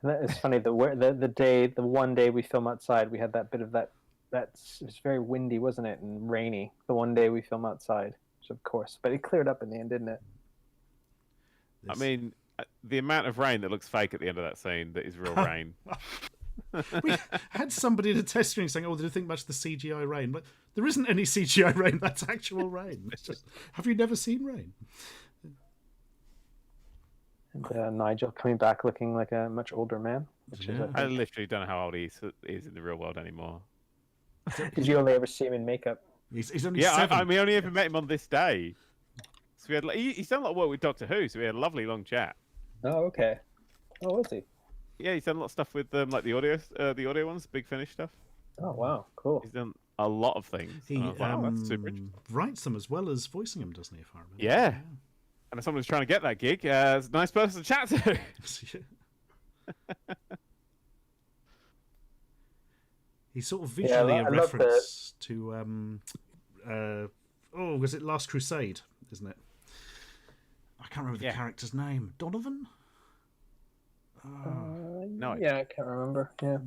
Speaker 2: And that is funny. The one day we film outside, we had that bit of that. It was very windy, wasn't it, and rainy. The one day we film outside, which of course, but it cleared up in the end, didn't it?
Speaker 3: I mean, the amount of rain that looks fake at the end of that scene that is real rain.
Speaker 1: We had somebody in a test screen saying, "Oh, did you think much of the CGI rain?" But there isn't any CGI rain. That's actual rain. It's just, have you never seen rain?
Speaker 2: And Nigel coming back looking like a much older man. Which is,
Speaker 3: I literally don't know how old he is in the real world anymore.
Speaker 2: Did you only ever see him in makeup?
Speaker 1: He's only 7.
Speaker 3: I only ever met him on this day. So we had he's done a lot of work with Doctor Who, so we had a lovely long chat.
Speaker 2: Oh, okay. Oh, was he?
Speaker 3: Yeah, he's done a lot of stuff with the audio ones, Big Finish stuff.
Speaker 2: Oh, wow, cool.
Speaker 3: He's done a lot of things.
Speaker 1: He
Speaker 3: And I was like, oh, that's super interesting.
Speaker 1: writes them as well as voicing them, doesn't he? If I remember.
Speaker 3: Yeah. And if someone's trying to get that gig, it's a nice person to chat to.
Speaker 1: He's sort of visually
Speaker 2: I
Speaker 1: a
Speaker 2: love
Speaker 1: reference to was it Last Crusade, isn't it? I can't remember the character's name. Donovan?
Speaker 3: No.
Speaker 2: Yeah, I can't remember. Yeah.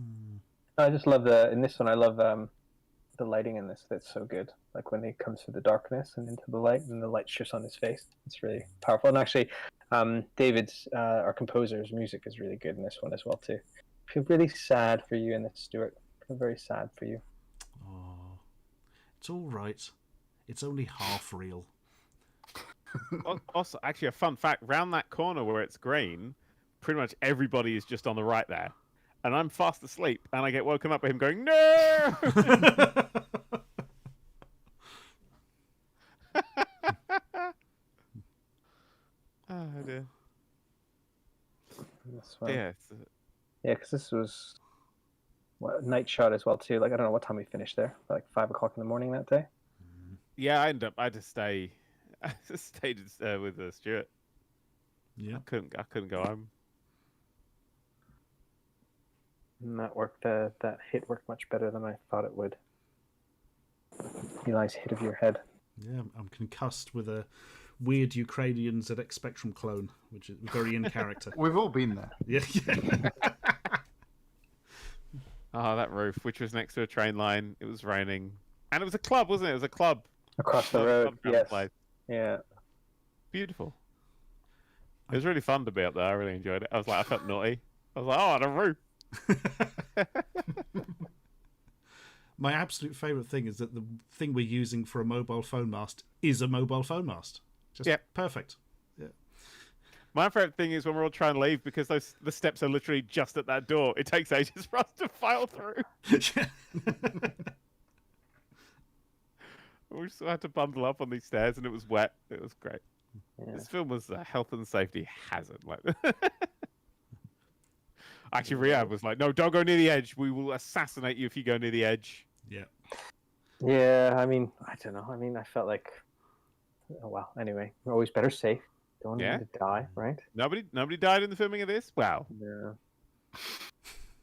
Speaker 2: I just love in this one. I love the lighting in this. That's so good. Like when he comes through the darkness and into the light, and the light shifts on his face. It's really powerful. And actually, David's our composer's music is really good in this one as well too. I feel really sad for you in this, Stuart. I feel very sad for you.
Speaker 1: Oh, it's all right. It's only half real.
Speaker 3: Also, actually, a fun fact: round that corner where it's green, pretty much everybody is just on the right there, and I'm fast asleep, and I get woken up by him going, "No!" Oh dear.
Speaker 2: This one.
Speaker 3: Yeah.
Speaker 2: Yeah, because this was night shot as well too. Like I don't know what time we finished there, like 5 o'clock in the morning that day.
Speaker 3: Yeah, I just stayed with Stuart.
Speaker 1: Yeah,
Speaker 3: I couldn't go home.
Speaker 2: And that worked. That hit worked much better than I thought it would. Eli's hit of your head.
Speaker 1: Yeah, I'm concussed with a weird Ukrainian ZX Spectrum clone, which is very in character.
Speaker 4: We've all been there.
Speaker 1: Yeah.
Speaker 3: Oh, that roof, which was next to a train line. It was raining, and it was a club, wasn't it? It was a club
Speaker 2: Across the road. Yes.
Speaker 3: Place.
Speaker 2: Yeah.
Speaker 3: Beautiful. It was really fun to be up there. I really enjoyed it. I felt naughty. I was like, oh, on a roof.
Speaker 1: My absolute favourite thing is that the thing we're using for a mobile phone mast is a mobile phone mast. Just perfect. Yeah.
Speaker 3: My favourite thing is when we're all trying to leave because the steps are literally just at that door. It takes ages for us to file through. We just had to bundle up on these stairs, and it was wet. It was great. Yeah. This film was a health and safety hazard. Actually, Riyad was like, "No, don't go near the edge. We will assassinate you if you go near the edge."
Speaker 1: Yeah.
Speaker 2: Yeah, I mean, I don't know. I mean, I felt like, oh well. Anyway, we're always better safe. Don't need to die, right?
Speaker 3: Nobody died in the filming of this. Wow.
Speaker 2: Yeah.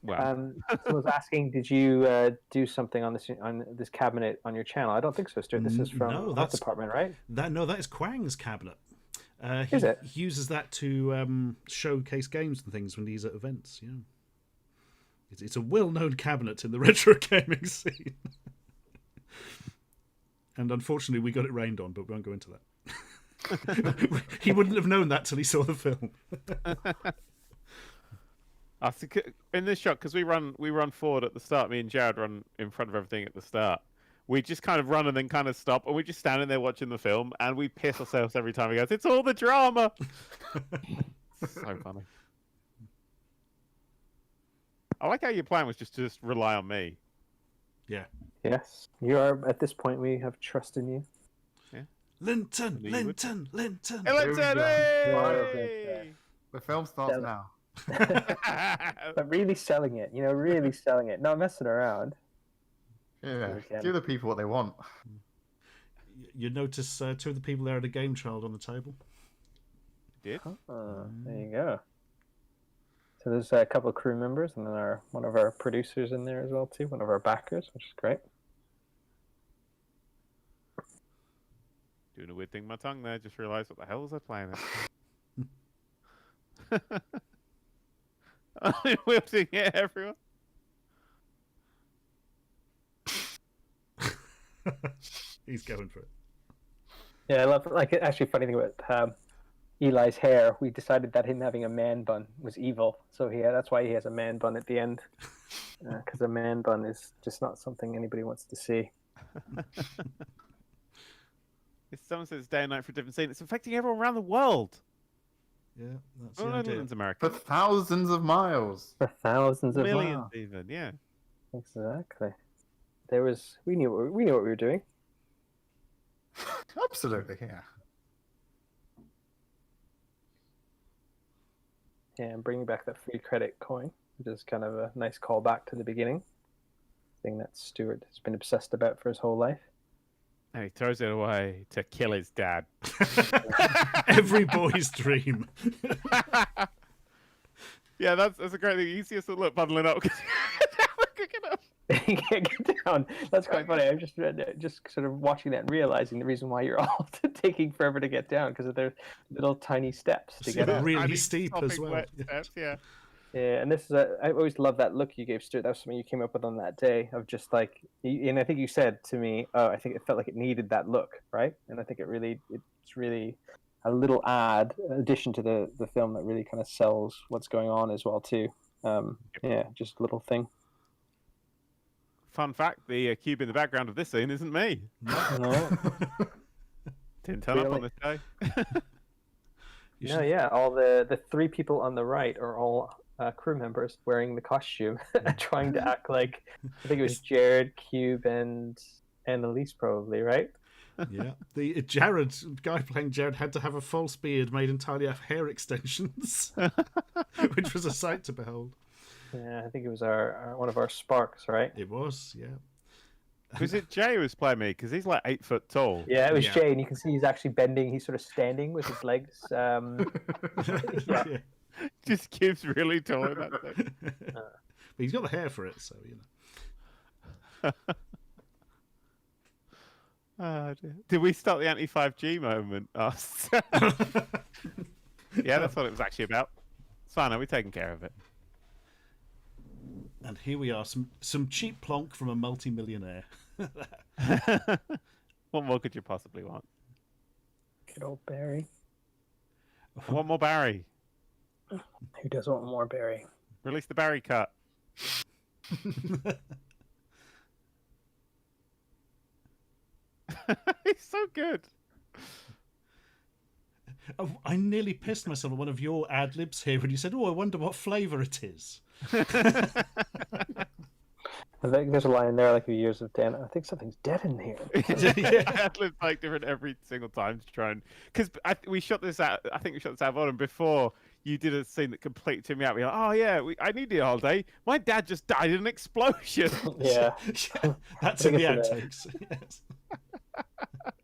Speaker 3: Wow.
Speaker 2: I was asking, did you do something on this cabinet on your channel? I don't think so, Stuart. This is from that department, right?
Speaker 1: That is Kwang's cabinet.
Speaker 2: Is it?
Speaker 1: He uses that to showcase games and things when he's at events. Yeah, it's a well-known cabinet in the retro gaming scene. And unfortunately, we got it rained on, but we won't go into that. He wouldn't have known that till he saw the film.
Speaker 3: I think in this shot, because we run forward at the start, me and Jared run in front of everything at the start. We just kind of run and then kind of stop, and we're just standing there watching the film, and we piss ourselves every time he goes, "It's all the drama!" So funny. I like how your plan was just to rely on me.
Speaker 1: Yeah.
Speaker 2: Yes. You are, at this point, we have trust in you.
Speaker 3: Yeah.
Speaker 1: Linton!
Speaker 3: Hey,
Speaker 1: Linton!
Speaker 3: Hey!
Speaker 4: The film starts now.
Speaker 2: But really selling it, really selling it. Not messing around.
Speaker 4: Yeah, give the people what they want.
Speaker 1: You notice two of the people there had a game child on the table.
Speaker 3: Did?
Speaker 2: There you go. So there's a couple of crew members, and then one of our producers in there as well too. One of our backers, which is great.
Speaker 3: Doing a weird thing with my tongue there. Just realised what the hell was I playing at? I'm wielding it, everyone.
Speaker 1: He's going for it.
Speaker 2: Yeah, I love. Actually, funny thing about Eli's hair. We decided that him having a man bun was evil, so that's why he has a man bun at the end, because a man bun is just not something anybody wants to see.
Speaker 3: If someone says day and night for a different scene, it's affecting everyone around the world.
Speaker 1: Yeah, that's the idea.
Speaker 3: America.
Speaker 4: For thousands of miles.
Speaker 2: For thousands of
Speaker 3: millions,
Speaker 2: miles.
Speaker 3: even. Yeah.
Speaker 2: Exactly. We knew what we were doing.
Speaker 4: Absolutely, yeah.
Speaker 2: Yeah, and bringing back that free credit coin, which is kind of a nice callback to the beginning. thing that Stuart has been obsessed about for his whole life.
Speaker 3: And he throws it away to kill his dad.
Speaker 1: Every boy's dream.
Speaker 3: Yeah, that's a great thing. You see us look bundling up.
Speaker 2: You can't get down. That's quite funny. I'm just sort of watching that and realizing the reason why you're all taking forever to get down, because of their little tiny steps to get up.
Speaker 1: Really steep as well.
Speaker 3: Steps, yeah.
Speaker 2: Yeah, and this is I always love that look you gave Stuart. That was something you came up with on that day of just like, and I think you said to me, "Oh, I think it felt like it needed that look, right?" And I think it's really a little addition to the film that really kind of sells what's going on as well too. Yeah, just a little thing.
Speaker 3: Fun fact: the cube in the background of this scene isn't me.
Speaker 2: No.
Speaker 3: Didn't turn up on this day.
Speaker 2: No, yeah, all the three people on the right are all crew members wearing the costume, trying to act like, I think it was Jared, Cube, and Elise probably, right?
Speaker 1: Yeah, the Jared guy playing Jared had to have a false beard made entirely out of hair extensions, which was a sight to behold.
Speaker 2: Yeah, I think it was our one of our sparks, right?
Speaker 1: It was, yeah.
Speaker 3: Was it Jay who was playing me? Because he's like 8 foot tall.
Speaker 2: Yeah, it was Jay, and you can see he's actually bending. He's sort of standing with his legs. Yeah.
Speaker 3: Just keeps really tall in that thing.
Speaker 1: But he's got the hair for it, so you know.
Speaker 3: Did we start the anti-5G moment? Oh, yeah, that's what it was actually about. It's fine, are we taking care of it?
Speaker 1: And here we are, some cheap plonk from a multi-millionaire.
Speaker 3: What more could you possibly want?
Speaker 2: Good old Barry.
Speaker 3: One more Barry.
Speaker 2: Who does want more Barry?
Speaker 3: Release the Barry cut. He's so good.
Speaker 1: Oh, I nearly pissed myself at one of your ad-libs here when you said, "Oh, I wonder what flavour it is."
Speaker 2: I think there's a line in there like a few years of Dan. I think something's dead in here.
Speaker 3: Yeah, ad-libs like different every single time to try and because we shot this out. I think we shot this out of order before. You did a scene that completely took me out. We're like, oh yeah, I needed a holiday. My dad just died in an explosion.
Speaker 2: Yeah.
Speaker 1: That's in the outtakes. Yes.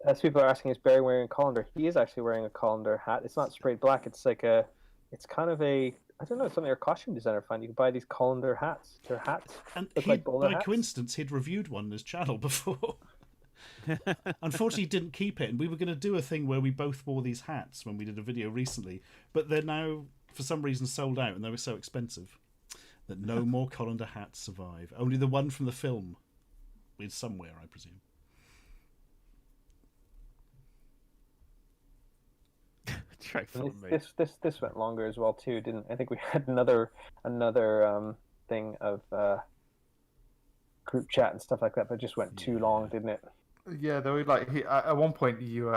Speaker 2: As people are asking, is Barry wearing a colander? He is actually wearing a colander hat. It's not sprayed black. It's like it's kind of a, I don't know, something your costume designer found. You can buy these colander hats. They're hats.
Speaker 1: And
Speaker 2: like
Speaker 1: by coincidence, he'd reviewed one on his channel before. Unfortunately, he didn't keep it, and we were going to do a thing where we both wore these hats when we did a video recently, but they're now, for some reason, sold out, and they were so expensive that no more colander hats survive. Only the one from the film is somewhere, I presume.
Speaker 2: This went longer as well too, didn't? I think we had another thing of group chat and stuff like that, but it just went too long, didn't it?
Speaker 4: Yeah, there were like at one point you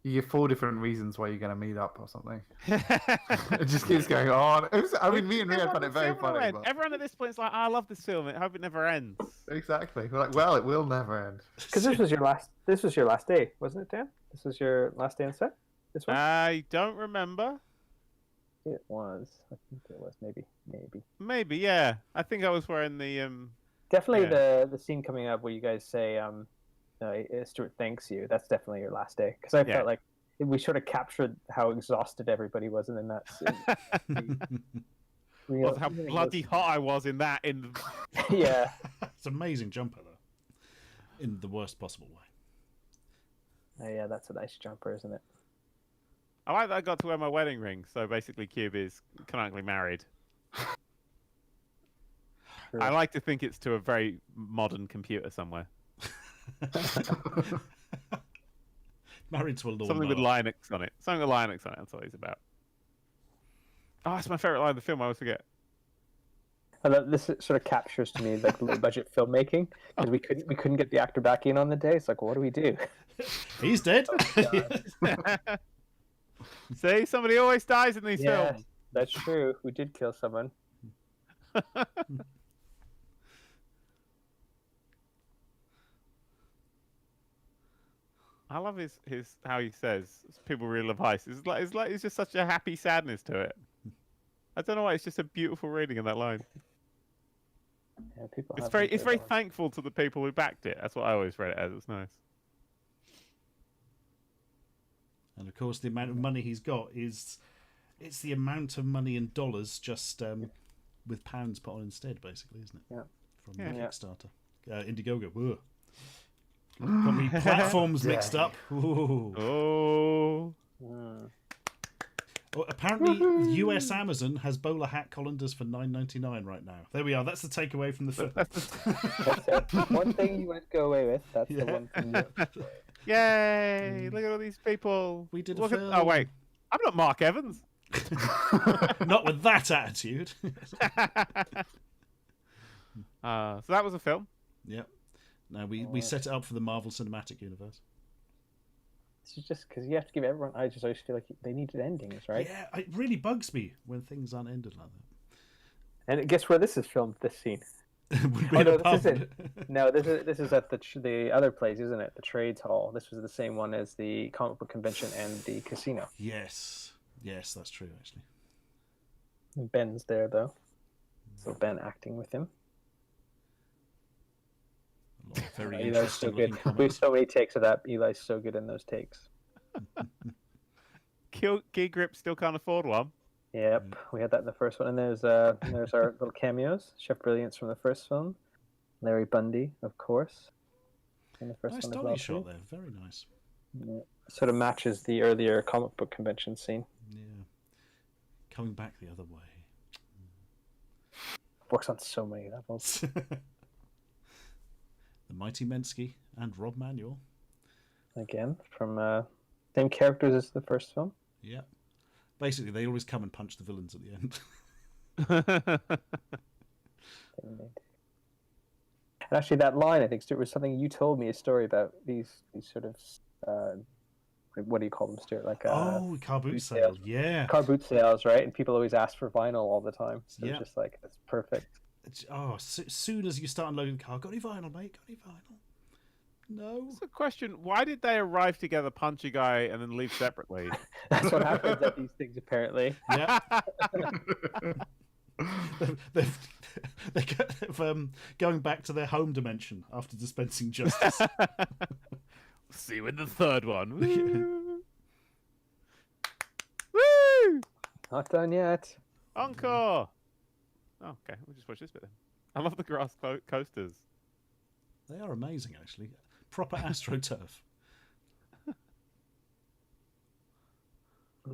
Speaker 4: give 4 different reasons why you're going to meet up or something. It just keeps going on. I mean, me and Riyad found it very funny. But...
Speaker 3: Everyone at this point is like, I love this film. I hope it never ends.
Speaker 4: Exactly. We're like, well, it will never end.
Speaker 2: Because this was your last day, wasn't it, Dan? This was your last day on set. This one?
Speaker 3: I don't remember.
Speaker 2: It was. I think it was.
Speaker 3: Maybe. Yeah. I think I was wearing the.
Speaker 2: Definitely the scene coming up where you guys say, Stuart thanks you. That's definitely your last day, because I felt like we sort of captured how exhausted everybody was in that scene.
Speaker 3: How bloody hot I was in that.
Speaker 2: Yeah.
Speaker 1: It's an amazing jumper though, in the worst possible way.
Speaker 2: Oh, yeah, that's a nice jumper, isn't it?
Speaker 3: I like that I got to wear my wedding ring, so basically Cube is canonically married.
Speaker 2: True.
Speaker 3: I like to think it's to a very modern computer somewhere.
Speaker 1: Married to a lawnmower.
Speaker 3: Something with Linux on it. That's what he's about. Oh, that's my favourite line of the film, I always forget.
Speaker 2: This sort of captures to me like low budget filmmaking, because we couldn't get the actor back in on the day. It's like, well, what do we do?
Speaker 1: He's dead.
Speaker 3: See, somebody always dies in these films.
Speaker 2: That's true. We did kill someone.
Speaker 3: I love his how he says people really love Heist. It's just such a happy sadness to it. I don't know why. It's just a beautiful reading of that line.
Speaker 2: Yeah, people.
Speaker 3: It's
Speaker 2: have
Speaker 3: very
Speaker 2: enjoyed that one.
Speaker 3: thankful to the people who backed it. That's what I always read it as. It's nice.
Speaker 1: And of course, the amount of money he's got it's the amount of money in dollars just with pounds put on instead, basically, isn't it?
Speaker 2: Yeah.
Speaker 1: From
Speaker 3: Yeah.
Speaker 1: Kickstarter. Indiegogo. Whoa. Got me platforms mixed up. Ooh.
Speaker 3: Oh.
Speaker 2: Mm.
Speaker 1: Well, apparently, US Amazon has bowler hat colanders for $9.99 right now. There we are. That's the takeaway from the film.
Speaker 2: That's it. One thing you wouldn't go away with. That's the one thing.
Speaker 3: Yay! Look at all these people.
Speaker 1: We did a
Speaker 3: Look at,
Speaker 1: film.
Speaker 3: oh wait, I'm not Mark Evans.
Speaker 1: Not with that attitude.
Speaker 3: So that was a film.
Speaker 1: Yep. Now we set it up for the Marvel Cinematic Universe.
Speaker 2: It's just because you have to give everyone. I just always feel like they needed endings, right?
Speaker 1: Yeah, it really bugs me when things aren't ended like that.
Speaker 2: And guess where this is filmed? This scene.
Speaker 1: Would be
Speaker 2: Oh
Speaker 1: in a
Speaker 2: no,
Speaker 1: pub.
Speaker 2: this isn't. No, this is at the other place, isn't it? The Trades Hall. This was the same one as the comic book convention and the casino.
Speaker 1: Yes, that's true actually.
Speaker 2: Ben's there though, so Ben acting with him.
Speaker 1: A lot of very
Speaker 2: Eli's so
Speaker 1: interesting
Speaker 2: good.
Speaker 1: looking
Speaker 2: We have
Speaker 1: comments.
Speaker 2: so many takes of that. Eli's so good in those takes.
Speaker 3: Key Grip still can't afford one.
Speaker 2: Yep, we had that in the first one, and there's our little cameos. Chef Brilliance from the first film, Larry Bundy, of course, in the first
Speaker 1: Nice
Speaker 2: one as
Speaker 1: dolly
Speaker 2: well.
Speaker 1: shot
Speaker 2: Too.
Speaker 1: there, very nice.
Speaker 2: Yeah. Sort of matches the earlier comic book convention scene.
Speaker 1: Yeah, coming back the other way.
Speaker 2: Works on so many levels.
Speaker 1: The Mighty Mensky and Rob Manuel.
Speaker 2: Again, from same characters as the first film.
Speaker 1: Yeah, basically they always come and punch the villains at the end.
Speaker 2: And actually, that line, I think, Stuart, was something you told me a story about these sort of what do you call them, Stuart? Like
Speaker 1: car boot
Speaker 2: boot
Speaker 1: sale.
Speaker 2: sales.
Speaker 1: Yeah.
Speaker 2: Car boot sales, right? And people always ask for vinyl all the time. So
Speaker 1: Yeah.
Speaker 2: it's just like that's perfect.
Speaker 1: Soon as you start unloading the car, got any vinyl, mate? Got any vinyl? No.
Speaker 3: That's a question. Why did they arrive together, punch a guy, and then leave separately?
Speaker 2: That's what happens at these things, apparently.
Speaker 1: Yeah. they've going back to their home dimension after dispensing justice.
Speaker 3: See you in the third one. Woo! Woo!
Speaker 2: Not done yet.
Speaker 3: Encore. Oh, okay. We'll just watch this bit then. I love the grass coasters.
Speaker 1: They are amazing, actually. Proper AstroTurf.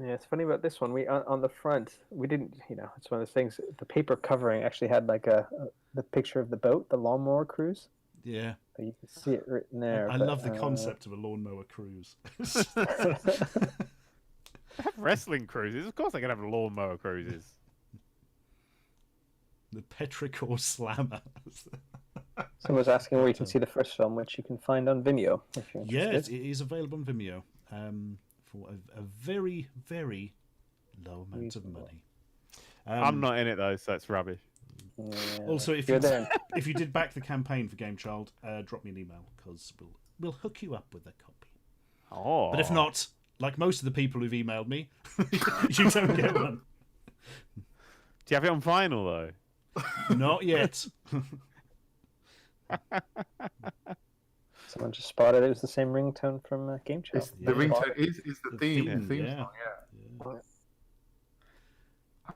Speaker 2: Yeah, it's funny about this one. We on the front, we didn't. It's one of those things. The paper covering actually had like the picture of the boat, the Lawnmower Cruise.
Speaker 1: Yeah.
Speaker 2: So you can see it written there.
Speaker 1: I
Speaker 2: but,
Speaker 1: love the concept of a lawnmower cruise.
Speaker 3: They have wrestling cruises. Of course they can have lawnmower cruises.
Speaker 1: The Petrichor Slammer.
Speaker 2: Someone's asking where you can see the first film, which you can find on Vimeo if you're
Speaker 1: Yeah,
Speaker 2: interested.
Speaker 1: it is available on Vimeo for a very, very low amount of money.
Speaker 3: I'm not in it though, so it's rubbish.
Speaker 2: Yeah,
Speaker 1: Also, if
Speaker 2: you're
Speaker 1: you
Speaker 2: there.
Speaker 1: if you did back the campaign for Game Child, drop me an email because we'll hook you up with a copy.
Speaker 3: Oh.
Speaker 1: But if not, like most of the people who've emailed me, you don't get one.
Speaker 3: Do you have it on vinyl though?
Speaker 1: Not yet.
Speaker 2: Someone just spotted it was the same ringtone from Game Child.
Speaker 4: The ringtone is the theme.
Speaker 1: theme,
Speaker 4: Theme
Speaker 1: yeah.
Speaker 4: song, yeah.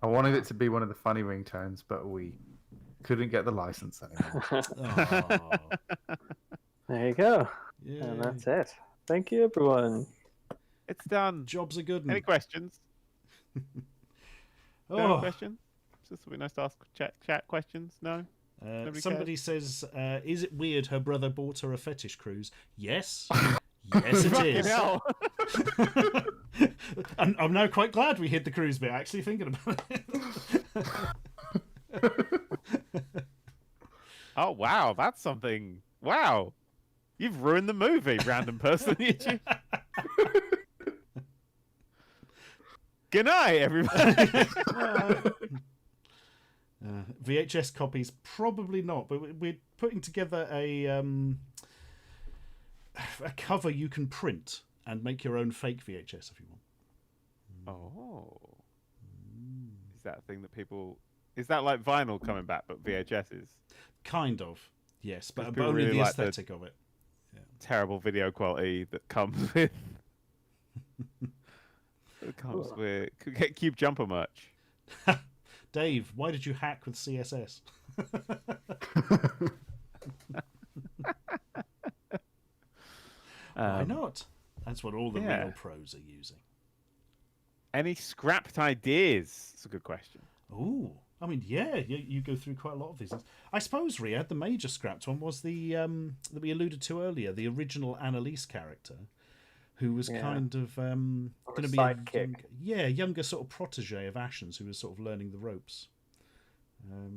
Speaker 4: I wanted it to be one of the funny ringtones, but we couldn't get the license anymore.
Speaker 1: Oh,
Speaker 2: There you go.
Speaker 1: yeah.
Speaker 2: And that's it. Thank you, everyone.
Speaker 3: It's done.
Speaker 1: Job's a good
Speaker 3: Any
Speaker 1: one.
Speaker 3: questions? No
Speaker 1: Oh,
Speaker 3: questions? This would be nice to ask chat questions. No.
Speaker 1: somebody says, is it weird her brother bought her a fetish cruise? Yes. Yes, it
Speaker 3: Fucking
Speaker 1: is.
Speaker 3: hell.
Speaker 1: I'm now quite glad we hid the cruise bit, actually, thinking about it.
Speaker 3: Oh wow, that's something. Wow, you've ruined the movie, random person. You. Good night, everybody.
Speaker 1: VHS copies, probably not, but we're putting together a cover you can print and make your own fake VHS if you want.
Speaker 3: Oh, is that a thing that people Is that like vinyl coming back, but VHSs?
Speaker 1: Kind of, yes, but
Speaker 3: people
Speaker 1: only
Speaker 3: really
Speaker 1: the
Speaker 3: like the-
Speaker 1: aesthetic of it.
Speaker 3: Terrible video quality that comes with. It comes with Cube Jumper merch.
Speaker 1: Dave, why did you hack with CSS? Why not? That's what all the real pros are using.
Speaker 3: Any scrapped ideas? That's a good question.
Speaker 1: Ooh, I mean, yeah, you go through quite a lot of these things. I suppose, Riyad, the major scrapped one was the that we alluded to earlier, the original Annalise character, who was kind of going to be
Speaker 2: sidekick.
Speaker 1: a younger sort of protege of Ashens, who was sort of learning the ropes.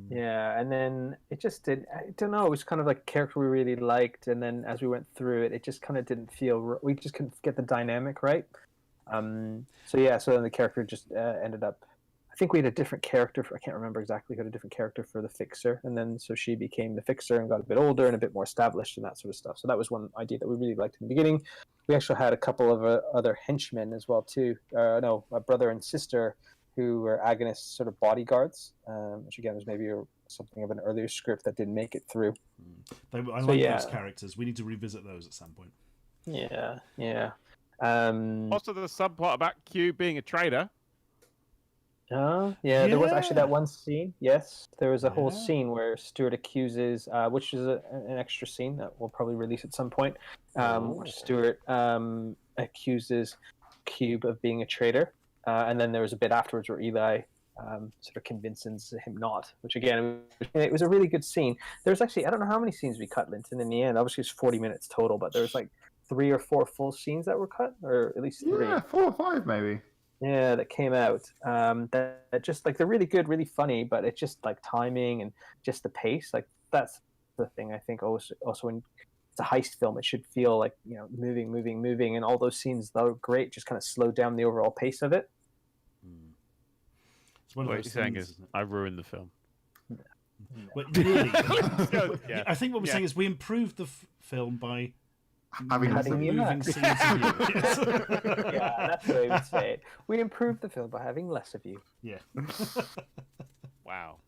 Speaker 2: Yeah, and then it just did. I don't know. It was kind of like a character we really liked, and then as we went through it, it just kind of didn't feel. We just couldn't get the dynamic right. So then the character just ended up. I think we had a different character. I can't remember exactly. We had a different character for the Fixer, and then so she became the Fixer and got a bit older and a bit more established and that sort of stuff. So that was one idea that we really liked in the beginning. We actually had a couple of other henchmen as well too. A brother and sister who were Agonist's sort of bodyguards, which again was maybe something of an earlier script that didn't make it through.
Speaker 1: I like those characters. We need to revisit those at some point.
Speaker 2: Yeah.
Speaker 3: Also, the subplot about Q being a traitor.
Speaker 2: There was actually that one scene. Yes, there was a whole scene where Stuart accuses, which is an extra scene that we'll probably release at some point. Where Stuart accuses Cube of being a traitor, and then there was a bit afterwards where Eli sort of convinces him not. Which again, it was a really good scene. There's actually I don't know how many scenes we cut, Linton. In the end, obviously it's 40 minutes total, but there was like 3 or 4 full scenes that were cut, or at least 3.
Speaker 4: Yeah, 4 or 5 maybe.
Speaker 2: Yeah, that came out. That just like they're really good, really funny, but it's just like timing and just the pace. Like that's the thing I think. Also when it's a heist film, it should feel like moving, and all those scenes though great. Just kind of slow down the overall pace of it.
Speaker 1: It's one of
Speaker 3: What
Speaker 1: those
Speaker 3: you're saying
Speaker 1: things,
Speaker 3: is
Speaker 1: isn't it?
Speaker 3: I ruined the film.
Speaker 1: Well, really,
Speaker 3: Yeah.
Speaker 1: I think what we're saying is we improved the film by
Speaker 4: Having
Speaker 1: moving scenes of you. Yes.
Speaker 2: Yeah, that's the way we say it. We improved the film by having less of you.
Speaker 1: Yeah.
Speaker 3: Wow.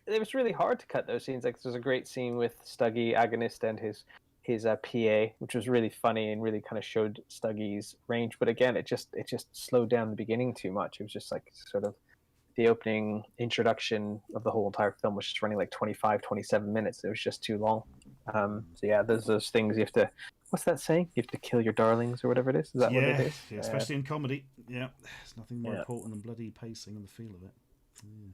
Speaker 2: It was really hard to cut those scenes. Like there's a great scene with Stuggy, Agonist, and his PA, which was really funny and really kind of showed Stuggy's range. But again, it just slowed down the beginning too much. It was just like sort of the opening introduction of the whole entire film was just running like 25, 27 minutes. It was just too long. There's those things you have to. What's that saying? You have to kill your darlings or whatever it is. Is that what it is?
Speaker 1: Yeah, especially in comedy. Yeah, there's nothing more important than bloody pacing and the feel of it. Yeah.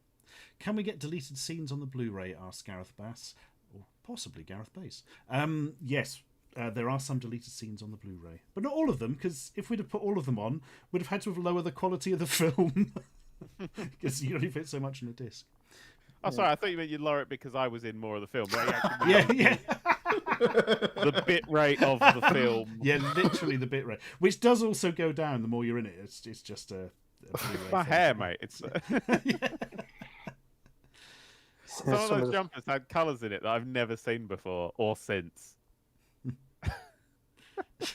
Speaker 1: Can we get deleted scenes on the Blu-ray? Asked Gareth Bass, or possibly Gareth Bass. Yes, there are some deleted scenes on the Blu-ray, but not all of them, because if we'd have put all of them on, we'd have had to have lowered the quality of the film, because you only fit so much on a disc.
Speaker 3: Oh, sorry, I thought you meant you'd lower it because I was in more of the film. But
Speaker 1: Yeah.
Speaker 3: The bit rate of the film.
Speaker 1: Yeah, literally the bit rate, which does also go down the more you're in it. It's just a Blu-ray
Speaker 3: My
Speaker 1: thing.
Speaker 3: hair, mate. It's some of those jumpers had colours in it that I've never seen before or since.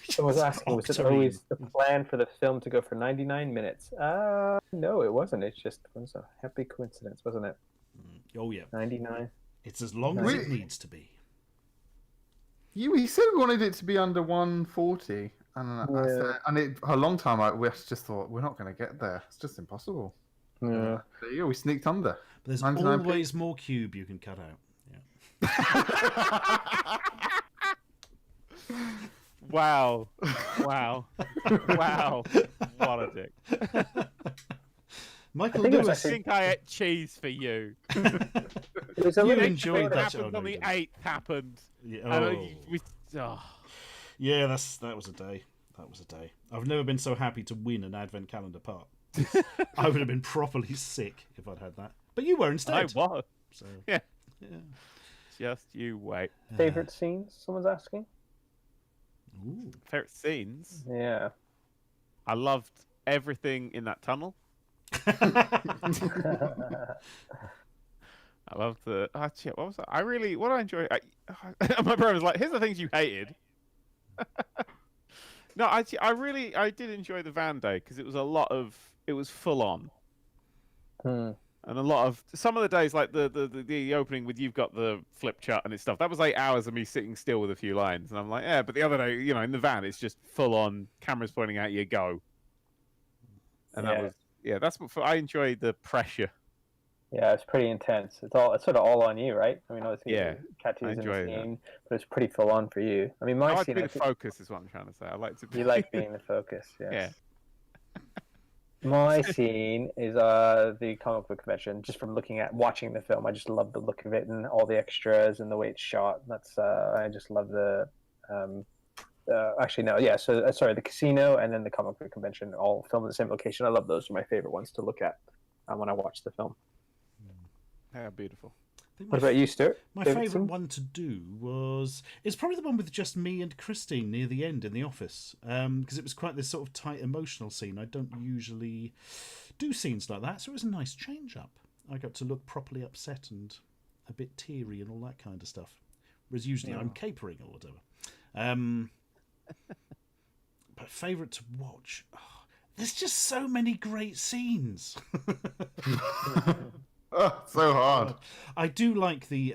Speaker 2: Someone was asking, was it always the plan for the film to go for 99 minutes? No, it wasn't. It was a happy coincidence, wasn't it?
Speaker 1: Oh yeah,
Speaker 2: 99.
Speaker 1: It's as long as it needs to be.
Speaker 4: We said we wanted it to be under 140, and for a long time we just thought we're not going to get there. It's just impossible.
Speaker 2: Yeah.
Speaker 4: There you go. We sneaked under.
Speaker 1: But there's
Speaker 4: 99p.
Speaker 1: always more Cube you can cut out. Yeah.
Speaker 3: Wow. What a dick.
Speaker 1: Michael
Speaker 2: think it was
Speaker 1: Lewis.
Speaker 3: I think I ate cheese for you.
Speaker 2: It was a
Speaker 1: You
Speaker 2: little
Speaker 1: enjoyed that.
Speaker 3: Happened on the 8th happened.
Speaker 1: Yeah,
Speaker 3: Yeah,
Speaker 1: that was a day. That was a day. I've never been so happy to win an advent calendar part. I would have been properly sick if I'd had that. But you were instead.
Speaker 3: I was.
Speaker 1: So,
Speaker 3: Yeah.
Speaker 1: yeah.
Speaker 3: Just you wait.
Speaker 2: favorite scenes, someone's asking?
Speaker 1: Ooh.
Speaker 3: Favorite scenes?
Speaker 2: Yeah.
Speaker 3: I loved everything in that tunnel. I loved the. Oh, shit, what was that? What I enjoy. My brother was like, "Here's the things you hated." No, I did enjoy the van day because it was a lot of. It was full on. And a lot of some of the days, like the opening with you've got the flip chart and it's stuff. That was 8 hours of me sitting still with a few lines, and I'm like, yeah. But the other day, you know, in the van, it's just full on cameras pointing at you, go. And that was that's what I enjoyed the pressure.
Speaker 2: Yeah, it's pretty intense. It's sort of all on you, right? I mean, obviously, Catchy's in the
Speaker 3: enjoy
Speaker 2: scene, but it's pretty full on for you. I mean, my
Speaker 3: I like
Speaker 2: scene.
Speaker 3: to be the focus, is what I'm trying to say. I like to be.
Speaker 2: You like being the focus, yes.
Speaker 3: Yeah.
Speaker 2: My scene is the comic book convention. Just from watching the film, I just love the look of it and all the extras and the way it's shot. That's I just love the. Actually, no, yeah. So sorry, the casino and then the comic book convention all filmed at the same location. I love those. Are my favorite ones to look at when I watch the film.
Speaker 3: How beautiful.
Speaker 2: What about you, Stuart?
Speaker 1: My favourite one to do it's probably the one with just me and Christine near the end in the office, because it was quite this sort of tight emotional scene. I don't usually do scenes like that, so it was a nice change up. I got to look properly upset and a bit teary and all that kind of stuff, whereas usually I'm capering or whatever. But favourite to watch, there's just so many great scenes.
Speaker 4: Oh, so hard.
Speaker 1: I do like the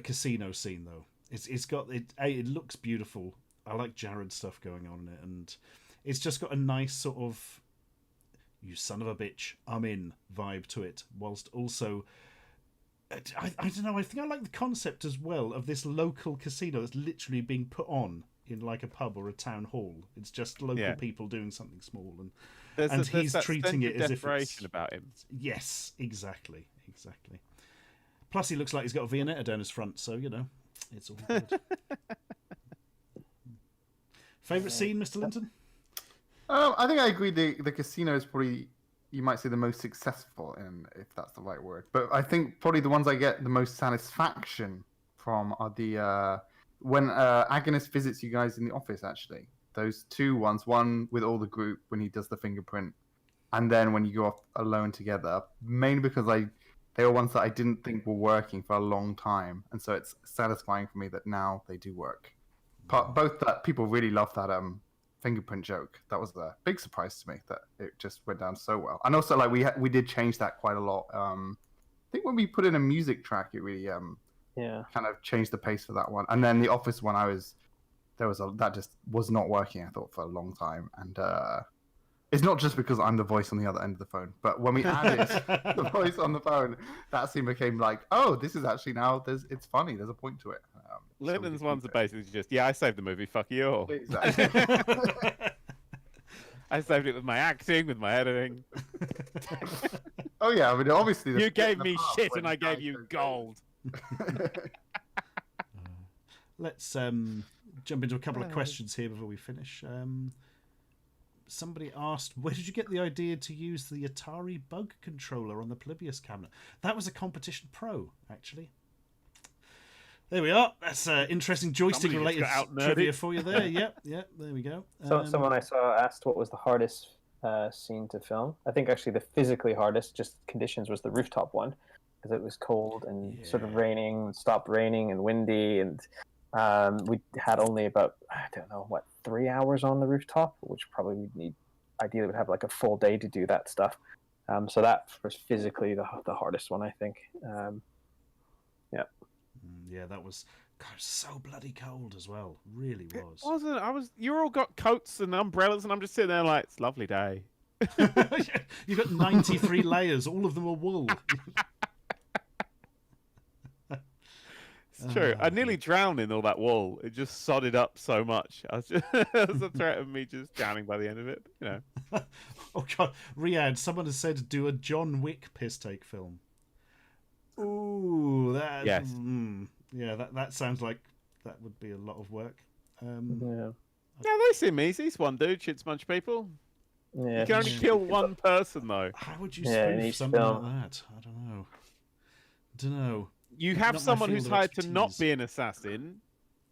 Speaker 1: casino scene though. It's got it looks beautiful. I like Jared's stuff going on in it, and it's just got a nice sort of "you son of a bitch, I'm in" vibe to it, whilst also I don't know, I think I like the concept as well of this local casino that's literally being put on in like a pub or a town hall. It's just local people doing something small, and he's treating it as if it's
Speaker 3: about him.
Speaker 1: Yes, exactly. Plus, he looks like he's got a Viennetta down his front, so you know, it's all good. Favorite scene, Mr. Linton?
Speaker 4: I think I agree. The casino is probably, you might say, the most successful, if that's the right word. But I think probably the ones I get the most satisfaction from are the when Agonist visits you guys in the office. Actually, those two ones. One with all the group when he does the fingerprint, and then when you go off alone together. Mainly because they were ones that I didn't think were working for a long time, and so it's satisfying for me that now they do work. Both that people really love that fingerprint joke. That was a big surprise to me that it just went down so well. And also, like, we did change that quite a lot. I think when we put in a music track, it really kind of changed the pace for that one. And then the office one, that just was not working, I thought, for a long time. And it's not just because I'm the voice on the other end of the phone, but when we added the voice on the phone, that scene became like, oh, this is actually now it's funny. There's a point to it.
Speaker 3: Linton's ones are basically just, I saved the movie, fuck you all.
Speaker 4: Exactly.
Speaker 3: I saved it with my acting, with my editing.
Speaker 4: Oh yeah, I mean, obviously
Speaker 3: you gave me shit and I gave you gold.
Speaker 1: Let's jump into a couple of questions here before we finish. Somebody asked, where did you get the idea to use the Atari bug controller on the Polybius cabinet? That was a Competition Pro, actually. There we are. That's interesting joystick-related trivia for you there. Yep, there we go.
Speaker 2: So someone I saw asked what was the hardest scene to film. I think actually the physically hardest, just conditions, was the rooftop one, because it was cold and sort of raining, stopped raining and windy, and we had only about, 3 hours on the rooftop, which probably ideally would have like a full day to do that stuff. So that was physically the hardest one, I think.
Speaker 1: Yeah, that was so bloody cold as well. Really was.
Speaker 3: It wasn't. You all got coats and umbrellas, and I'm just sitting there like, it's a lovely day.
Speaker 1: You've got 93 layers. All of them are wool.
Speaker 3: It's true. I nearly drowned in all that wool. It just sodded up so much. There was a threat of me just drowning by the end of it. You know.
Speaker 1: Oh God, Riyad! Someone has said do a John Wick piss take film. Ooh, that.
Speaker 3: Yes.
Speaker 1: Yeah, that sounds like that would be a lot of work.
Speaker 2: Yeah,
Speaker 3: they seem easy. It's one dude shoots a bunch of people.
Speaker 2: Yeah.
Speaker 3: You can only kill one person though.
Speaker 1: How would you spoof something like that? I don't know.
Speaker 3: You have someone who's hired to not be an assassin,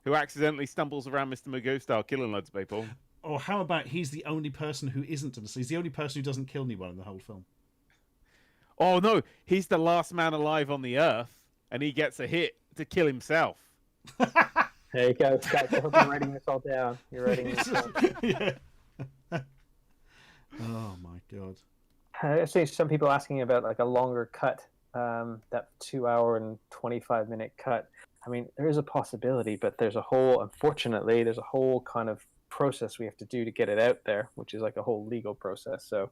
Speaker 3: who accidentally stumbles around Mr. Magoo style, killing loads of people.
Speaker 1: Or how about he's the only person who isn't an assassin? He's the only person who doesn't kill anyone in the whole film.
Speaker 3: Oh no, he's the last man alive on the earth, and he gets a hit to kill himself.
Speaker 2: There you go, guys. I hope you're writing this all down. You're writing this down.
Speaker 1: Yeah. Oh my God.
Speaker 2: I see some people asking about like a longer cut, that 2 hour and 25-minute cut. I mean, there is a possibility, but unfortunately, there's a whole kind of process we have to do to get it out there, which is like a whole legal process. So,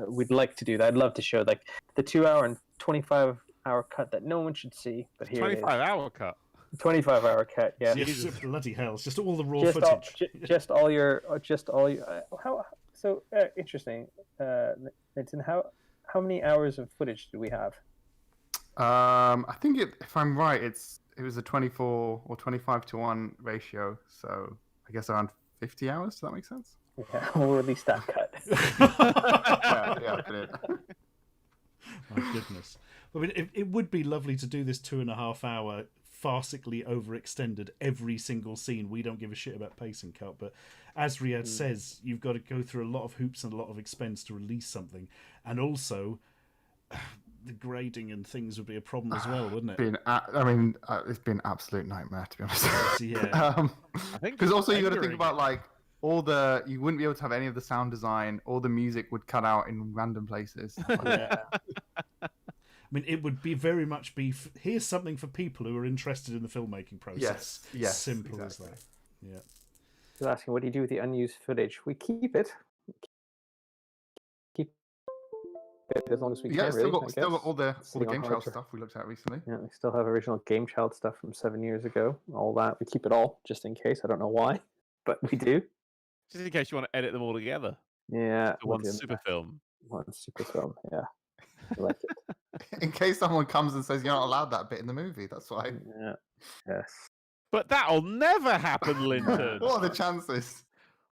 Speaker 2: we'd like to do that. I'd love to show like the 2 hour and 25-hour cut that no one should see, but here it is.
Speaker 3: 25-hour cut.
Speaker 2: 25-hour cut, yeah.
Speaker 1: Jesus. Bloody hell! It's just all the raw
Speaker 2: Just
Speaker 1: footage.
Speaker 2: just all your. How so interesting, Linton. How many hours of footage do we have?
Speaker 4: I think if I'm right, it was a 24 or 25-1 ratio. So I guess around 50 hours. Does that make sense?
Speaker 2: Yeah, we'll release that cut.
Speaker 4: yeah, brilliant.
Speaker 1: My goodness. I mean, it would be lovely to do this 2.5 hour farcically overextended every single scene. We don't give a shit about pacing cut, but as Riyad says, you've got to go through a lot of hoops and a lot of expense to release something, and also the grading and things would be a problem as well, wouldn't it?
Speaker 4: It's been an absolute nightmare, to be honest.
Speaker 1: Yeah.
Speaker 3: I think
Speaker 4: because also you got to think about like you wouldn't be able to have any of the sound design. All the music would cut out in random places.
Speaker 2: Yeah.
Speaker 1: I mean, it would be very much here's something for people who are interested in the filmmaking process.
Speaker 4: Yes,
Speaker 1: simple
Speaker 4: exactly.
Speaker 1: as that. Yeah.
Speaker 2: He's asking, what do you do with the unused footage? We keep it. Keep it as long as we can.
Speaker 4: Still
Speaker 2: really,
Speaker 4: got all the
Speaker 2: Sitting on
Speaker 4: Game
Speaker 2: hard
Speaker 4: Child
Speaker 2: drive.
Speaker 4: stuff we looked at recently.
Speaker 2: Yeah, we still have original Game Child stuff from 7 years ago. All that we keep it all just in case. I don't know why, but we do.
Speaker 3: Just in case you want to edit them all together.
Speaker 2: Yeah,
Speaker 3: The one super film.
Speaker 2: One super film. Yeah, I like it.
Speaker 4: In case someone comes and says you're not allowed that bit in the movie, that's why.
Speaker 2: Yeah. Yes.
Speaker 3: But that'll never happen, Linton.
Speaker 4: What are the chances?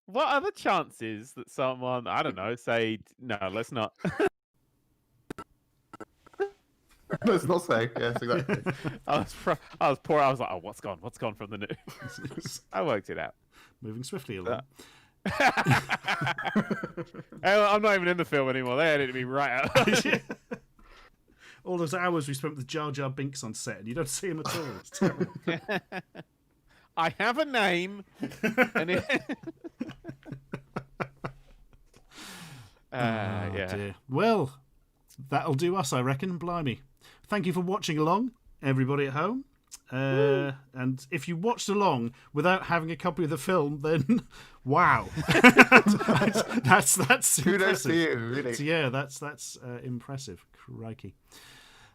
Speaker 3: What are the chances that someone, I don't know, say, no, let's not.
Speaker 4: Let's not say. Yes, exactly.
Speaker 3: I was poor. I was like, oh, what's gone from the news? I worked it out.
Speaker 1: Moving swiftly along.
Speaker 3: I'm not even in the film anymore. They edited me right out.
Speaker 1: All those hours we spent with Jar Jar Binks on set, and you don't see him at all. It's terrible.
Speaker 3: I have a name. And yeah.
Speaker 1: Dear. Well, that'll do us, I reckon. Blimey. Thank you for watching along, everybody at home. And if you watched along without having a copy of the film, then wow, that's
Speaker 4: kudos
Speaker 1: impressive.
Speaker 4: to you, really.
Speaker 1: So, yeah, that's impressive. Crikey.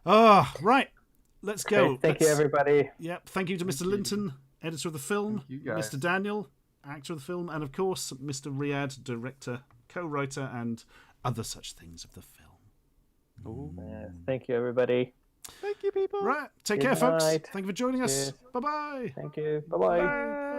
Speaker 1: Right, let's go.
Speaker 2: Great. Thank you, everybody.
Speaker 1: Yep. Thank you to Mr. Linton, editor of the film,
Speaker 4: Thank you, guys.
Speaker 1: Mr. Daniel, actor of the film, and of course Mr. Riyad, director, co-writer, and other such things of the film.
Speaker 2: Thank you, everybody.
Speaker 3: Thank you, people.
Speaker 1: Right, take
Speaker 2: Good
Speaker 1: care, folks.
Speaker 2: night.
Speaker 1: Thank you for joining us.
Speaker 2: Cheers.
Speaker 1: Bye-bye.
Speaker 2: Thank you. Bye-bye.
Speaker 1: Bye.